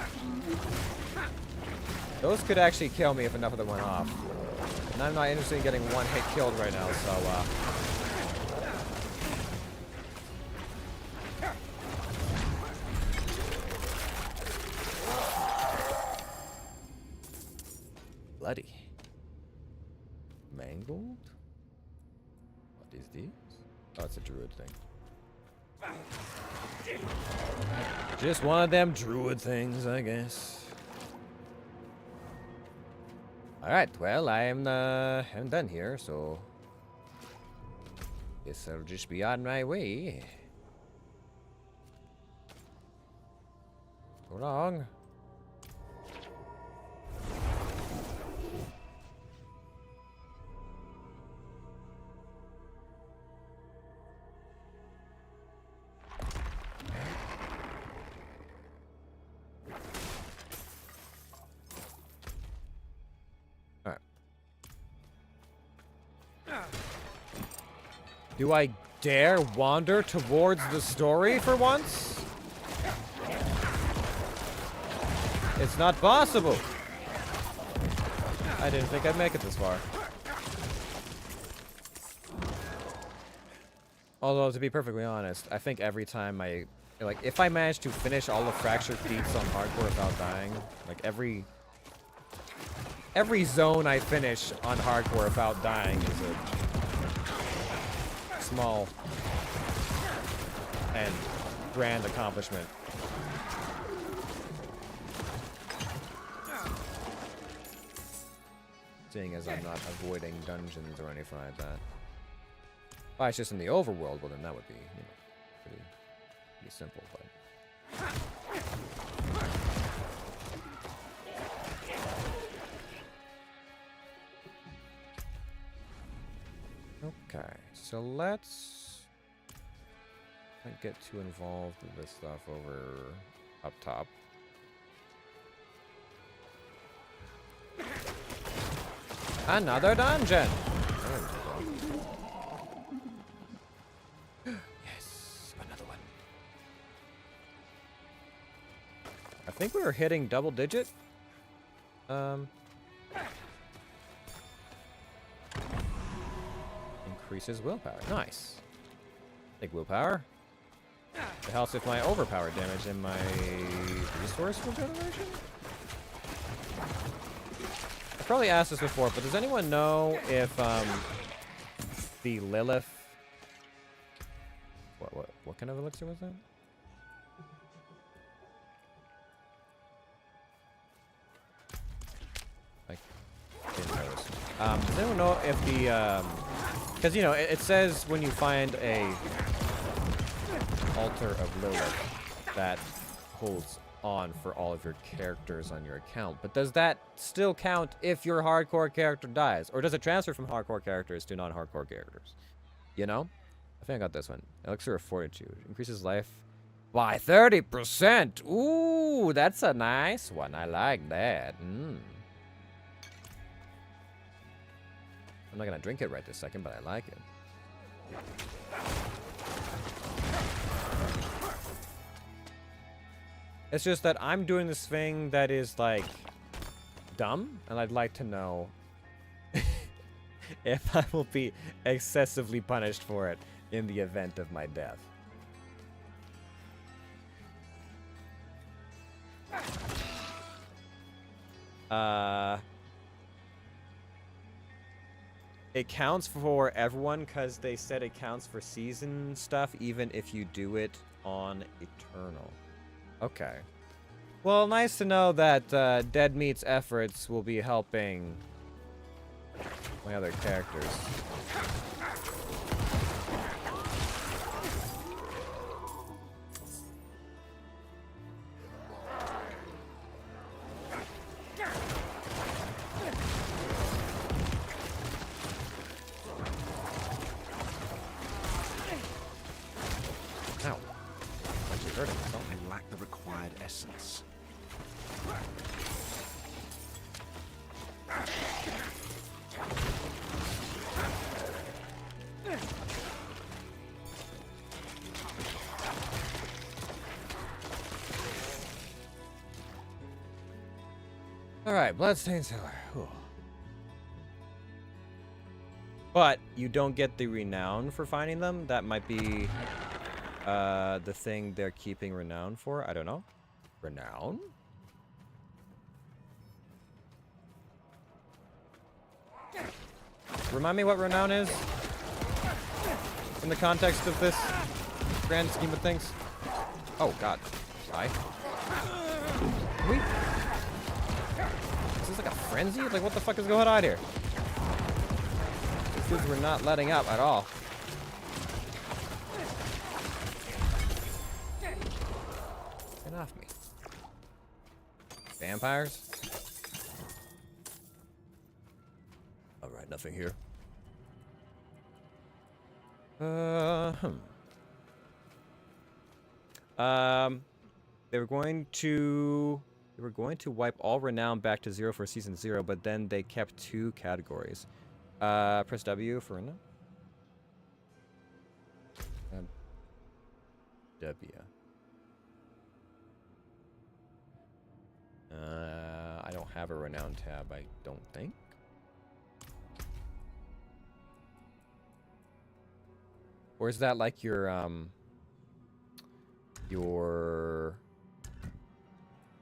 Those could actually kill me if enough of them went off. And I'm not interested in getting one hit killed right now, so bloody. Mangled? What is this? Oh, it's a druid thing. Just one of them druid things, I guess. Alright, well, I'm done here, so guess I'll just be on my way. So long. Do I dare wander towards the story for once? It's not possible. I didn't think I'd make it this far. Although, to be perfectly honest, I think every time like, if I manage to finish all the fractured feats on hardcore without dying, like, every zone I finish on hardcore without dying is a small and grand accomplishment. Seeing as I'm not avoiding dungeons or anything like that. If it's just in the overworld, well then that would be, you know, pretty simple, but... Okay, so let's not get too involved with this stuff over up top. Another dungeon! Yes, another one. I think we were hitting double digit. Increases willpower. Nice. Take willpower. It helps with my overpower damage and my resource regeneration. I probably asked this before, but does anyone know if the Lilith? What kind of elixir was that? I didn't notice. Does anyone know if the because you know it says when you find a altar of Lilith that holds on for all of your characters on your account, but does that still count if your hardcore character dies, or does it transfer from hardcore characters to non-hardcore characters? You know, I think I got this one. Elixir of Fortitude increases life by 30%. Ooh, that's a nice one. I like that. I'm not gonna drink it right this second, but I like it. It's just that I'm doing this thing that is, like, dumb, and I'd like to know if I will be excessively punished for it in the event of my death. It counts for everyone because they said it counts for season stuff even if you do it on Eternal. Okay. Well, nice to know that Dead Meat's efforts will be helping my other characters. Ow. Actually hurting myself. I lack the required essence. Alright, Bloodstained Cellar. Whew. But you don't get the renown for finding them. That might be the thing they're keeping renown for. I don't know. Renown? Remind me what renown is in the context of this grand scheme of things. Oh god. Why? Is this like a frenzy? Like what the fuck is going on here? These dudes were not letting up at all. Get off me. Vampires? Alright, nothing here. They were going to wipe all renown back to 0 for season 0, but then they kept 2 categories. Press W for renown. W. I don't have a renown tab, I don't think. Or is that like your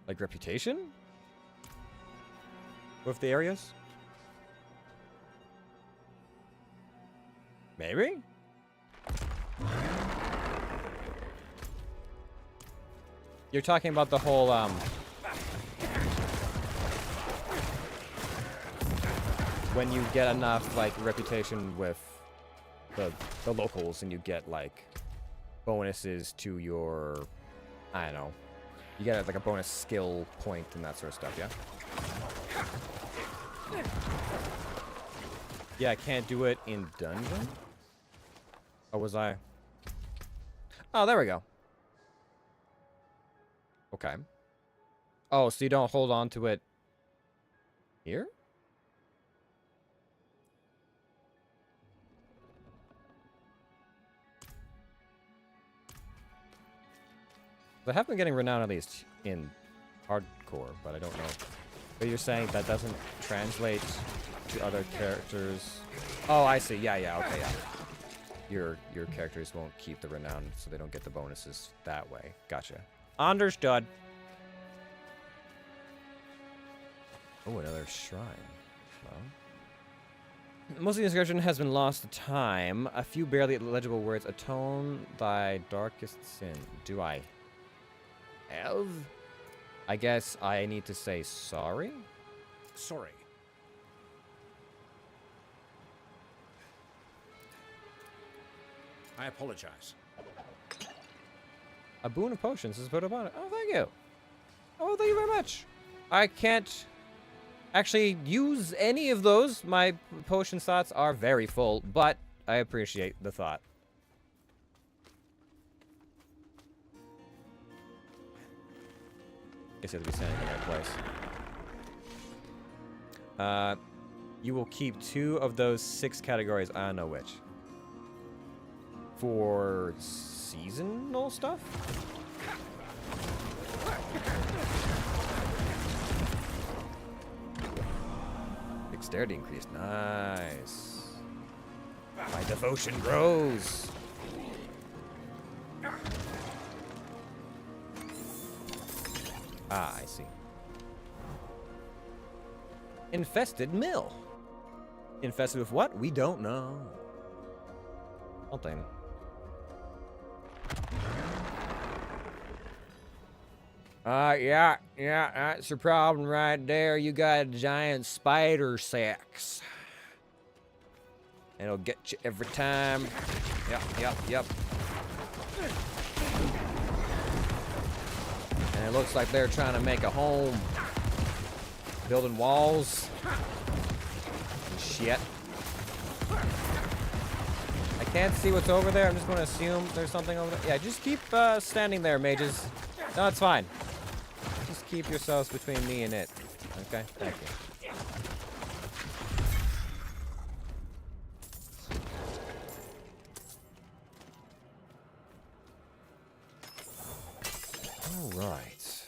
like reputation with the areas? Maybe? You're talking about the whole when you get enough like reputation with the locals and you get like bonuses to your, I don't know, you get like a bonus skill point and that sort of stuff, yeah? Yeah, I can't do it in dungeon? Or was I? Oh, there we go. Okay. Oh, so you don't hold on to it here? I have been getting renown at least in hardcore, but I don't know. But you're saying that doesn't translate to other characters? Oh, I see. Yeah, okay, yeah. Your characters won't keep the renown, so they don't get the bonuses that way. Gotcha. Understood. Oh, another shrine. Well, most of the inscription has been lost to time. A few barely legible words. Atone thy darkest sin. Do I have? I guess I need to say sorry? Sorry. I apologize. A boon of potions is put upon it. Oh, thank you. Oh, thank you very much. I can't actually use any of those. My potion slots are very full, but I appreciate the thought. Guess you have to be standing in the right place. You will keep 2 of those 6 categories. I don't know which. For seasonal stuff? Dexterity increased. Nice. My devotion grows. Ah, I see. Infested mill. Infested with what? We don't know. Something. Yeah, that's your problem right there. You got a giant spider sex. It'll get you every time. Yep. And it looks like they're trying to make a home. Building walls. And shit. I can't see what's over there. I'm just going to assume there's something over there. Yeah, just keep standing there, mages. No, it's fine. Just keep yourselves between me and it. Okay? Thank you. Alright.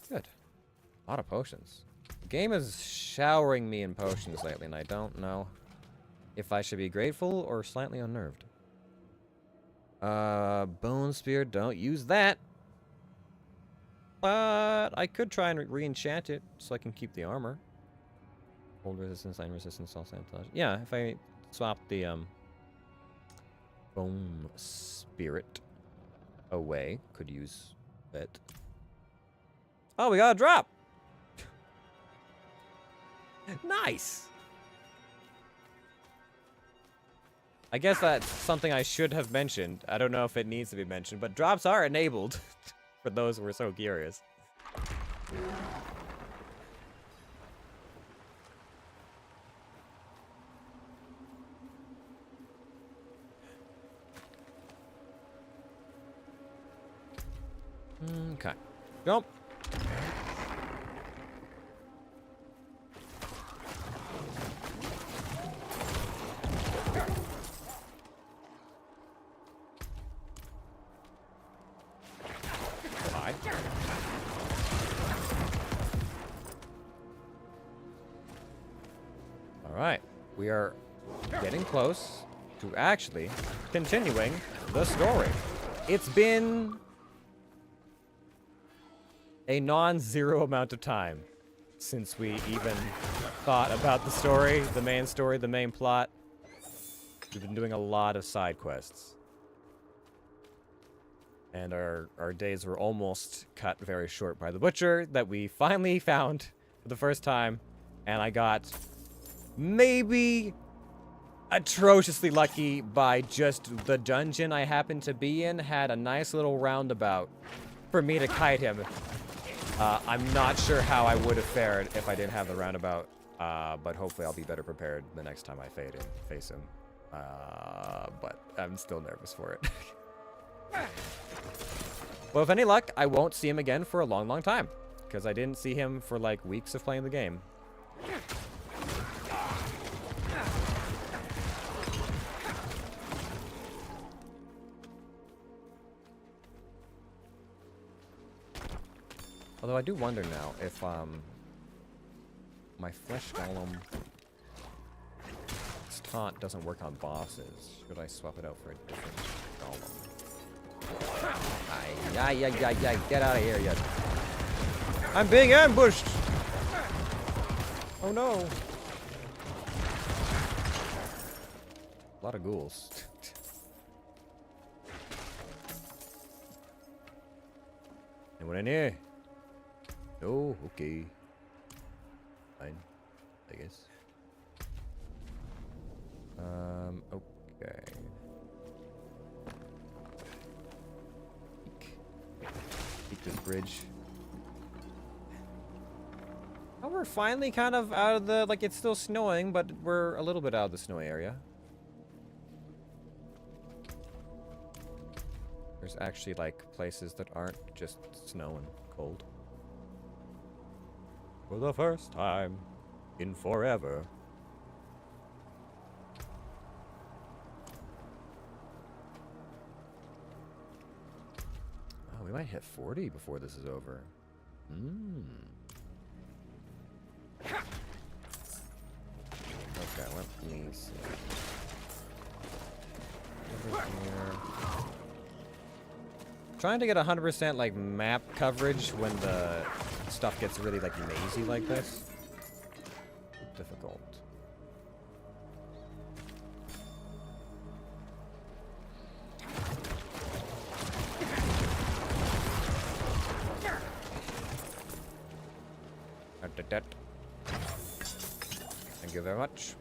Good. A lot of potions. The game is showering me in potions lately, and I don't know if I should be grateful or slightly unnerved. Bone Spear, don't use that. But I could try and re-enchant it so I can keep the armor. Hold resistance, line resistance, all sabotage. Yeah, if I swap the Bone Spirit away, could use it. Oh, we got a drop! Nice! I guess that's something I should have mentioned. I don't know if it needs to be mentioned, but drops are enabled. For those who are so curious. Okay. Jump. Alright, we are getting close to actually continuing the story. It's been a non-zero amount of time since we even thought about the story, the main plot. We've been doing a lot of side quests. And our days were almost cut very short by the butcher that we finally found for the first time. And I got maybe atrociously lucky by just the dungeon I happened to be in had a nice little roundabout for me to kite him. I'm not sure how I would have fared if I didn't have the roundabout, but hopefully I'll be better prepared the next time I face him. But I'm still nervous for it. Well, with any luck, I won't see him again for a long, long time, because I didn't see him for like weeks of playing the game. Although I do wonder now if my flesh golem taunt doesn't work on bosses. Should I swap it out for a different golem? Get out of here, you. I'm being ambushed! Oh no. A lot of ghouls. Anyone in here? No? Okay. Fine. I guess. Okay. Peek this bridge. Oh, we're finally kind of out of the, like, it's still snowing, but we're a little bit out of the snowy area. There's actually, like, places that aren't just snow and cold. For the first time in forever. Oh, we might hit 40 before this is over. Okay, let me see. Over here. Trying to get 100% like map coverage when the stuff gets really like mazy like this. Difficult. Thank you very much.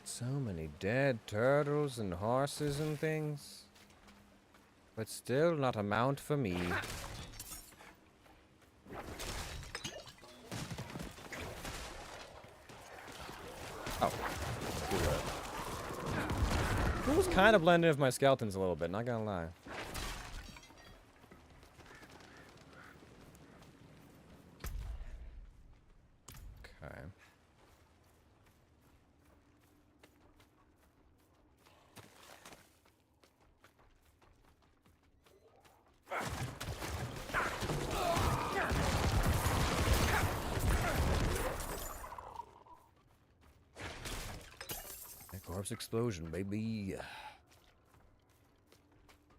So many dead turtles and horses and things. But still not a mount for me. Oh. It was kind of blending with my skeletons a little bit, not gonna lie. Okay. Corpse explosion, baby.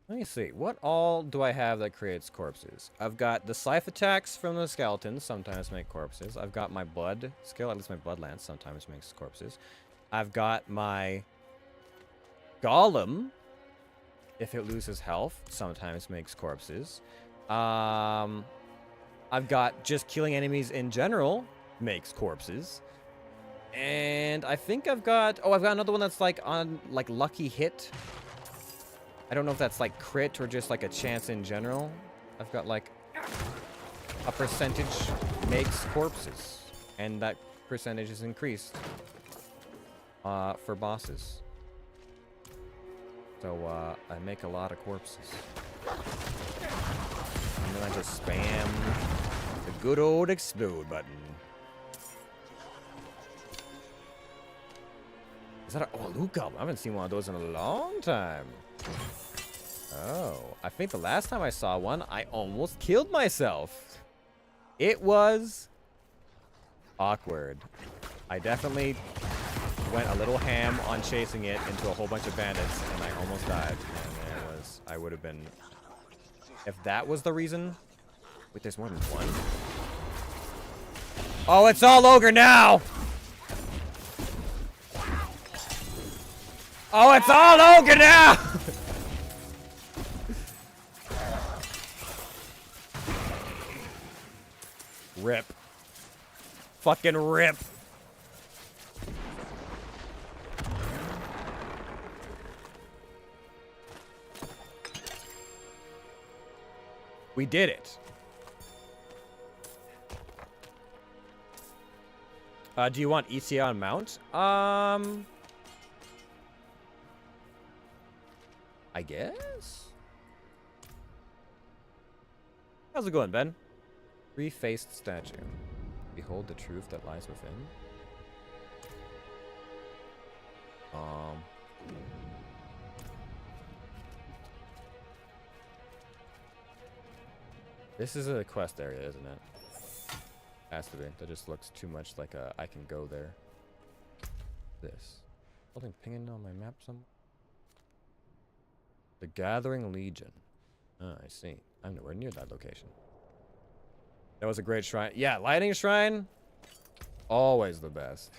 Let me see. What all do I have that creates corpses? I've got the scythe attacks from the skeletons, sometimes make corpses. I've got my blood skill, at least my blood lance sometimes makes corpses. I've got my golem, if it loses health, sometimes makes corpses. I've got just killing enemies in general makes corpses. And I think I've got another one that's like on like lucky hit. I don't know if that's like crit or just like a chance in general. I've got like a percentage makes corpses, and that percentage is increased for bosses. So I make a lot of corpses. And then I just spam the good old explode button. Is that a Luke album? I haven't seen one of those in a long time. Oh, I think the last time I saw one, I almost killed myself. It was awkward. I definitely went a little ham on chasing it into a whole bunch of bandits, and I almost died. And it was, I would have been, if that was the reason. Wait, there's more than one? Oh, it's all ogre now! Oh, it's all ogre now! Rip. Fucking rip. We did it. Do you want ETA on mount? I guess? How's it going, Ben? Three-faced statue. Behold the truth that lies within. This is a quest area, isn't it? Has to be. That just looks too much like a I can go there. This. Something pinging on my map somewhere? The Gathering Legion. Oh, I see. I'm nowhere near that location. That was a great shrine. Yeah, Lightning Shrine. Always the best.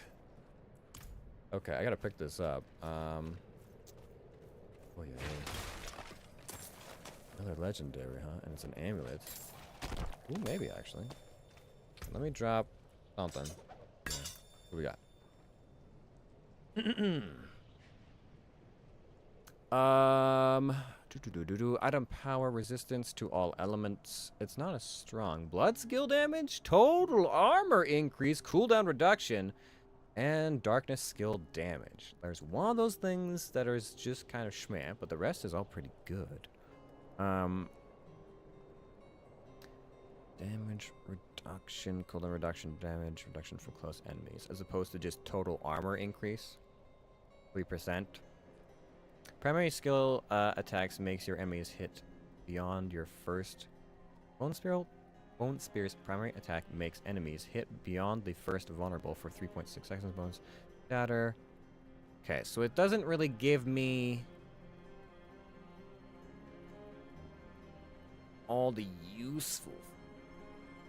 Okay, I gotta pick this up. Oh yeah. Another legendary, huh? And it's an amulet. Ooh, maybe actually. Let me drop something. Yeah. What do we got? Item power resistance to all elements. It's not as strong. Blood skill damage, total armor increase, cooldown reduction, and darkness skill damage. There's one of those things that is just kind of schmeh, but the rest is all pretty good. Damage reduction, cooldown reduction, damage reduction for close enemies, as opposed to just total armor increase. 3%. Primary skill attacks makes your enemies hit beyond your first. Bone Spear's primary attack makes enemies hit beyond the first vulnerable for 3.6 seconds. Bones shatter. Okay, so it doesn't really give me all the useful.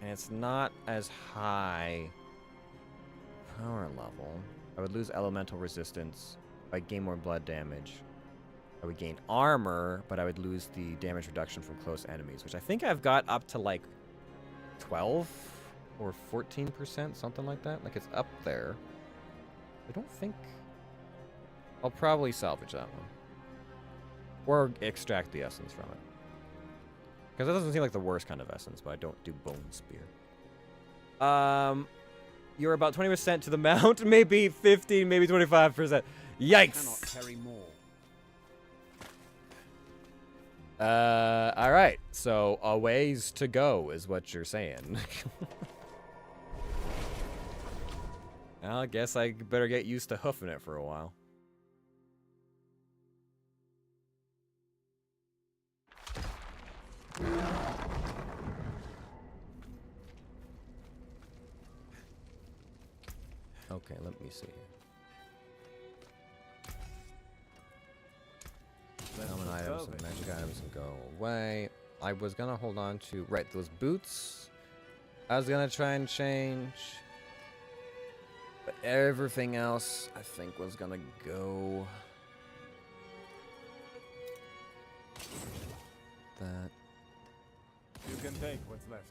And it's not as high power level. I would lose elemental resistance. I gain more blood damage. I would gain armor, but I would lose the damage reduction from close enemies, which I think I've got up to like 12 or 14%, something like that. Like it's up there. I don't think... I'll probably salvage that one. Or extract the essence from it. Because it doesn't seem like the worst kind of essence, but I don't do Bone Spear. You're about 20% to the mount, maybe 15, maybe 25%. Yikes! I cannot carry more. Alright. So, a ways to go is what you're saying. Well, I guess I better get used to hoofing it for a while. Okay, let me see here. Common items and magic items can go away. I was gonna hold on to those boots. I was gonna try and change, but everything else I think was gonna go. That. You can take what's left.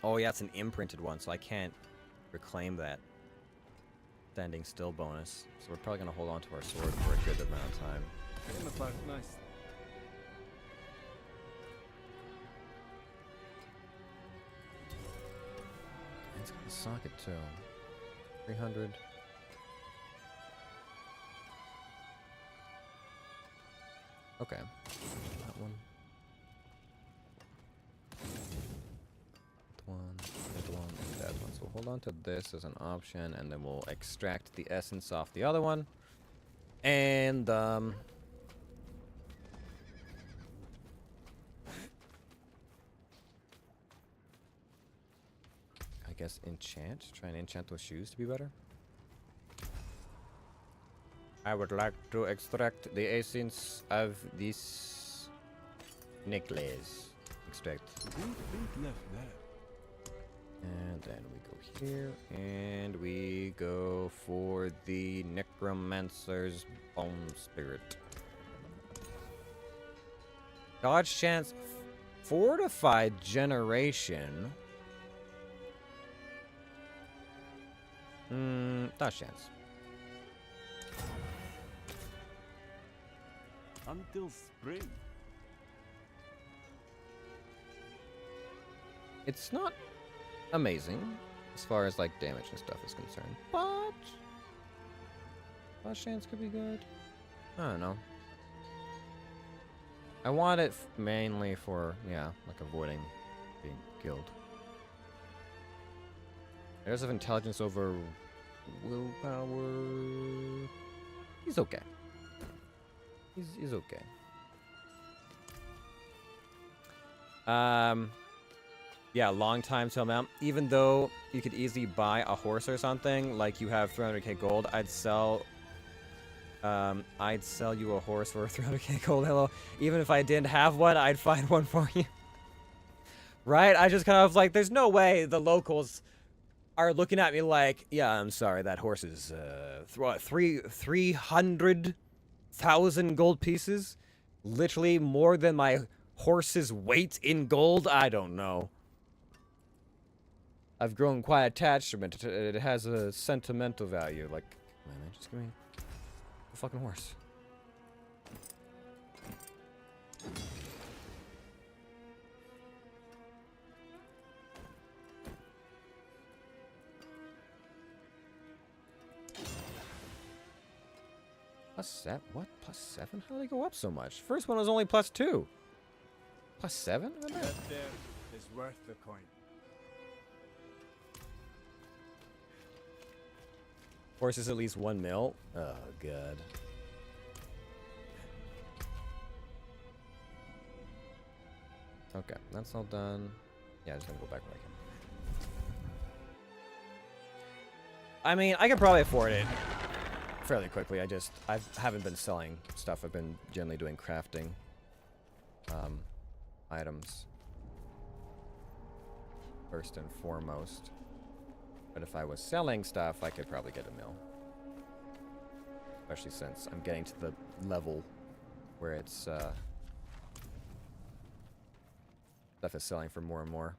Oh yeah, it's an imprinted one, so I can't reclaim that standing still bonus. So we're probably gonna hold on to our sword for a good amount of time. Nice. It's got a socket too. 300. Okay. That one. hold on to this as an option, and then we'll extract the essence off the other one. And, I guess enchant? Try and enchant those shoes to be better. I would like to extract the essence of this necklace. Extract. And then we go here, and we go for the necromancer's bone spirit. Dodge chance, fortified generation. Dodge chance. Until spring. It's not amazing as far as like damage and stuff is concerned, but dodge chance could be good. I don't know. I want it mainly for, yeah, like avoiding being killed. There's of intelligence over willpower. He's okay. He's okay. Yeah, long time to amount. Even though you could easily buy a horse or something, like you have 300k gold, I'd sell you a horse for 300k gold. Hello. Even if I didn't have one, I'd find one for you. Right? I just kind of like, there's no way the locals are looking at me like, yeah, I'm sorry, that horse is 300,000 gold pieces, literally more than my horse's weight in gold. I don't know. I've grown quite attached to it. It has a sentimental value. Like, come on, man, just give me a fucking horse. +7? What? +7? How did they go up so much? First one was only +2. +7? That there is worth the coin. Horse is at least 1 mil. Oh, God. Okay, that's all done. Yeah, I'm just gonna go back where I can. I mean, I could probably afford it fairly quickly. I haven't been selling stuff. I've been generally doing crafting items first and foremost. But if I was selling stuff, I could probably get a mill. Especially since I'm getting to the level where it's stuff is selling for more and more.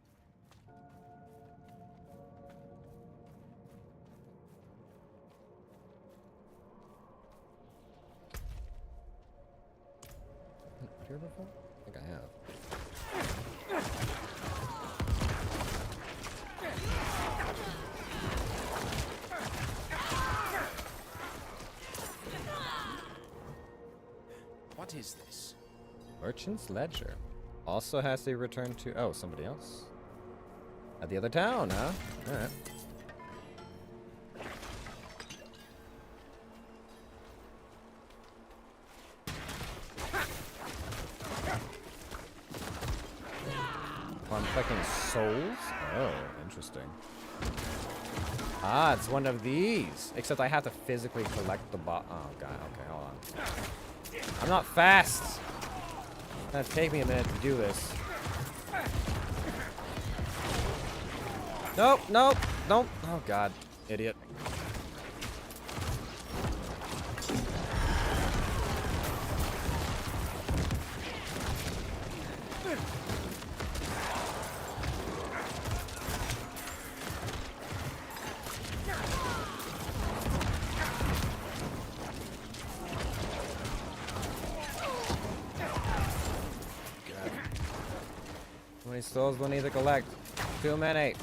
Here before? I think I have. What is this? Merchant's Ledger. Also has a return to... Oh, somebody else? At the other town, huh? Alright. I'm collecting souls? Oh, interesting. Ah, it's one of these. Except I have to physically collect the Oh, God. Okay, hold on. I'm not fast. It's gonna take me a minute to do this. Nope, nope, nope. Oh, God. Idiot. How many souls do I need to collect? Too many.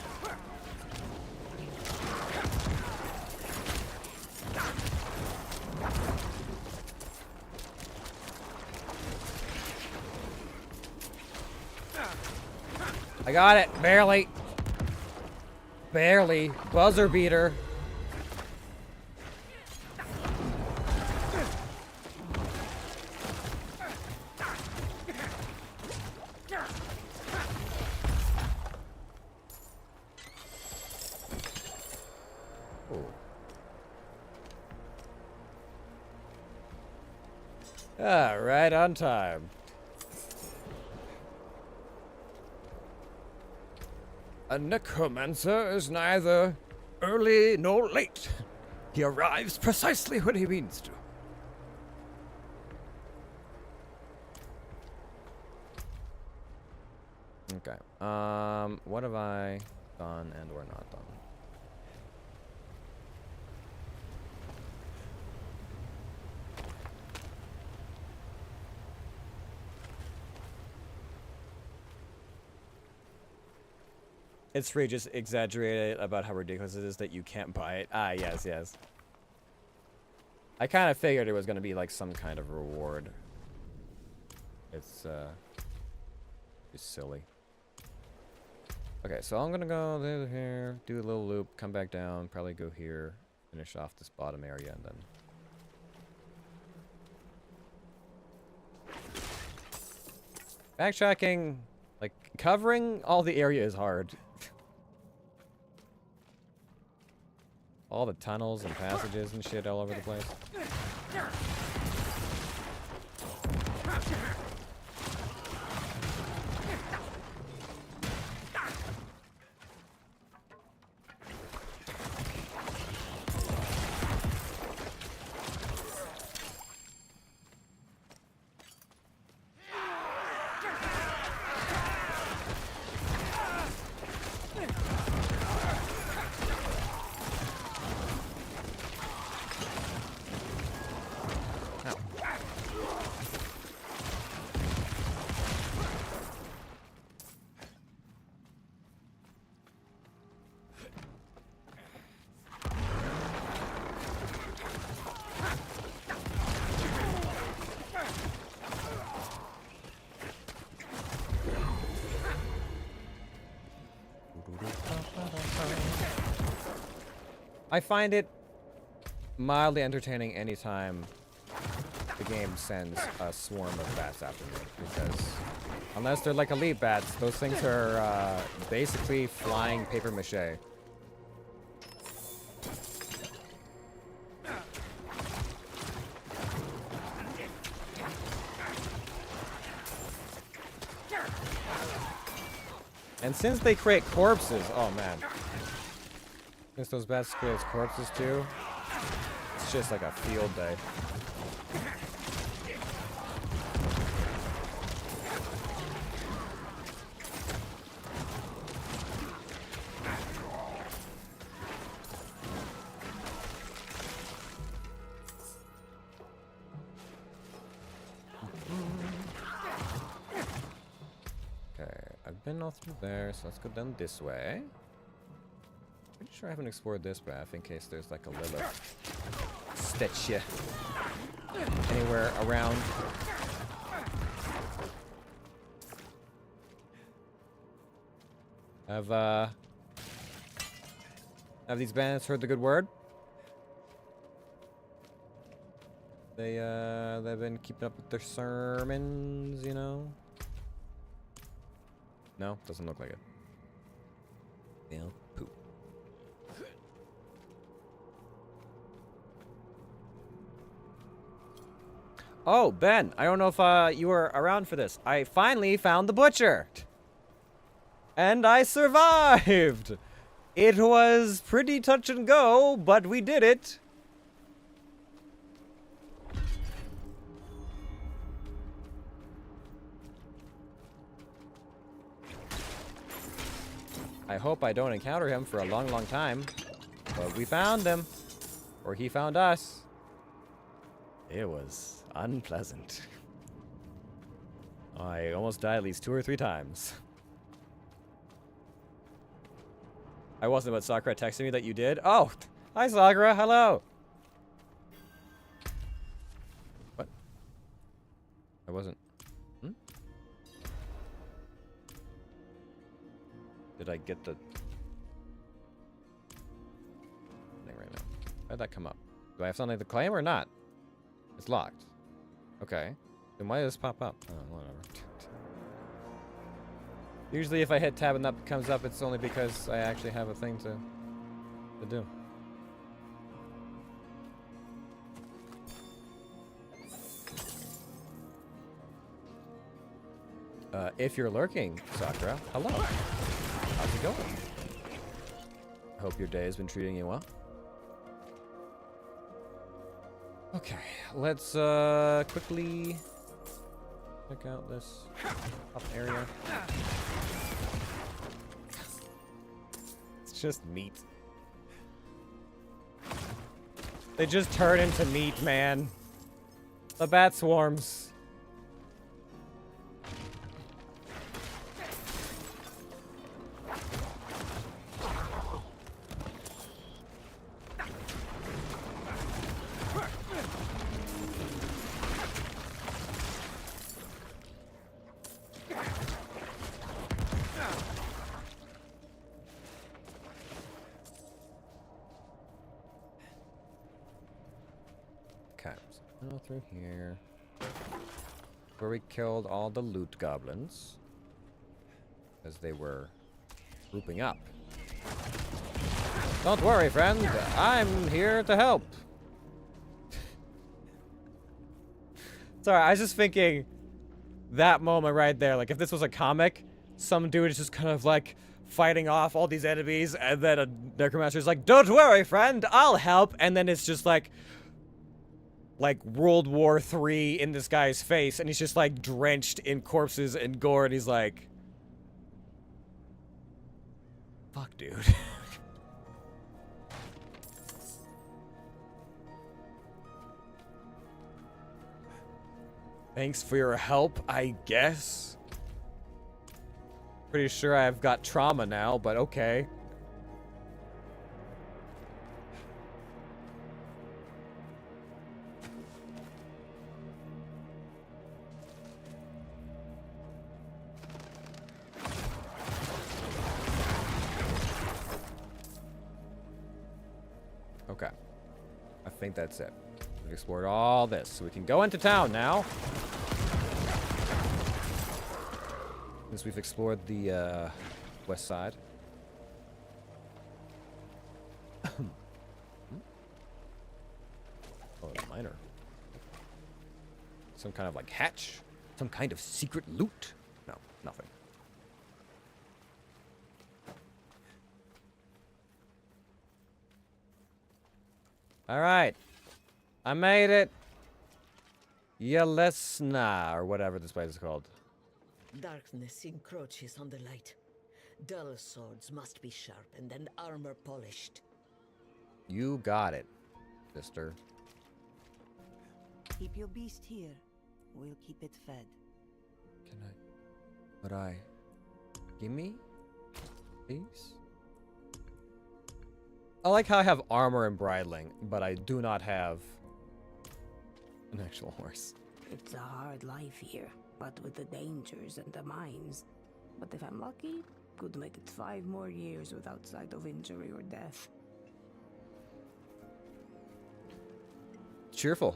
I got it, barely. Barely. Buzzer beater. Ah, right on time. A necromancer is neither early nor late. He arrives precisely when he means to. Okay. What have I done and or not done? It's free, just exaggerated about how ridiculous it is that you can't buy it. Ah, yes, yes. I kind of figured it was going to be like some kind of reward. It's silly. Okay, so I'm going to go here, do a little loop, come back down, probably go here, finish off this bottom area, and then... Backtracking, like, covering all the area is hard. All the tunnels and passages and shit all over the place. I find it mildly entertaining anytime the game sends a swarm of bats after me, because unless they're like elite bats, those things are basically flying paper mache. And since they create corpses, oh man. Since those bats create corpses too, it's just like a field day. Okay, I've been all through there, so let's go down this way. Pretty sure I haven't explored this path in case there's like a Lilith statue anywhere around. Have these bandits heard the good word? They've been keeping up with their sermons, you know? No, doesn't look like it. Yeah, poop. Oh, Ben, I don't know if you were around for this. I finally found the butcher. And I survived! It was pretty touch and go, but we did it. I hope I don't encounter him for a long, long time. But we found him. Or he found us. It was unpleasant. I almost died at least 2 or 3 times. I wasn't, but Sakura texted me that you did. Oh, hi Sakura, hello. What? I wasn't. Hmm? Did I get the... Why'd that come up? Do I have something to claim or not? It's locked. Okay. Then why does this pop up? Oh, whatever. Usually if I hit tab and that comes up, it's only because I actually have a thing to do. If you're lurking, Sakura, hello. How's it going? Hope your day has been treating you well. Okay, let's quickly check out this up area. It's just meat. They just turn into meat, man. The bat swarms. Through here, where we killed all the loot goblins as they were grouping up. Don't worry, friend, I'm here to help. Sorry, I was just thinking that moment right there, like if this was a comic, some dude is just kind of like fighting off all these enemies, and then a necromancer is like, don't worry, friend, I'll help, and then it's just like World War III in this guy's face, and he's just like drenched in corpses and gore, and he's like, fuck, dude. Thanks for your help, I guess. Pretty sure I've got trauma now, but okay. Okay. I think that's it. We've explored all this, so we can go into town now. Since we've explored the west side. Oh, a miner. Some kind of like hatch? Some kind of secret loot? No, nothing. Alright. I made it. Yelesna, or whatever this place is called. Darkness encroaches on the light. Dull swords must be sharpened and armor polished. You got it, sister. Keep your beast here. We'll keep it fed. Can I? Would I? Gimme? Please? I like how I have armor and bridling, but I do not have an actual horse. It's a hard life here, but with the dangers and the mines. But if I'm lucky, could make it 5 more years without sight of injury or death. Cheerful.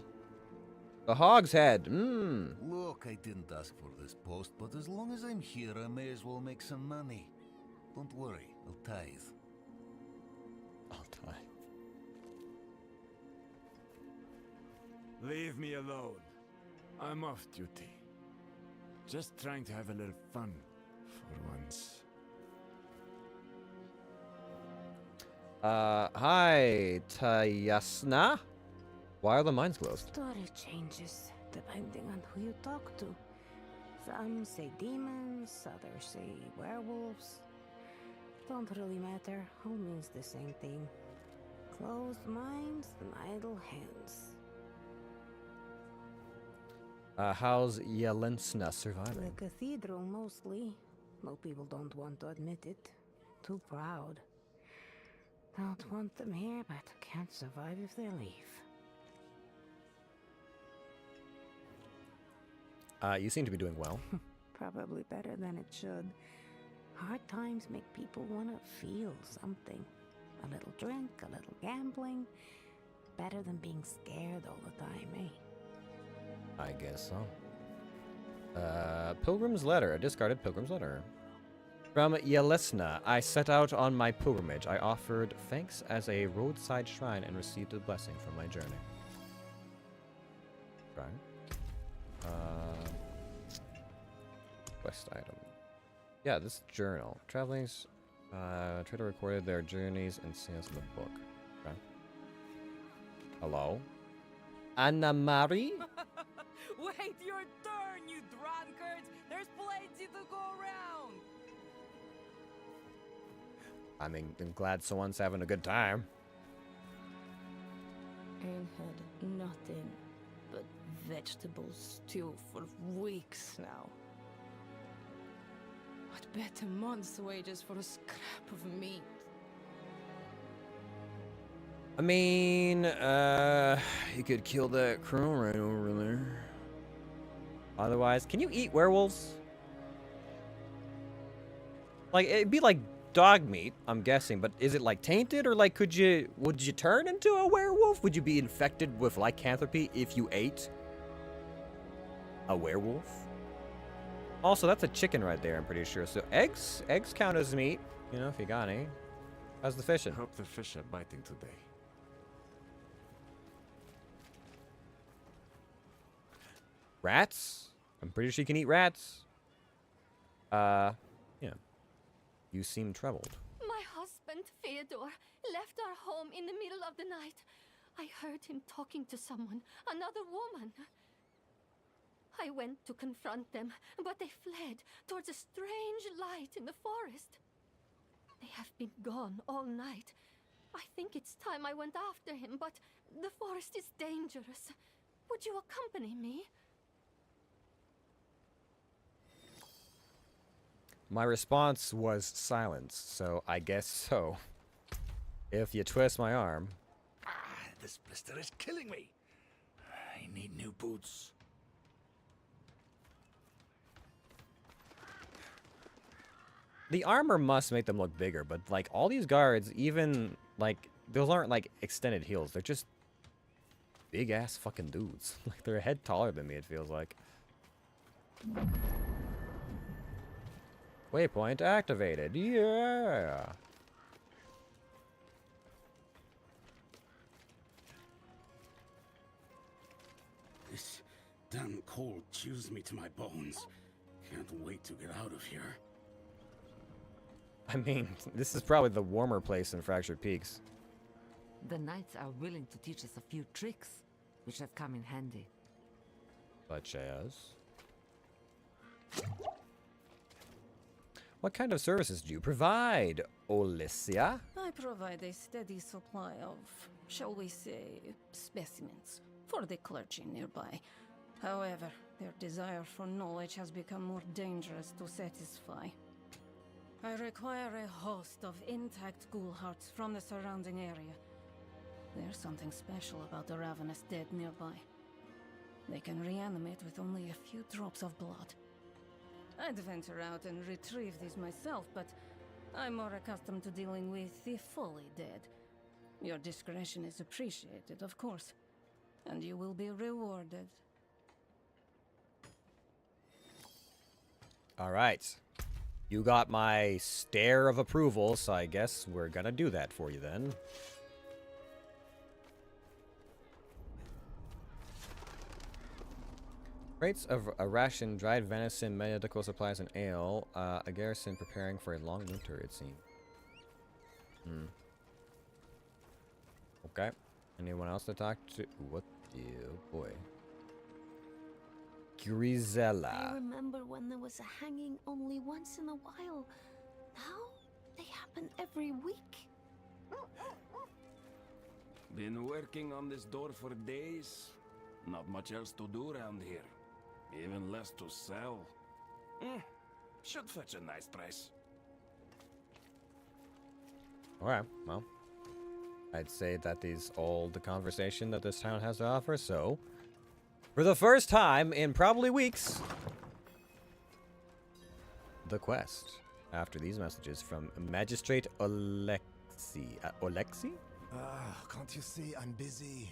The Hog's Head. Look, I didn't ask for this post, but as long as I'm here, I may as well make some money. Don't worry, I'll tithe. I'll tithe. Leave me alone. I'm off duty. Just trying to have a little fun for once. Hi, Tayasna. Why are the mines closed? Story changes depending on who you talk to. Some say demons, others say werewolves. Don't really matter. All means the same thing. Closed minds and idle hands. How's Yelensna surviving? The cathedral, mostly. Most people don't want to admit it. Too proud. Don't want them here, but can't survive if they leave. You seem to be doing well. Probably better than it should. Hard times make people want to feel something. A little drink, a little gambling, better than being scared all the time, eh? I guess so. Pilgrim's Letter. A discarded Pilgrim's Letter. From Yelesna, I set out on my pilgrimage. I offered thanks as a roadside shrine and received a blessing from my journey. Right. Quest item. Yeah, this journal. Travelers, trader recorded their journeys and scenes in the book. Okay. Hello? Anna Mari? Wait your turn, you drunkards! There's plenty to go around! I mean, I'm glad someone's having a good time. Ain't had nothing but vegetable stew for weeks now. I'd bet a month's wages for a scrap of meat. I mean, you could kill that crow right over there. Otherwise, can you eat werewolves? Like, it'd be like dog meat, I'm guessing, but is it like tainted, or like would you turn into a werewolf? Would you be infected with lycanthropy if you ate a werewolf? Also, that's a chicken right there, I'm pretty sure. So eggs count as meat, you know, if you got any. How's the fishing? Hope the fish are biting today. Rats? I'm pretty sure you can eat rats. Yeah. You seem troubled. My husband, Fyodor, left our home in the middle of the night. I heard him talking to someone, another woman. I went to confront them, but they fled towards a strange light in the forest. They have been gone all night. I think it's time I went after him, but the forest is dangerous. Would you accompany me? My response was silence, so I guess so. If you twist my arm. This blister is killing me. I need new boots. The armor must make them look bigger, but like all these guards, even like those aren't like extended heels. They're just big ass fucking dudes. Like they're a head taller than me, it feels like. Waypoint activated. Yeah. This damn cold chews me to my bones. Can't wait to get out of here. I mean, this is probably the warmer place in Fractured Peaks. The knights are willing to teach us a few tricks, which have come in handy. Such as? What kind of services do you provide, Olesya? I provide a steady supply of, shall we say, specimens for the clergy nearby. However, their desire for knowledge has become more dangerous to satisfy. I require a host of intact ghoul hearts from the surrounding area. There's something special about the ravenous dead nearby. They can reanimate with only a few drops of blood. I'd venture out and retrieve these myself, but I'm more accustomed to dealing with the fully dead. Your discretion is appreciated, of course, and you will be rewarded. All right. You got my stare of approval, so I guess we're gonna do that for you then. Rates of a ration, dried venison, medical supplies, and ale. A garrison preparing for a long winter, it seems. Okay. Anyone else to talk to? What? Oh boy. I Grisella. remember when there was a hanging only once in a while. Now they happen every week. Been working on this door for days. Not much else to do around here. Even less to sell. Should fetch a nice price. Alright, well. I'd say that is all the conversation that this town has to offer, so... For the first time in probably weeks... The quest. After these messages from Magistrate Alexi. Alexi? Can't you see I'm busy?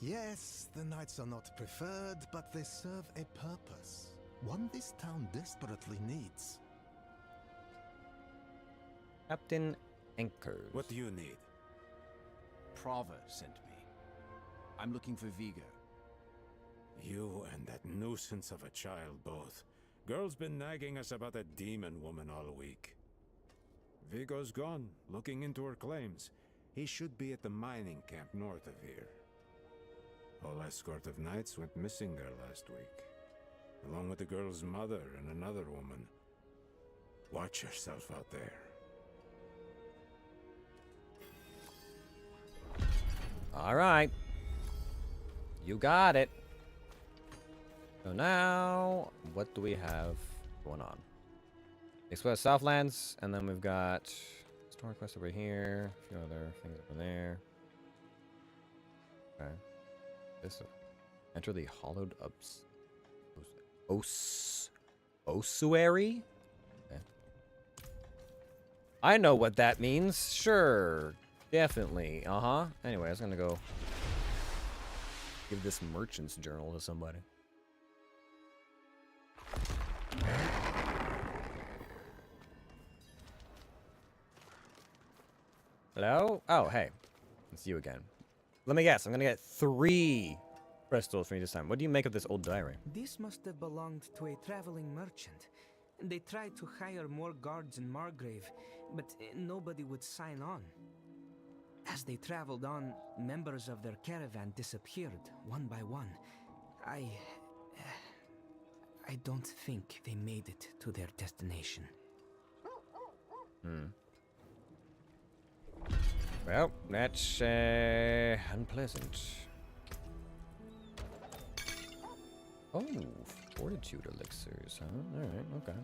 Yes, the knights are not preferred, but they serve a purpose. One this town desperately needs. Captain Anchors. What do you need? Prava sent me. I'm looking for Vigo. You and that nuisance of a child both. Girl's been nagging us about that demon woman all week. Vigo's gone, looking into her claims. He should be at the mining camp north of here. Whole escort of knights went missing there last week, along with the girl's mother and another woman. Watch yourself out there. All right. You got it. So now, what do we have going on? Explore Southlands, and then we've got story quest over here, a few other things over there. Okay. This enter the hollowed ups. Ossuary? Okay. I know what that means. Sure. Definitely. Uh-huh. Anyway, I was gonna go give this merchant's journal to somebody. Hello? Oh, hey. It's you again. Let me guess. I'm gonna get 3 crystals from you this time. What do you make of this old diary? This must have belonged to a traveling merchant. They tried to hire more guards in Margrave, but nobody would sign on. As they traveled on, members of their caravan disappeared, one by one. I don't think they made it to their destination. Well, that's unpleasant. Oh, fortitude elixirs, huh? Alright, okay.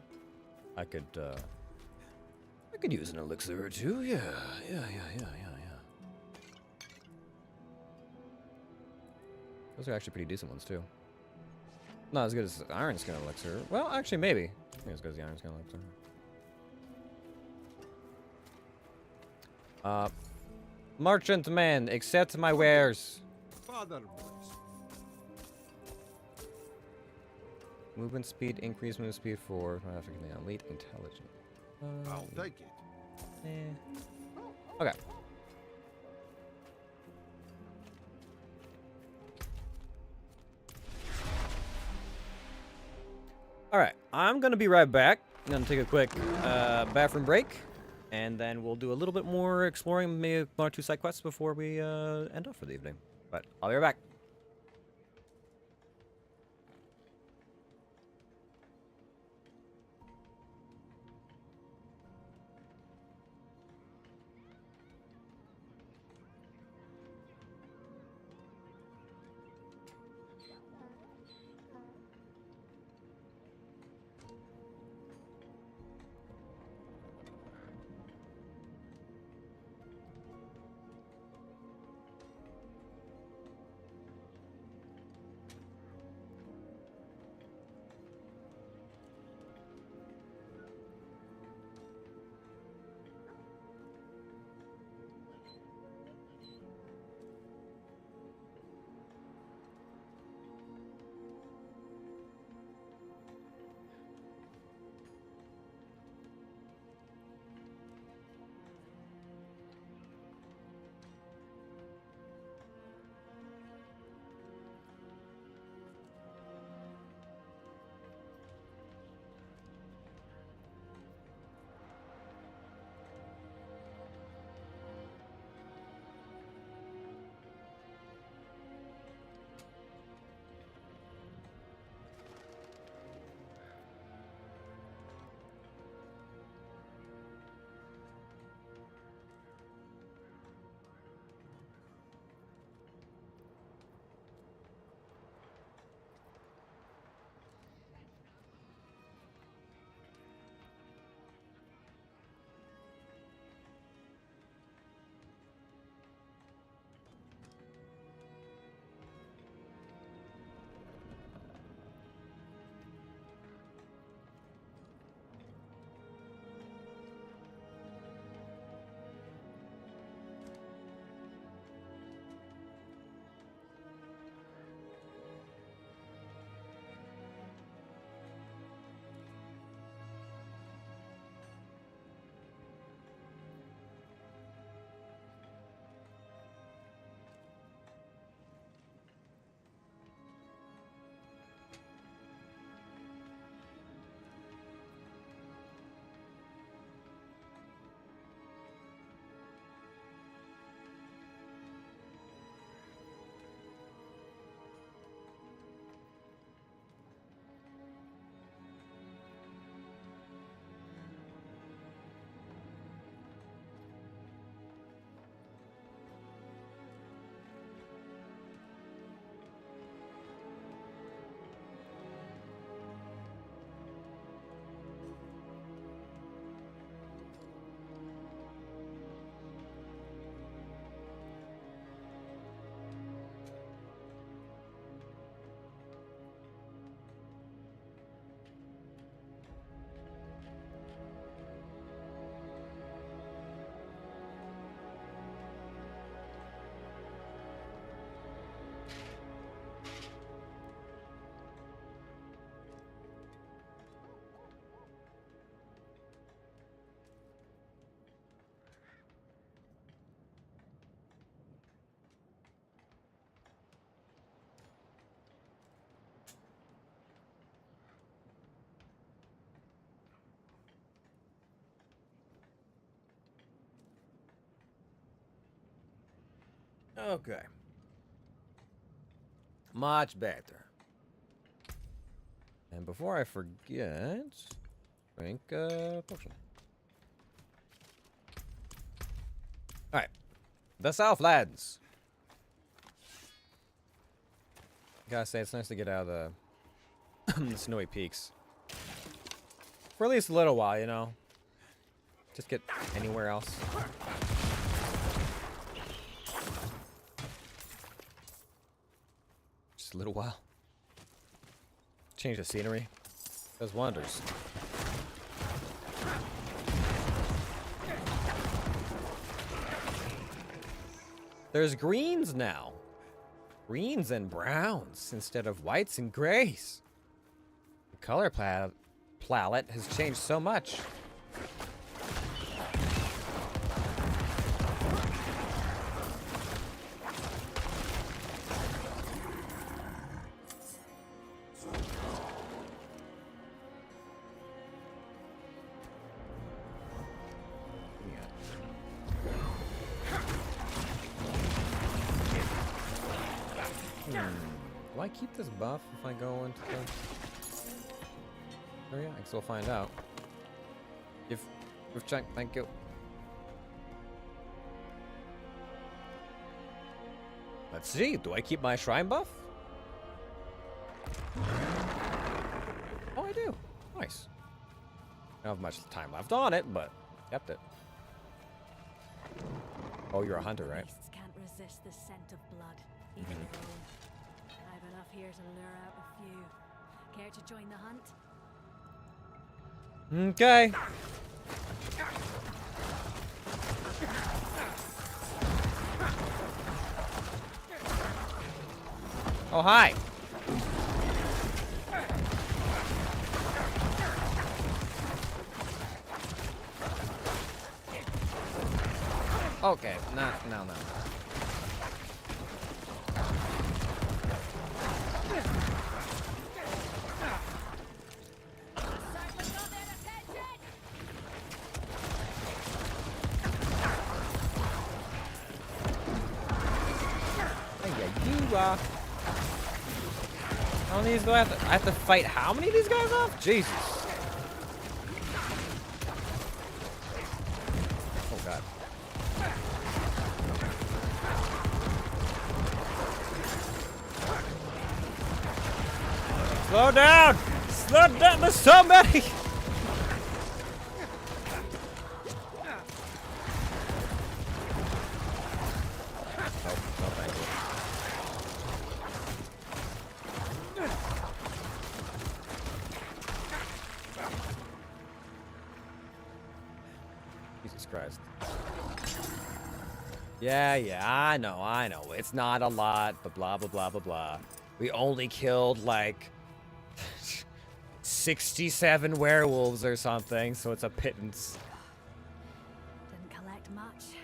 I could use an elixir or two, yeah. Those are actually pretty decent ones, too. Not as good as the Iron Skin elixir. Well, actually, maybe. Maybe as good as the Iron Skin elixir. Merchant man, accept my wares. Father, Movement speed, increase movement speed for automatically elite intelligence. I'll take it. Okay. Alright, I'm gonna be right back. I'm gonna take a quick bathroom break, and then we'll do a little bit more exploring, maybe 1 or 2 side quests before we end off for the evening. But I'll be right back. Okay. Much better. And before I forget, drink a potion. Alright. The Southlands. Gotta say, it's nice to get out of the snowy peaks. For at least a little while, you know? Just get anywhere else. Just a little while. Change the scenery. Does wonders. There's greens now. Greens and browns instead of whites and grays. The color palette has changed so much. Do I keep this buff if I go into the... Oh yeah, I guess we'll find out. If check, thank you. Let's see, do I keep my shrine buff? Oh, I do. Nice. I don't have much time left on it, but kept it. Oh, you're a hunter, right? Beasts can't resist the scent of blood, even their own. I've enough here to lure out a few. Care to join the hunt? Okay. Oh, hi. Okay, no. How many of these do I have to fight how many of these guys off? Jesus. Oh god. Slow down! Slow down! There's so many! Yeah, I know. It's not a lot, but blah, blah, blah, blah, blah. We only killed, like, 67 werewolves or something, so it's a pittance. Didn't collect much.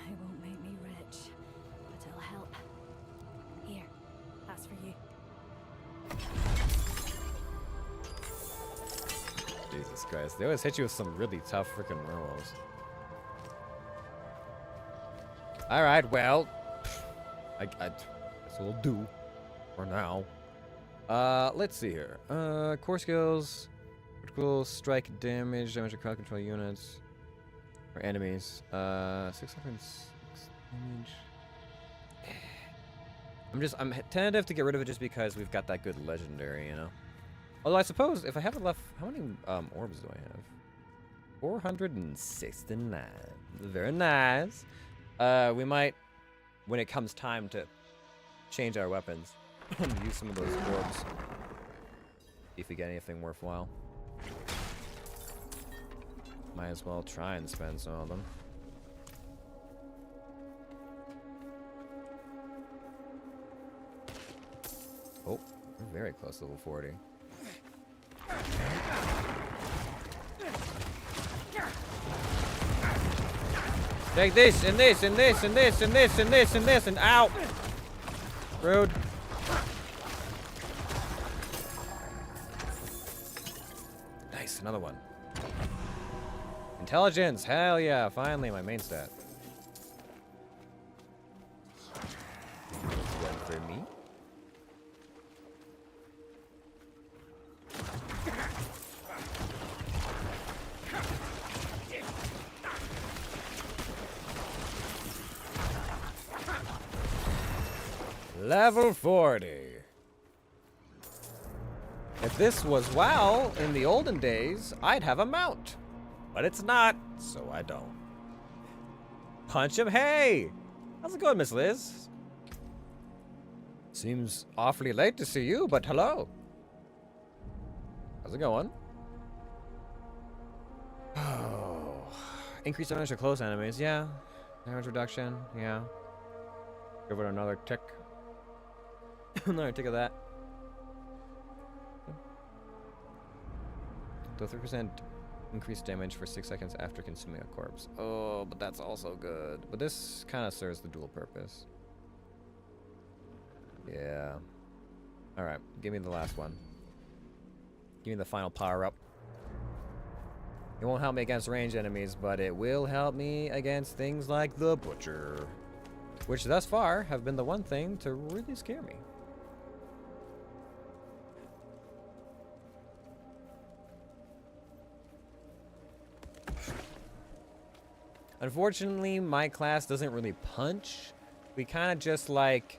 It won't make me rich, but it'll help. Here, that's for you. Jesus Christ. They always hit you with some really tough freaking werewolves. Alright, well, I guess we'll do for now. Let's see here. Core skills, critical strike damage to crowd control units or enemies. 606 damage. I'm tentative to get rid of it just because we've got that good legendary, you know. Although I suppose if I have it left, how many orbs do I have? 469. Very nice. We might, when it comes time to change our weapons, use some of those orbs. If we get anything worthwhile. Might as well try and spend some of them. Oh, we're very close to level 40. Take this, and this, and this, and this, and this, and this, and this, and out! Rude. Nice, another one. Intelligence, hell yeah, finally my main stat. Level 40. If this was WoW in the olden days, I'd have a mount. But it's not, so I don't. Punch him. Hey! How's it going, Miss Liz? Seems awfully late to see you, but hello. How's it going? Oh. Increase damage to close enemies. Yeah. Damage reduction. Yeah. Give it another tick. Another tick of that. Do 3% increased damage for 6 seconds after consuming a corpse. Oh, but that's also good. But this kind of serves the dual purpose. Yeah. Alright, give me the last one. Give me the final power-up. It won't help me against ranged enemies, but it will help me against things like the Butcher. Which thus far have been the one thing to really scare me. Unfortunately, my class doesn't really punch. We kind of just like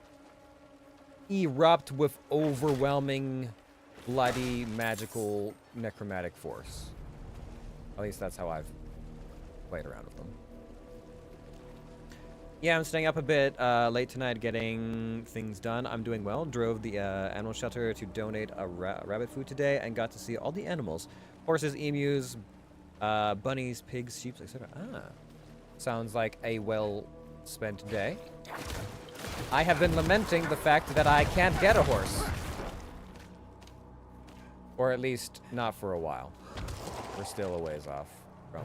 erupt with overwhelming, bloody, magical, necromantic force. At least that's how I've played around with them. Yeah, I'm staying up a bit late tonight getting things done. I'm doing well. Drove the animal shelter to donate a rabbit food today and got to see all the animals. Horses, emus, bunnies, pigs, sheep, etc. Ah. Sounds like a well-spent day. I have been lamenting the fact that I can't get a horse. Or at least not for a while. We're still a ways off from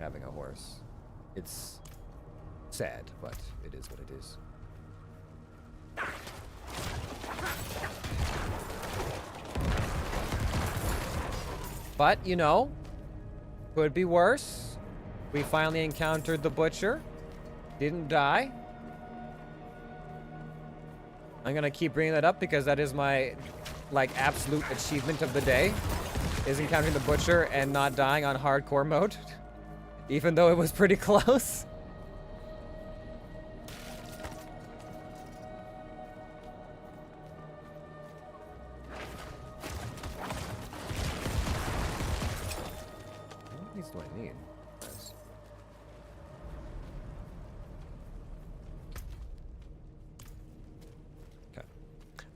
having a horse. It's sad, but it is what it is. But, you know, could be worse. We finally encountered the Butcher. Didn't die. I'm gonna keep bringing that up because that is my, like, absolute achievement of the day. Is encountering the Butcher and not dying on hardcore mode. Even though it was pretty close. What these do I need?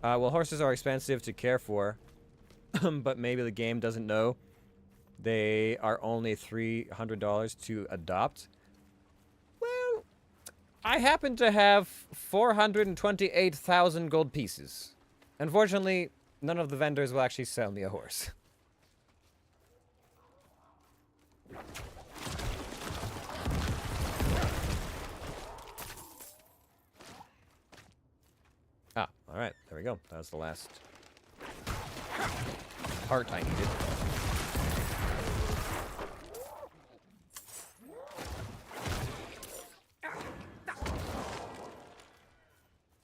Well, horses are expensive to care for, but maybe the game doesn't know they are only $300 to adopt. Well, I happen to have 428,000 gold pieces. Unfortunately, none of the vendors will actually sell me a horse. Ah, alright, there we go. That was the last part I needed.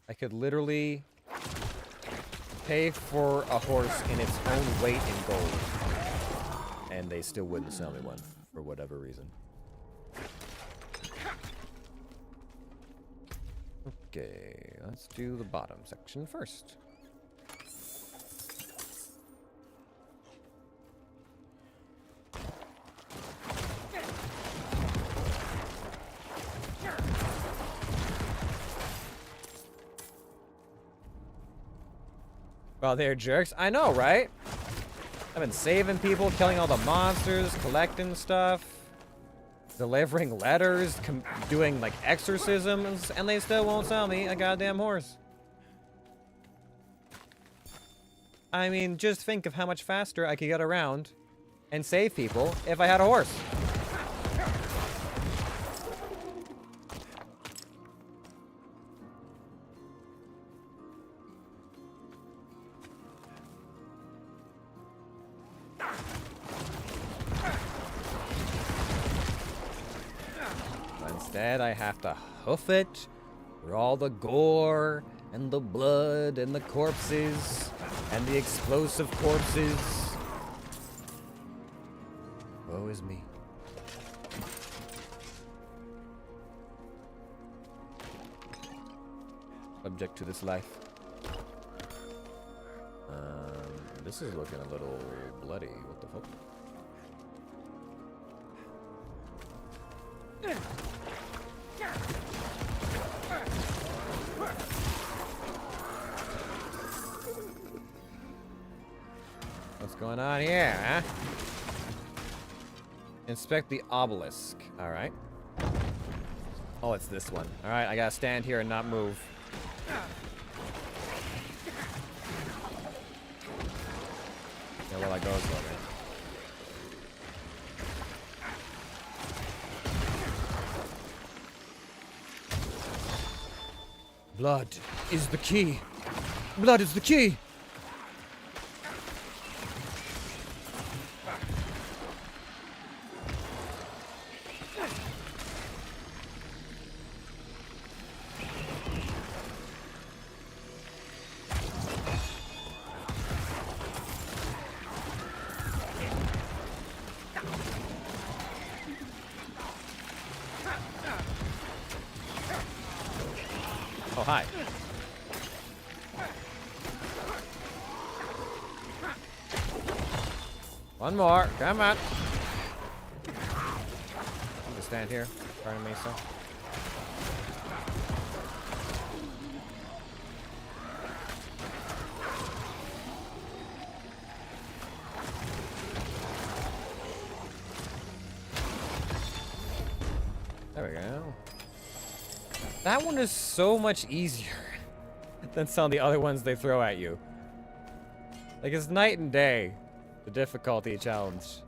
I could literally pay for a horse in its own weight in gold, and they still wouldn't sell me one, for whatever reason. Okay, let's do the bottom section first. Well, they're jerks. I know, right? I've been saving people, killing all the monsters, collecting stuff, delivering letters, doing, like, exorcisms, and they still won't sell me a goddamn horse. I mean, just think of how much faster I could get around and save people if I had a horse. Instead, I have to hoof it for all the gore and the blood and the corpses and the explosive corpses. Woe is me. subject to this life. This is looking a little bloody. What the fuck? What's going on here, huh? Inspect the obelisk. Alright. Oh, it's this one. Alright, I gotta stand here and not move. Yeah, well, I goes over. Blood is the key. Blood is the key. Oh, hi. One more. Come on. I'm just stand here. Pardon me, sir. There we go. That one is so much easier than some of the other ones they throw at you. Like, it's night and day, the difficulty challenge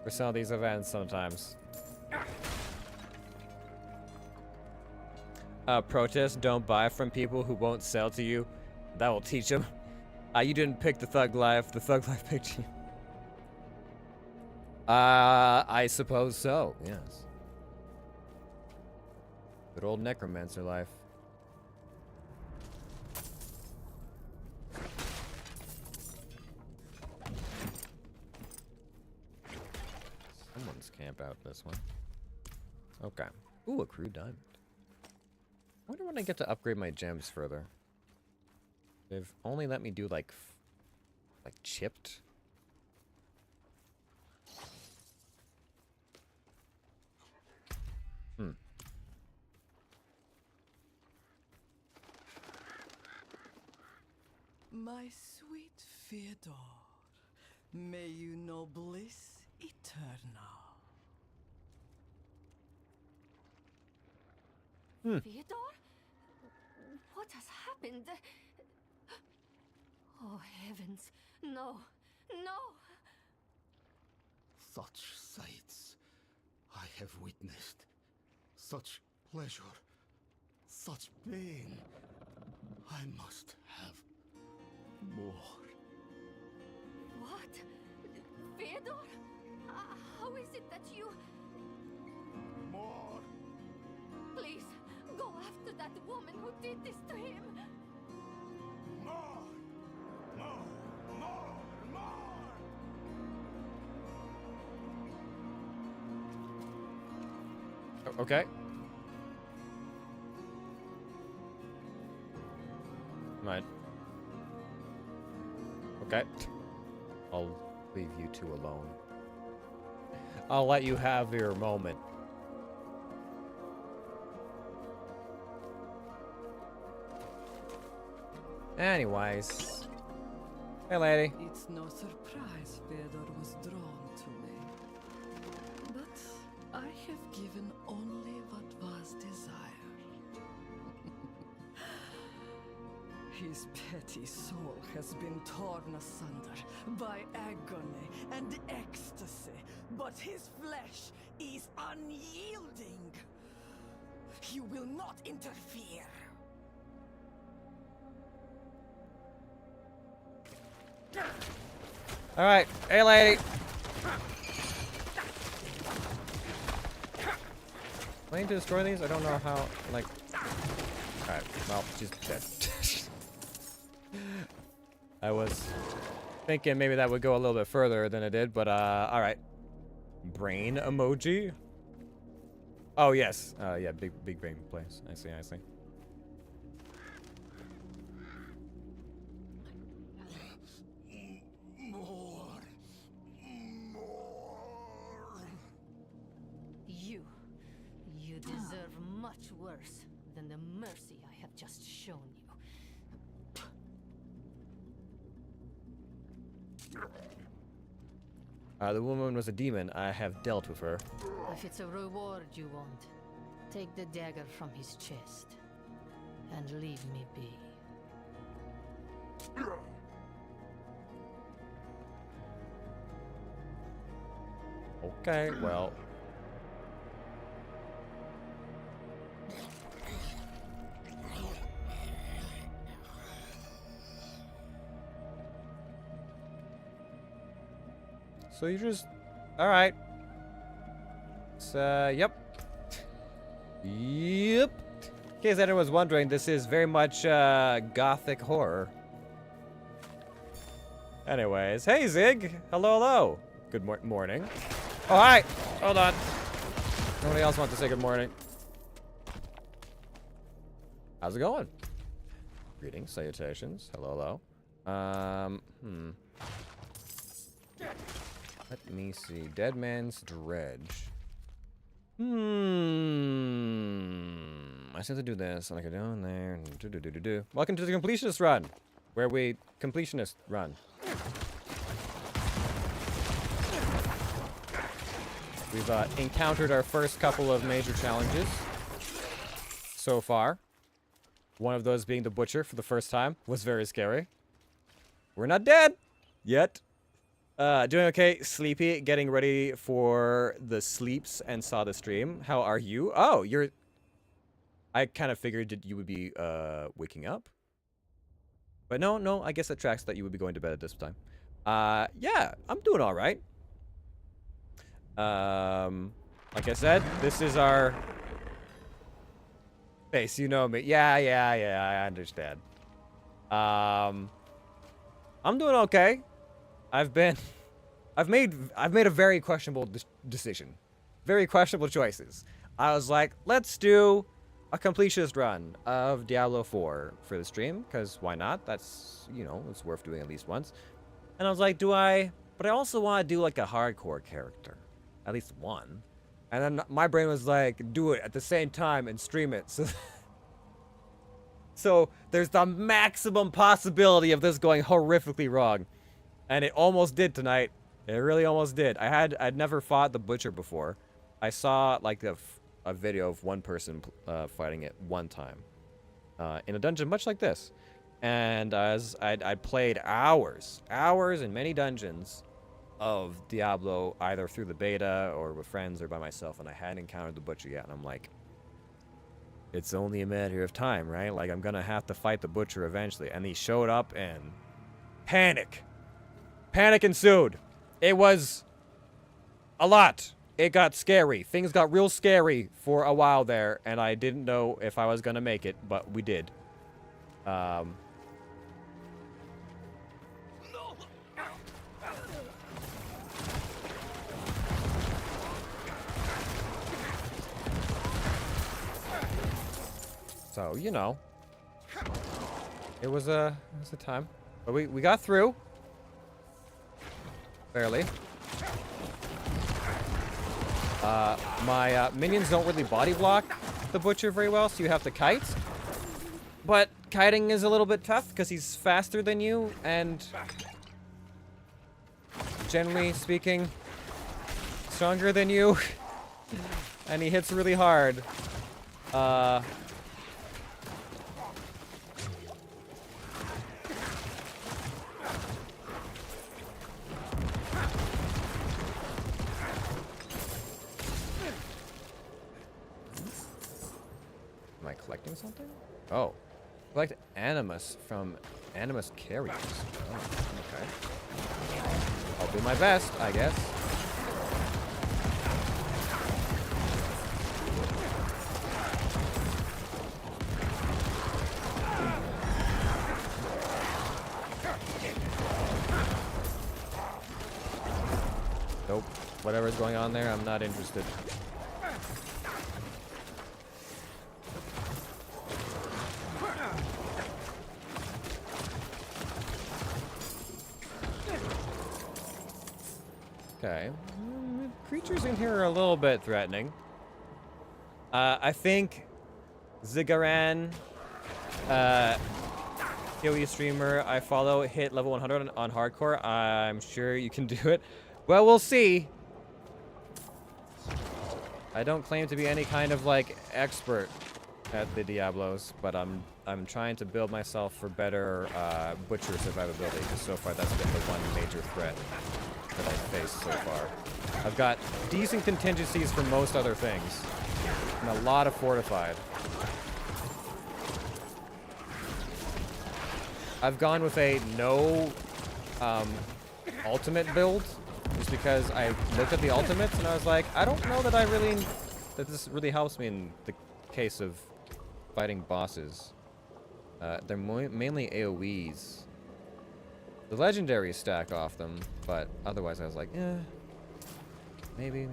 for some of these events sometimes. Protest, don't buy from people who won't sell to you. That will teach them. You didn't pick the thug life picked you. I suppose so, yes. Good old necromancer life. Someone's camp out this one. Okay. Ooh, a crude diamond. I wonder when I get to upgrade my gems further. They've only let me do like chipped. Hmm. My sweet Fyodor, may you know bliss eternal. Fyodor? What has happened? Oh, heavens. No. No! Such sights I have witnessed. Such pleasure. Such pain. I must have more. What? Fyodor? How is it that you... More! Please, go after that woman who did this to him! More! More! More! More! Okay. Right. Okay. I'll leave you two alone. I'll let you have your moment. Anyways. Hey, lady. It's no surprise Fyodor was drawn to me. But I have given only what was desired. His petty soul has been torn asunder by agony and ecstasy, but his flesh is unyielding. You will not interfere. All right. Hey, lady. Do I need to destroy these? I don't know how, like... Alright, well, she's dead. I was thinking maybe that would go a little bit further than it did, but, alright. Brain emoji? Oh, yes. Yeah, big brain place. I see. much worse than the mercy I have just shown you. The woman was a demon. I have dealt with her. If it's a reward you want, take the dagger from his chest and leave me be. Okay, well. So you just... Alright. It's, yep. Yep. In case anyone was wondering, this is very much, gothic horror. Anyways, hey Zig! Hello, hello! Good morning. Oh, hi! Hold on. Nobody else wants to say good morning. How's it going? Greetings, salutations. Hello, hello. Let me see. Dead Man's Dredge. I still have to do this, and I can go in there and do. Welcome to the Completionist run, where we Completionist run. We've encountered our first couple of major challenges so far. One of those being the Butcher for the first time was very scary. We're not dead yet. Doing okay, sleepy, getting ready for the sleeps and saw the stream. How are you? Oh, you're... I kind of figured that you would be waking up. But no, I guess that tracks that you would be going to bed at this time. Yeah, I'm doing all right. Like I said, this is our base. You know me. Yeah, I understand. I'm doing okay. I've made a very questionable decision. Very questionable choices. I was like, let's do a completionist run of Diablo 4 for the stream, because why not? That's, you know, it's worth doing at least once. And I was like, but I also want to do like a hardcore character. At least one. And then my brain was like, do it at the same time and stream it. So there's the maximum possibility of this going horrifically wrong. And it almost did tonight. It really almost did. I'd never fought the Butcher before. I saw like a video of one person fighting it one time. In a dungeon much like this. And as I'd played hours in many dungeons of Diablo, either through the beta or with friends or by myself, and I hadn't encountered the Butcher yet, and I'm like, it's only a matter of time, right? Like, I'm gonna have to fight the Butcher eventually. And he showed up, and panic ensued. It was a lot. It got scary. Things got real scary for a while there, and I didn't know if I was gonna make it, but we did. So, you know, it was a time, but we got through, barely. My minions don't really body block the Butcher very well, so you have to kite. But kiting is a little bit tough because he's faster than you, and generally speaking, stronger than you, and he hits really hard. Am I collecting something? Oh. Collect Animus from Animus Carriers. Oh, okay. I'll do my best, I guess. Nope. Whatever's going on there, I'm not interested. Okay. Creatures in here are a little bit threatening. I think Zigaran, PoE streamer I follow, hit level 100 on hardcore. I'm sure you can do it. Well, we'll see. I don't claim to be any kind of like expert at the Diablos, but I'm trying to build myself for better butcher survivability, because so far that's been the one major threat that I've faced so far. I've got decent contingencies for most other things, and a lot of fortified. I've gone with a no ultimate build, just because I looked at the ultimates and I was like, I don't know that that this really helps me in the case of fighting bosses. They're mainly AoEs. The legendaries stack off them, but otherwise I was like, eh, maybe.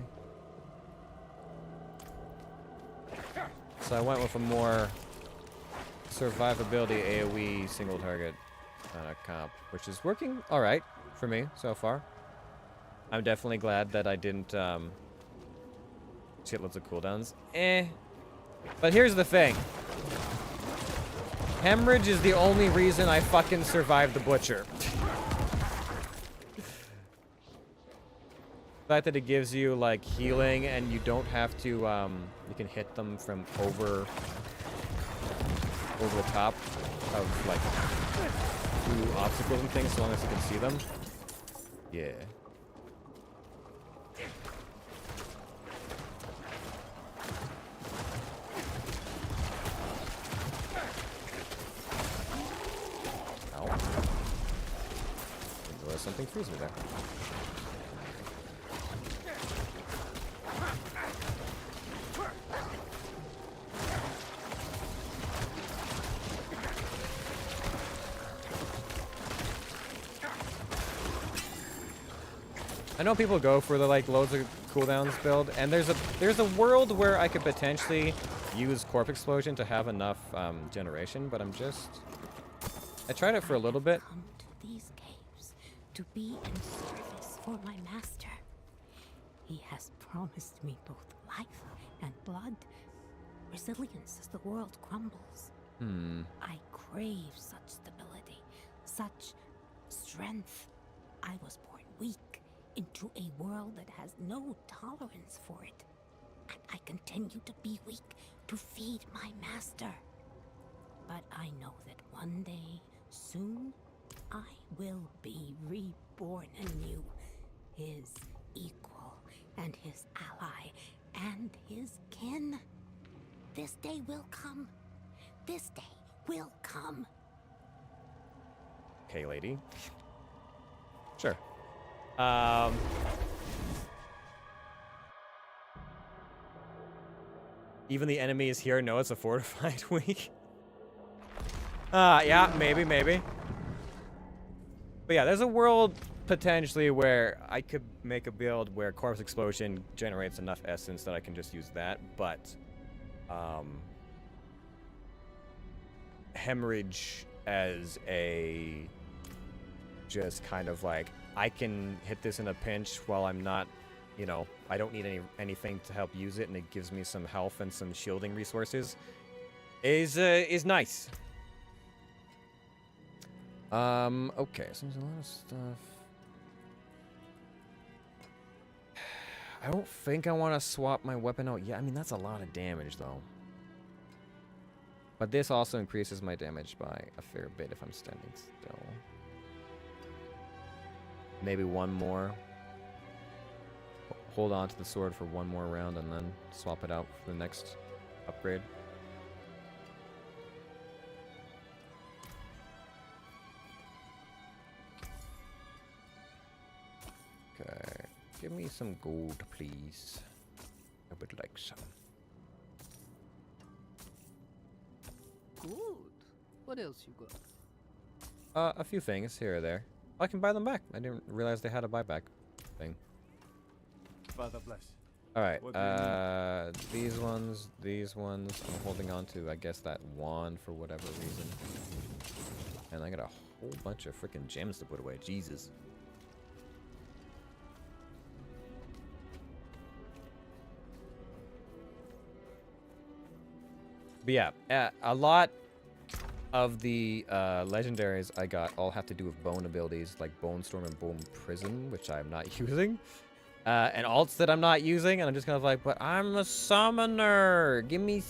So I went with a more survivability AoE single target comp, which is working all right for me so far. I'm definitely glad that I didn't shitloads of cooldowns. But here's the thing. Hemorrhage is the only reason I fucking survived the Butcher. The fact that it gives you like healing and you don't have to you can hit them from over the top of like through obstacles and things, so long as you can see them. Yeah. Ow. There's something freeze me there. I know people go for the like loads of cooldowns build, and there's a world where I could potentially use Corpse Explosion to have enough generation, but I tried it for a little bit. Come to these caves to be in service for my master. He has promised me both life and blood, resilience as the world crumbles. I crave such stability, such strength. I was born weak into a world that has no tolerance for it. And I continue to be weak to feed my master. But I know that one day, soon, I will be reborn anew. His equal and his ally and his kin. This day will come. This day will come. Okay, lady. Sure. Even the enemies here know it's a fortified week. Yeah, maybe. But yeah, there's a world potentially where I could make a build where Corpse Explosion generates enough essence that I can just use that, but Hemorrhage as a just kind of like, I can hit this in a pinch while I'm not, you know, I don't need anything to help use it, and it gives me some health and some shielding resources, is nice. Okay, so there's a lot of stuff. I don't think I want to swap my weapon out. Yeah, I mean, that's a lot of damage, though. But this also increases my damage by a fair bit if I'm standing still. Maybe one more. Hold on to the sword for one more round and then swap it out for the next upgrade. Okay, give me some gold, please. I would like some. Good. What else you got? A few things here or there. I can buy them back. I didn't realize they had a buyback thing. Father bless. All right. These ones. I'm holding on to, I guess, that wand for whatever reason. And I got a whole bunch of freaking gems to put away. Jesus. But yeah, a lot of the legendaries I got all have to do with bone abilities, like Bone Storm and Bone Prism, which I'm not using. And alts that I'm not using, and I'm just kind of like, but I'm a summoner. Give me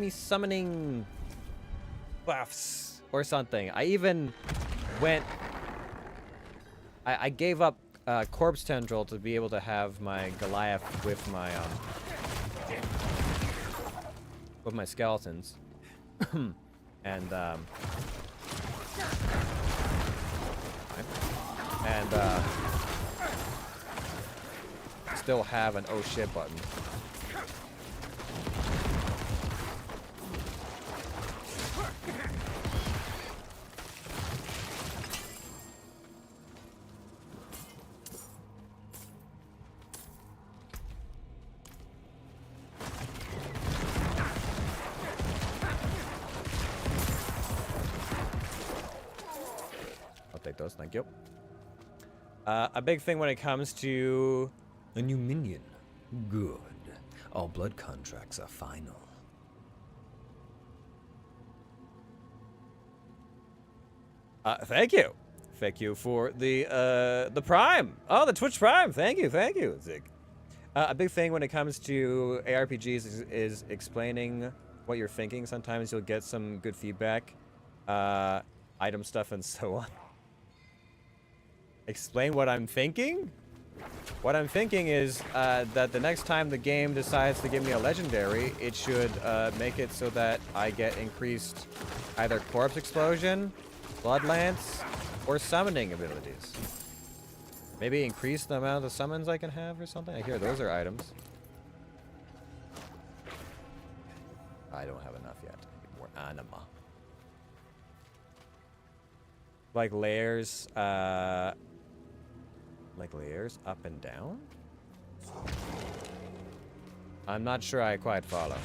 summoning buffs or something. I even went. I gave up Corpse Tendril to be able to have my Goliath with my skeletons, and still have an oh shit button. I'll take those, thank you. A big thing when it comes to a new minion. Good. All blood contracts are final. Thank you. Thank you for the Prime. Oh, the Twitch Prime. Thank you, Zig. A big thing when it comes to ARPGs is explaining what you're thinking. Sometimes you'll get some good feedback, item stuff, and so on. Explain what I'm thinking? What I'm thinking is that the next time the game decides to give me a legendary, it should make it so that I get increased either Corpse Explosion, Blood Lance, or summoning abilities. Maybe increase the amount of summons I can have or something? I hear those are items. I don't have enough yet. I need more anima. Like layers, up and down? I'm not sure I quite follow.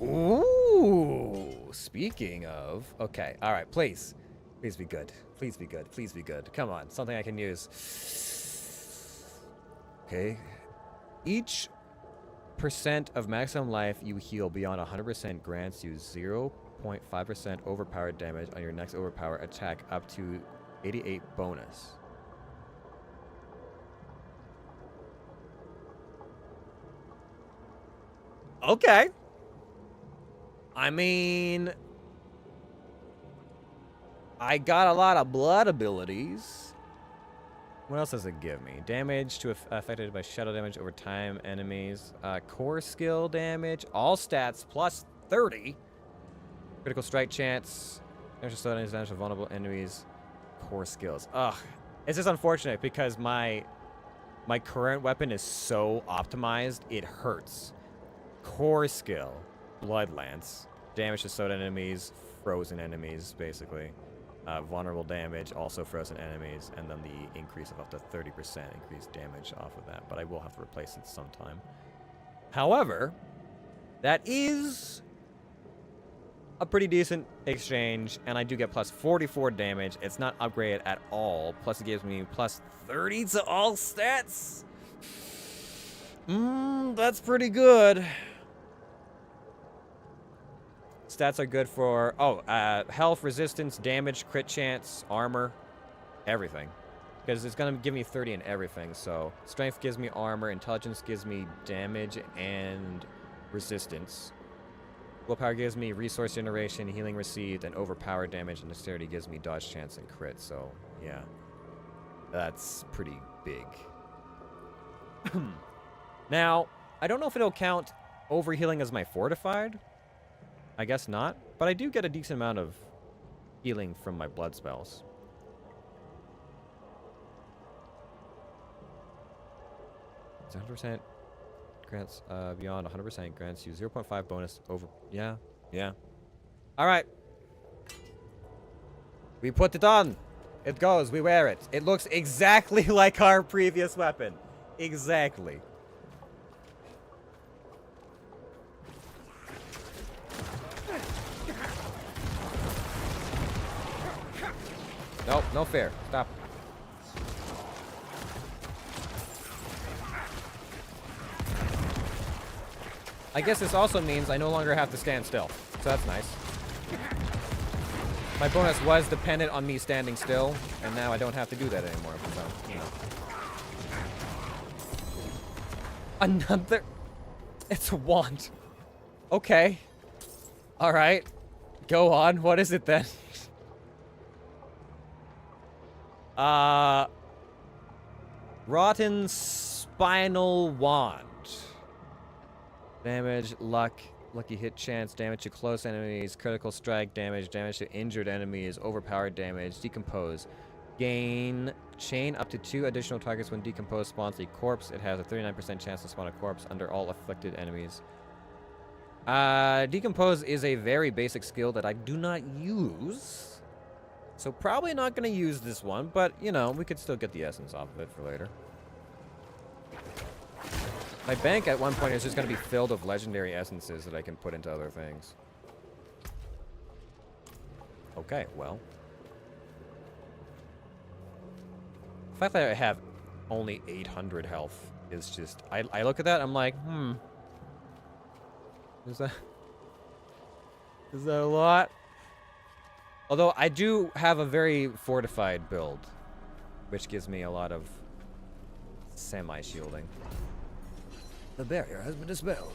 Ooh, speaking of, okay, all right, please be good. Please be good. Please be good. Come on, something I can use. Okay. Each percent of maximum life you heal beyond 100% grants you 0.5% overpowered damage on your next overpower attack up to 88 bonus. Okay. I mean, I got a lot of blood abilities. What else does it give me? Damage to affected by shadow damage over time, enemies. Core skill damage. All stats plus 30. Critical strike chance. Damage to slow damage to vulnerable enemies. Core skills. Ugh. It's just unfortunate because my current weapon is so optimized, it hurts. Core skill. Blood Lance. Damage to slowed enemies. Frozen enemies, basically. Vulnerable damage, also frozen enemies, and then the increase of up to 30% increased damage off of that, but I will have to replace it sometime. However, that is a pretty decent exchange, and I do get plus 44 damage. It's not upgraded at all, plus it gives me plus 30 to all stats. That's pretty good. Stats are good for, health, resistance, damage, crit chance, armor, everything. Because it's going to give me 30 in everything, so strength gives me armor, intelligence gives me damage and resistance. Willpower gives me resource generation, healing received, and overpowered damage, and dexterity gives me dodge chance and crit, so yeah. That's pretty big. Now, I don't know if it'll count overhealing as my fortified. I guess not, but I do get a decent amount of healing from my blood spells. It's 100% grants beyond 100% grants you 0.5 bonus over. Yeah. All right. We put it on. It goes. We wear it. It looks exactly like our previous weapon. Exactly. No fair. Stop. I guess this also means I no longer have to stand still. So that's nice. My bonus was dependent on me standing still, and now I don't have to do that anymore. So, you know. Another... It's a wand. Okay. Alright. Go on. What is it then? Rotten Spinal Wand. Damage, luck, lucky hit chance, damage to close enemies, critical strike damage, damage to injured enemies, overpowered damage, decompose. Gain chain up to 2 additional targets when decomposed spawns a corpse. It has a 39% chance to spawn a corpse under all afflicted enemies. Decompose is a very basic skill that I do not use. So probably not going to use this one, but, you know, we could still get the essence off of it for later. My bank at one point is just going to be filled with legendary essences that I can put into other things. Okay, well. The fact that I have only 800 health is just... I look at that, I'm like, Is that a lot? Although I do have a very fortified build, which gives me a lot of semi-shielding. The barrier has been dispelled.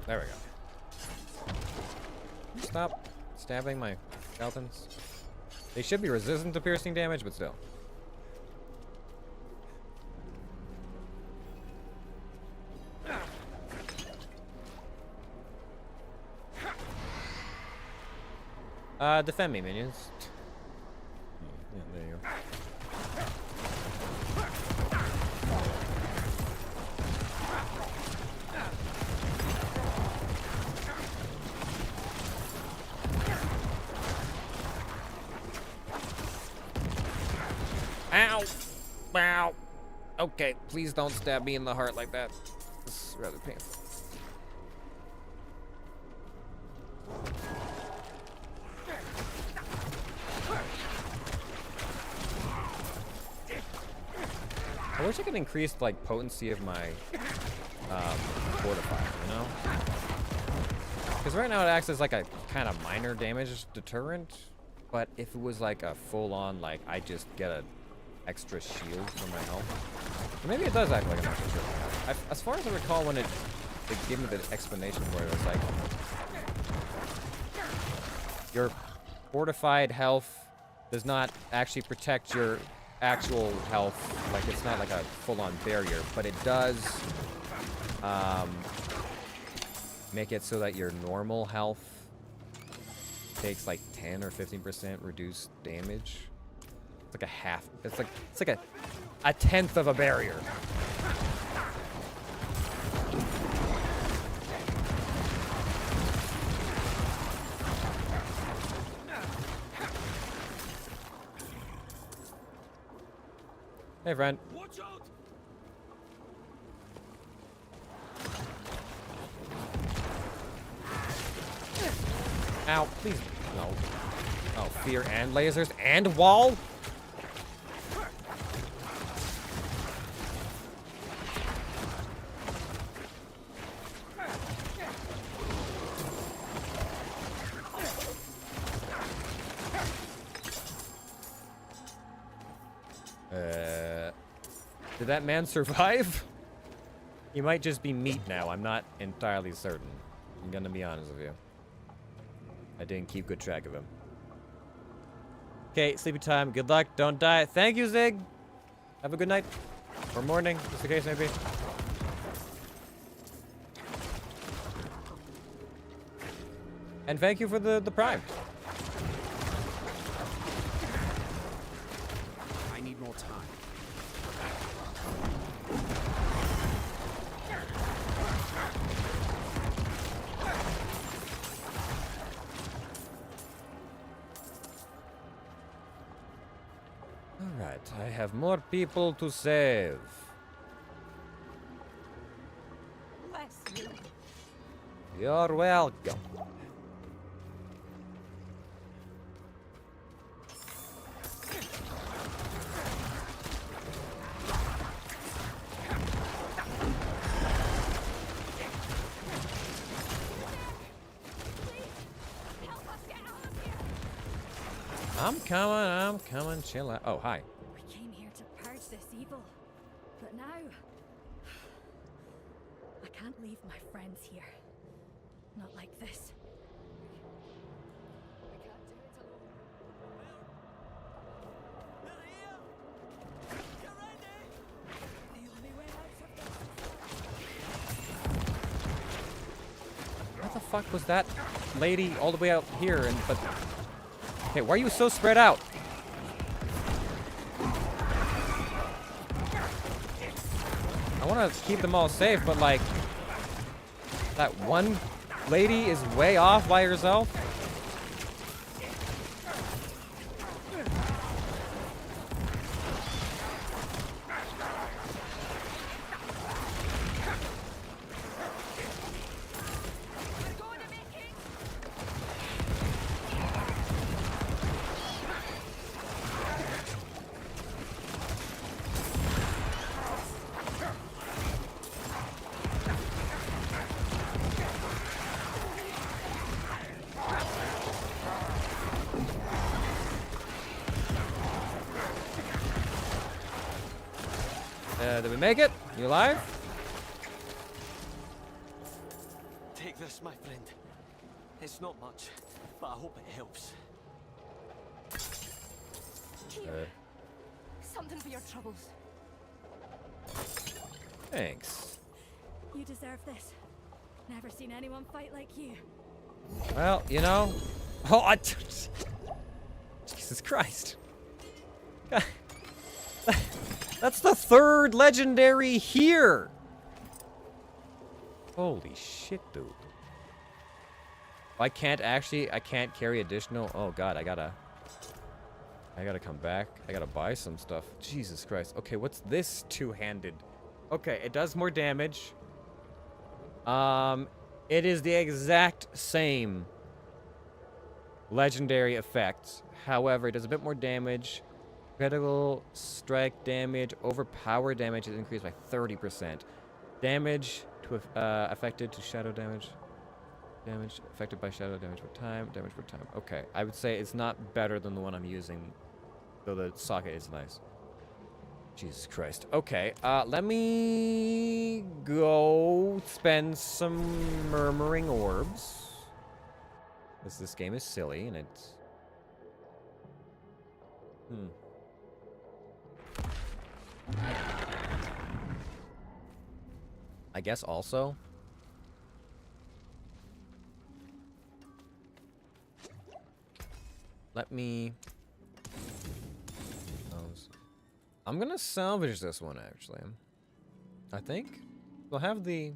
There we go. Stop stabbing my skeletons. They should be resistant to piercing damage, but still. Defend me, minions. Yeah, there you go. Ow! Ow! Okay, please don't stab me in the heart like that. This is rather painful. I wish I could increase, like, potency of my fortifier, you know? Because right now it acts as, like, a kind of minor damage deterrent. But if it was, like, a full-on, like, I just get a extra shield for my health. Or maybe it does act like an extra shield. As far as I recall, when they gave me the explanation for it, it was like, your fortified health does not actually protect your actual health. Like, it's not like a full-on barrier, but it does make it so that your normal health takes like 10 or 15% reduced damage. It's like a half. It's like a tenth of a barrier. Hey, friend. Watch out! Ow, please. No. Oh, fear and lasers and wall? Did that man survive? He might just be meat now. I'm not entirely certain. I'm gonna be honest with you. I didn't keep good track of him. Okay, sleepy time. Good luck. Don't die. Thank you, Zig. Have a good night. Or morning, as the case may be. And thank you for the prime. it. I have more people to save. Bless you. You're welcome. I'm coming, chill out. Oh, hi. We came here to purge this evil, but now I can't leave my friends here. Not like this. We can't do it alone. The only way out of Where the fuck was that lady all the way out here? But hey, why are you so spread out? I want to keep them all safe, but like that one lady is way off by herself. Did we make it? You alive? Take this, my friend. It's not much, but I hope it helps. Here. Something for your troubles. Thanks. You deserve this. Never seen anyone fight like you. Well, you know. Oh, Jesus Christ. God. That's the third legendary here. Holy shit, dude. I can't carry additional. Oh god, I gotta come back. I gotta buy some stuff. Jesus Christ. Okay, what's this two-handed? Okay, it does more damage. It is the exact same legendary effect. However, it does a bit more damage. Critical strike damage, overpower damage is increased by 30%. Damage to affected to shadow damage. Damage affected by shadow damage per time. Damage per time. Okay, I would say it's not better than the one I'm using, though the socket is nice. Jesus Christ. Okay, let me go spend some murmuring orbs. Because this game is silly and it's... I guess also. Let me... I'm gonna salvage this one, actually. I think. We'll have the... be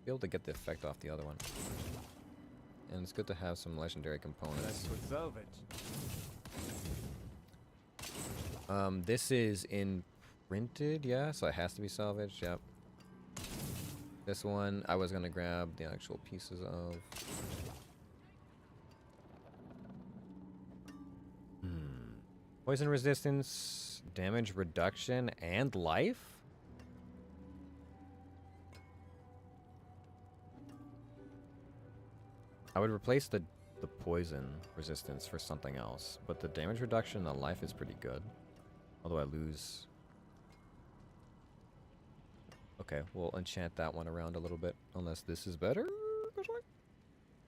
able to get the effect off the other one. And it's good to have some legendary components. That's with salvage. This is in printed, yeah, so it has to be salvaged, yep. This one, I was gonna grab the actual pieces of. Poison resistance, damage reduction, and life? I would replace the poison resistance for something else, but the damage reduction on life is pretty good. Although I lose... Okay, we'll enchant that one around a little bit, unless this is better?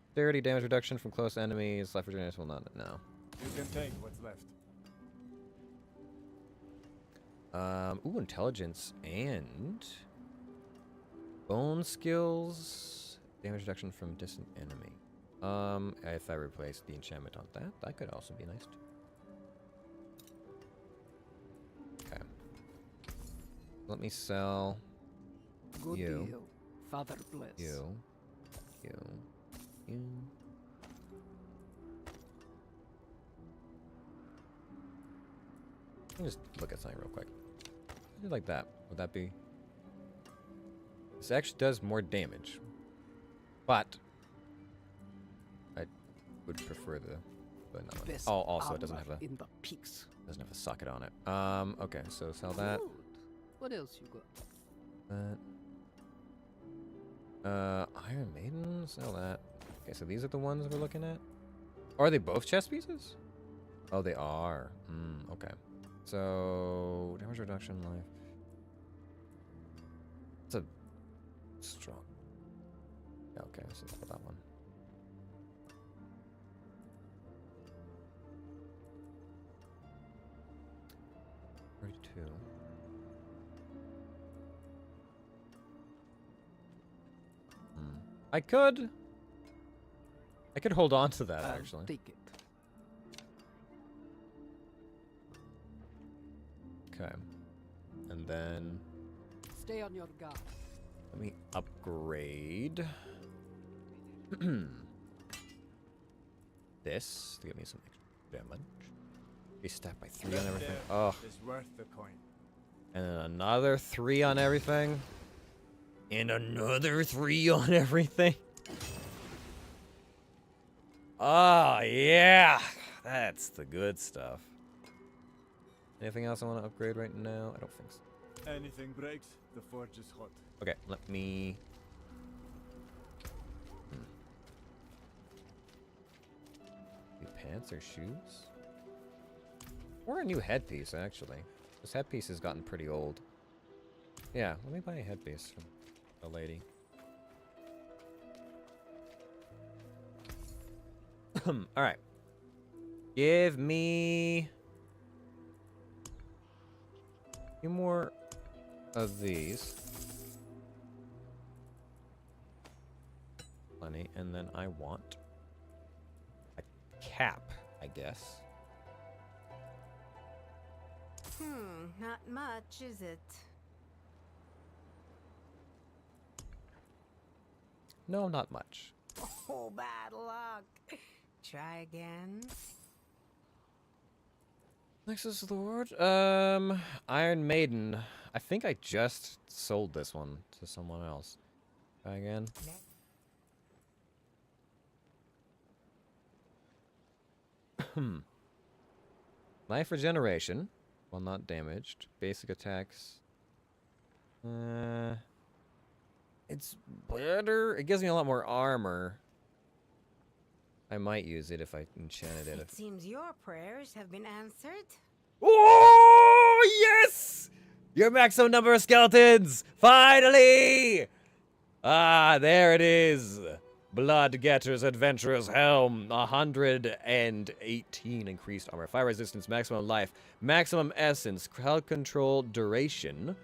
Dexterity damage reduction from close enemies, life regeneration will not... No. You can take what's left. Ooh, intelligence and... bone skills, damage reduction from distant enemy. If I replace the enchantment on that, that could also be nice too. Okay. Let me sell Good you. deal. Father bless. You. Let me just look at something real quick. Do like that. Would that be? This actually does more damage, but I would prefer the. But Best oh, also it doesn't armor have a in the peaks. doesn't have a socket on it. Okay, so sell that. Good. What else you got? Iron Maiden, sell that. Okay, so these are the ones we're looking at. Are they both chest pieces? Oh, they are. Okay. So damage reduction, life. It's a strong. Yeah, okay, so for that one. Two. I could hold on to that actually. Take it. Okay, and then Stay on your guard. let me upgrade this to give me some extra damage. Be stacked by 3 on everything. Oh. It's worth the coin. And then another 3 on everything. And another 3 on everything. Oh, yeah. That's the good stuff. Anything else I want to upgrade right now? I don't think so. Anything breaks, the forge is hot. Okay, let me... New pants or shoes? Or a new headpiece, actually. This headpiece has gotten pretty old. Yeah, let me buy a headpiece from a lady. Alright. Give me... a few more of these. Plenty. And then I want a cap, I guess. Not much, is it? No, not much. Oh, bad luck. Try again. Next is the word. Iron Maiden. I think I just sold this one to someone else. Try again. Life regeneration. While not damaged. Basic attacks. It's better. It gives me a lot more armor. I might use it if I enchanted it. It seems your prayers have been answered. Oh, yes! Your maximum number of skeletons! Finally! Ah, there it is. Bloodgetter's Adventurer's Helm. 118 increased armor. Fire resistance, maximum life, maximum essence, crowd control duration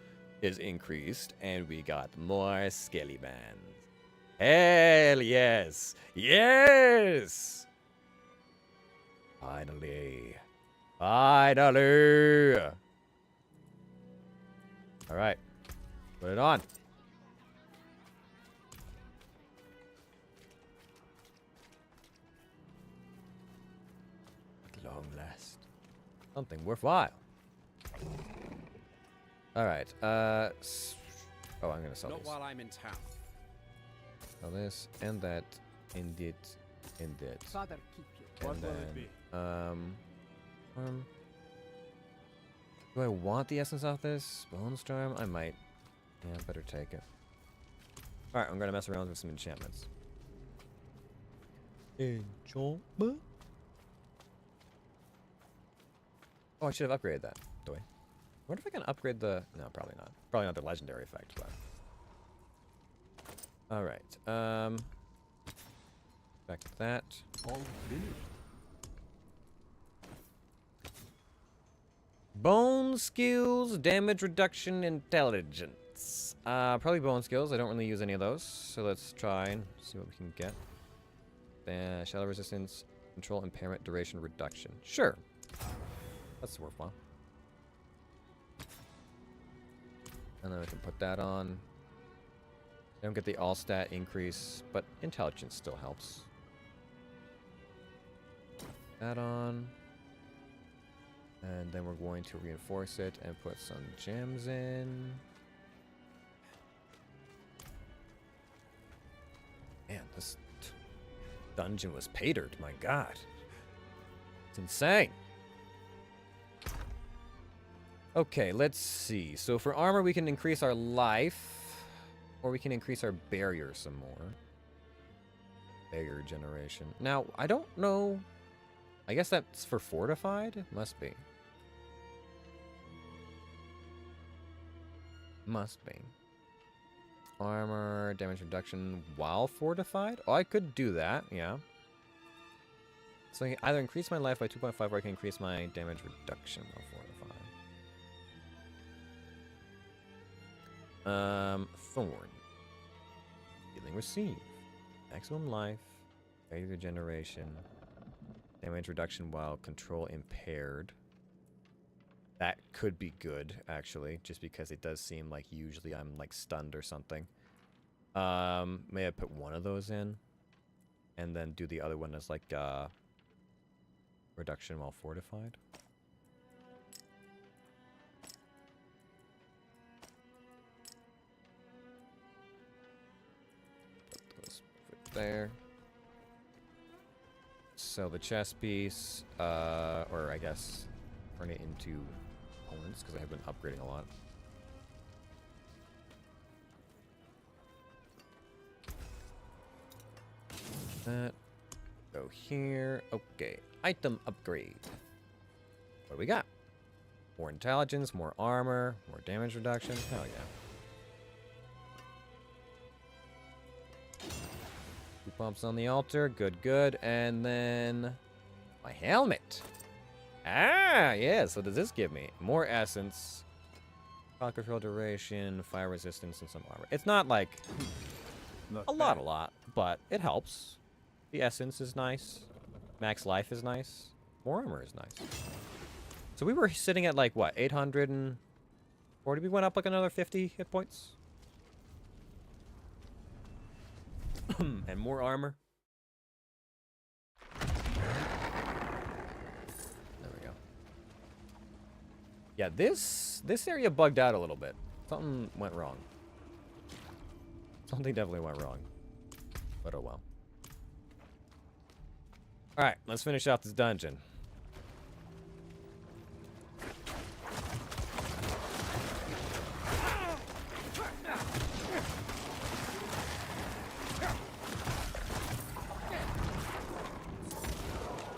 is increased, and we got more skelly bands. Hell yes! Yes! Finally. Finally! Alright. Put it on. At long last. Something worthwhile. Alright, oh, I'm gonna sell Not these. while I'm in town. Sell this, and that, and it, and that. Father, keep you. What And will then, it be? do I want the essence off this? Bone Storm? I might. Yeah, I better take it. Alright, I'm gonna mess around with some enchantments. Enchantment? Oh, I should have upgraded that. Do I? I wonder if I can upgrade the... No, probably not. Probably not the legendary effect, but... Alright, back to that. All finished. Bone skills, damage reduction, intelligence. Probably bone skills. I don't really use any of those. So let's try and see what we can get. Shadow resistance, control impairment, duration reduction. Sure. That's worthwhile. And then we can put that on. I don't get the all stat increase, but intelligence still helps. That on. And then we're going to reinforce it and put some gems in. Man, this dungeon was patered, my god. It's insane. Okay, let's see. So for armor, we can increase our life, or we can increase our barrier some more. Barrier generation. Now, I don't know. I guess that's for fortified? Must be. Must be. Armor, damage reduction while fortified? Oh, I could do that, yeah. So I can either increase my life by 2.5 or I can increase my damage reduction while fortified. Thorn. Healing received. Maximum life. Barrier regeneration. Damage reduction while control impaired. That could be good, actually, just because it does seem like usually I'm like stunned or something. May I put one of those in? And then do the other one as like reduction while fortified? Put those right there. So the chest piece, or I guess turn it into opponents because I have been upgrading a lot. That go here. Okay, item upgrade. What do we got? More intelligence, more armor, more damage reduction. Hell yeah. 2 pumps on the altar. Good, good. And then my helmet. Ah, yeah. So does this give me more essence, fire control duration, fire resistance, and some armor? It's not like a lot, but it helps. The essence is nice. Max life is nice. More armor is nice. So we were sitting at like what, 840? We went up like another 50 hit points. And more armor. There we go. Yeah, this area bugged out a little bit. Something went wrong. Something definitely went wrong. But oh well. Alright, let's finish out this dungeon.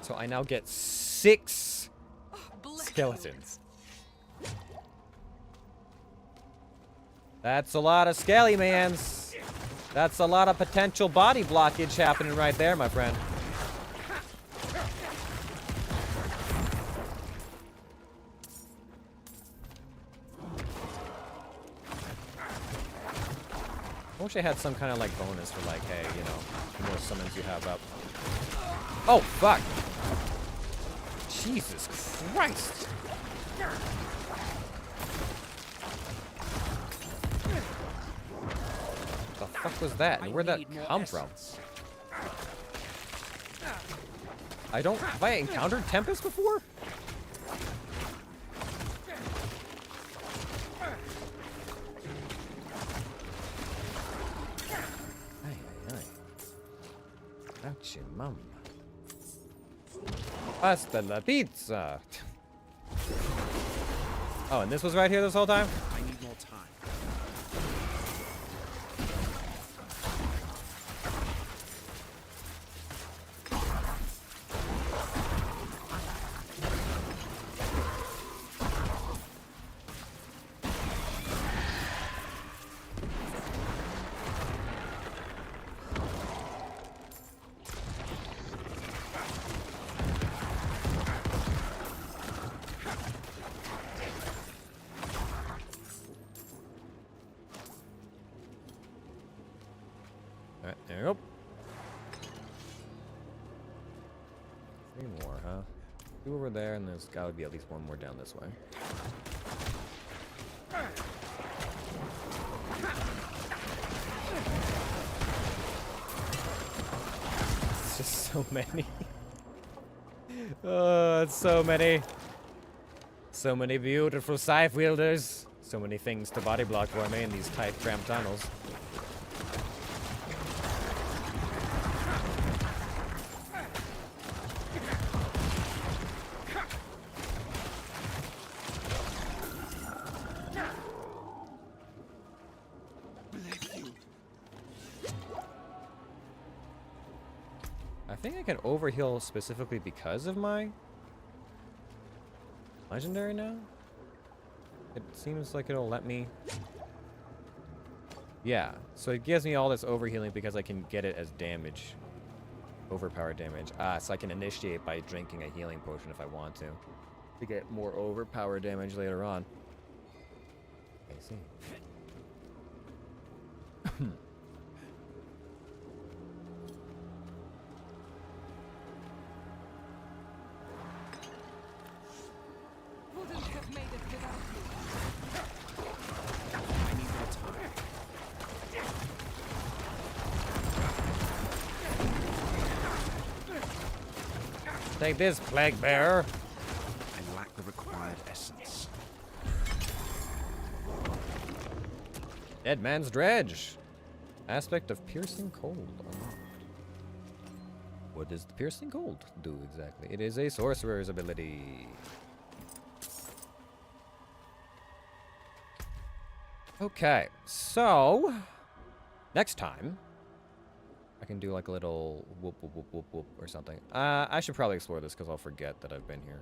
So I now get 6 skeletons. That's a lot of skelly-mans. That's a lot of potential body blockage happening right there, my friend. I wish I had some kind of like bonus for like, hey, you know, the more summons you have up. Oh, fuck. Jesus Christ. What the fuck was that? And where'd that come from? Have I encountered Tempest before? Ouchie, mum. Pasta la pizza. Oh, and this was right here this whole time? I need more time. Alright, there you go. 3 more, huh? 2 over there, and there's gotta be at least 1 more down this way. It's just so many. Oh, it's so many. So many beautiful scythe wielders. So many things to body block for me in these tight, cramped tunnels. I think I can overheal specifically because of my legendary now. It seems like it'll let me. Yeah, so it gives me all this overhealing because I can get it as damage. Overpowered damage. Ah, so I can initiate by drinking a healing potion if I want to get more overpowered damage later on. I see. Wouldn't have made it without you. I need more time. Take this, plague bearer. I lack the required essence. Dead man's dredge. Aspect of piercing cold unlocked. What does the piercing cold do exactly? It is a sorcerer's ability. Okay, so next time I can do like a little whoop whoop whoop whoop whoop or something. I should probably explore this because I'll forget that I've been here.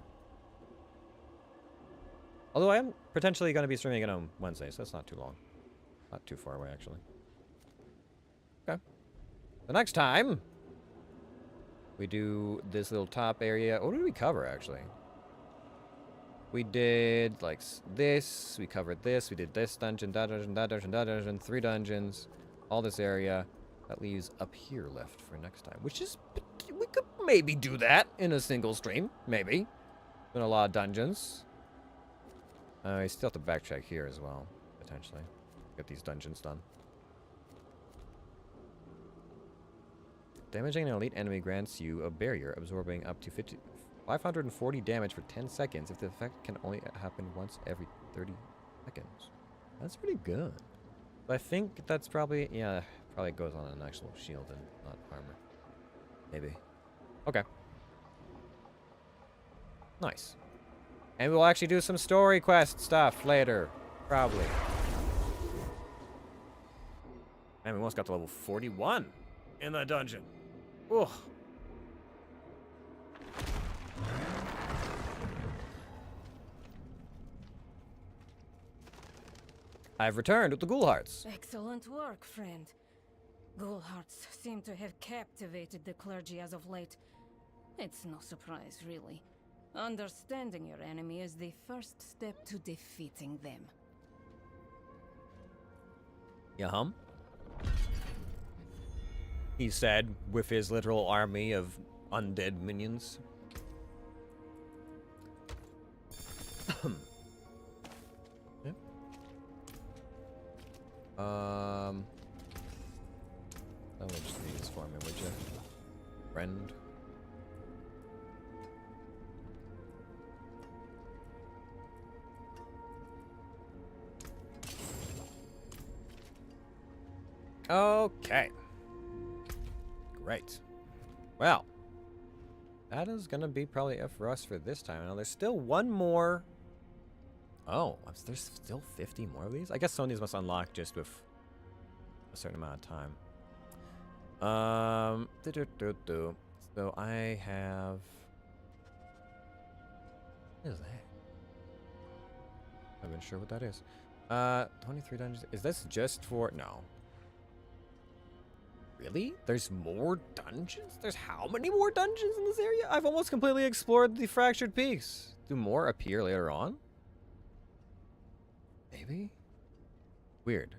Although I am potentially going to be streaming it on Wednesday, so that's not too long. Not too far away, actually. Okay. The next time we do this little top area. What did we cover, actually? We did, like, this. We covered this. We did this dungeon, that dungeon, that dungeon, that dungeon. 3 dungeons. All this area. That leaves up here left for next time. Which is... We could maybe do that in a single stream. Maybe. Been a lot of dungeons. I still have to backtrack here as well. Potentially. Get these dungeons done. Damaging an elite enemy grants you a barrier, absorbing up to 540 damage for 10 seconds if the effect can only happen once every 30 seconds. That's pretty good. But I think that's probably, yeah, probably goes on an actual shield and not armor. Maybe. Okay. Nice. And we'll actually do some story quest stuff later. Probably. And we almost got to level 41 in the dungeon. Ugh. I've returned with the ghoul hearts. Excellent work, friend. Ghoul hearts seem to have captivated the clergy as of late. It's no surprise, really. Understanding your enemy is the first step to defeating them. Yeah, he said with his literal army of undead minions. Yep. That would just be this for me, would you? Friend. Okay. Great. Well, that is going to be probably it for us for this time. Now, there's still one more. Oh, there's still 50 more of these? I guess some of these must unlock just with a certain amount of time. So I have... What is that? I'm not sure what that is. 23 dungeons. Is this just for... No. Really? There's more dungeons? There's how many more dungeons in this area? I've almost completely explored the Fractured Peaks. Do more appear later on? Maybe? Weird.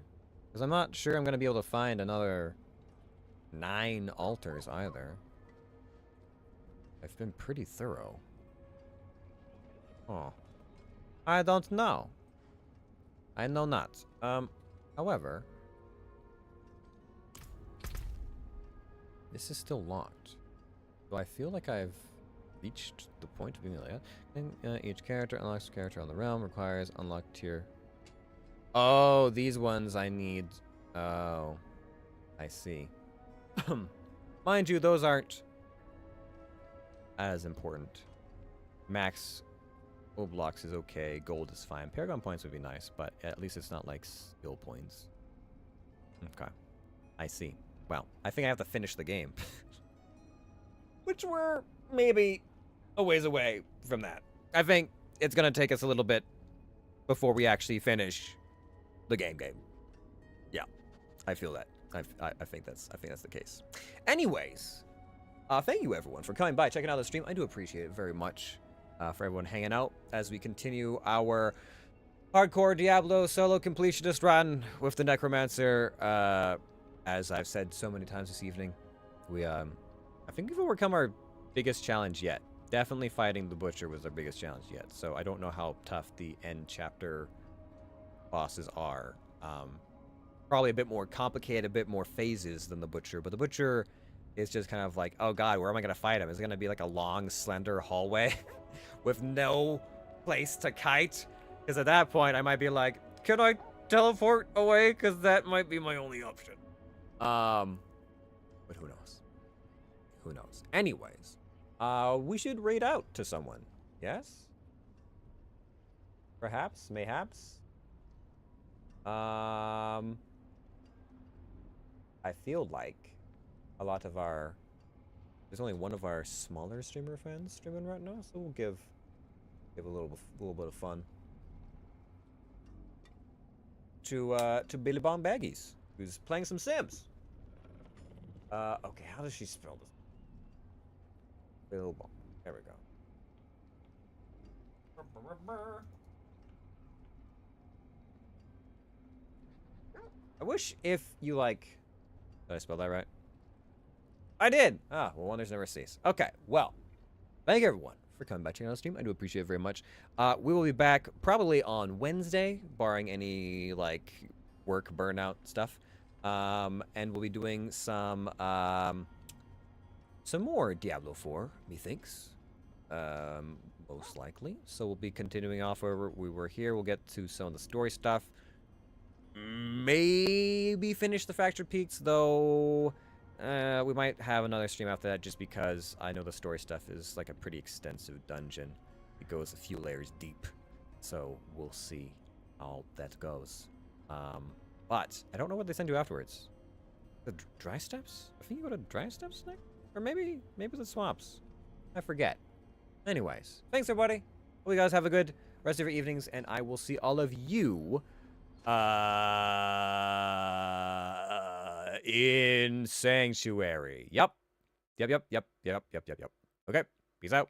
Because I'm not sure I'm going to be able to find another 9 altars either. I've been pretty thorough. Oh. I don't know. I know not. However... This is still locked. So I feel like I've reached the point of being like that. Each character unlocks a character on the realm, requires unlocked tier. Oh, these ones I need. Oh, I see. Mind you, those aren't as important. Max blocks is okay. Gold is fine. Paragon points would be nice, but at least it's not like skill points. Okay. I see. Well, I think I have to finish the game. Which we're maybe a ways away from that. I think it's going to take us a little bit before we actually finish the game. Yeah. I feel that. I think that's the case. Anyways, thank you everyone for coming by, checking out the stream. I do appreciate it very much. For everyone hanging out as we continue our hardcore Diablo solo completionist run with the necromancer. As I've said so many times this evening, we I think we've overcome our biggest challenge yet. Definitely fighting the butcher was our biggest challenge yet. So I don't know how tough the end chapter bosses are. Probably a bit more complicated, a bit more phases than the butcher, but the butcher is just kind of like, oh god, where am I gonna fight him? Is it gonna be like a long, slender hallway with no place to kite? Because at that point, I might be like, can I teleport away? Because that might be my only option. But who knows? Who knows? Anyways, we should raid out to someone. Yes? Perhaps? Mayhaps? I feel like a lot of our... There's only one of our smaller streamer friends streaming right now, so we'll give a little bit of fun to Billy Bomb Baggies, who's playing some Sims. Okay, how does she spell this? Billy Bomb. There we go. I wish if you like... Did I spell that right? I did! Ah, well, wonders never cease. Okay, well, thank you everyone for coming by checking out the stream. I do appreciate it very much. We will be back probably on Wednesday, barring any, like, work burnout stuff. And we'll be doing some more Diablo 4, methinks. Most likely. So we'll be continuing off where we were here. We'll get to some of the story stuff. Maybe finish the Fractured Peaks, though we might have another stream after that just because I know the story stuff is like a pretty extensive dungeon. It goes a few layers deep. So we'll see how that goes. But I don't know what they send you afterwards. The dry steps? I think you go to dry steps next? Or maybe the swamps. I forget. Anyways, thanks everybody. Hope you guys have a good rest of your evenings, and I will see all of you in Sanctuary. Yep. Okay, peace out.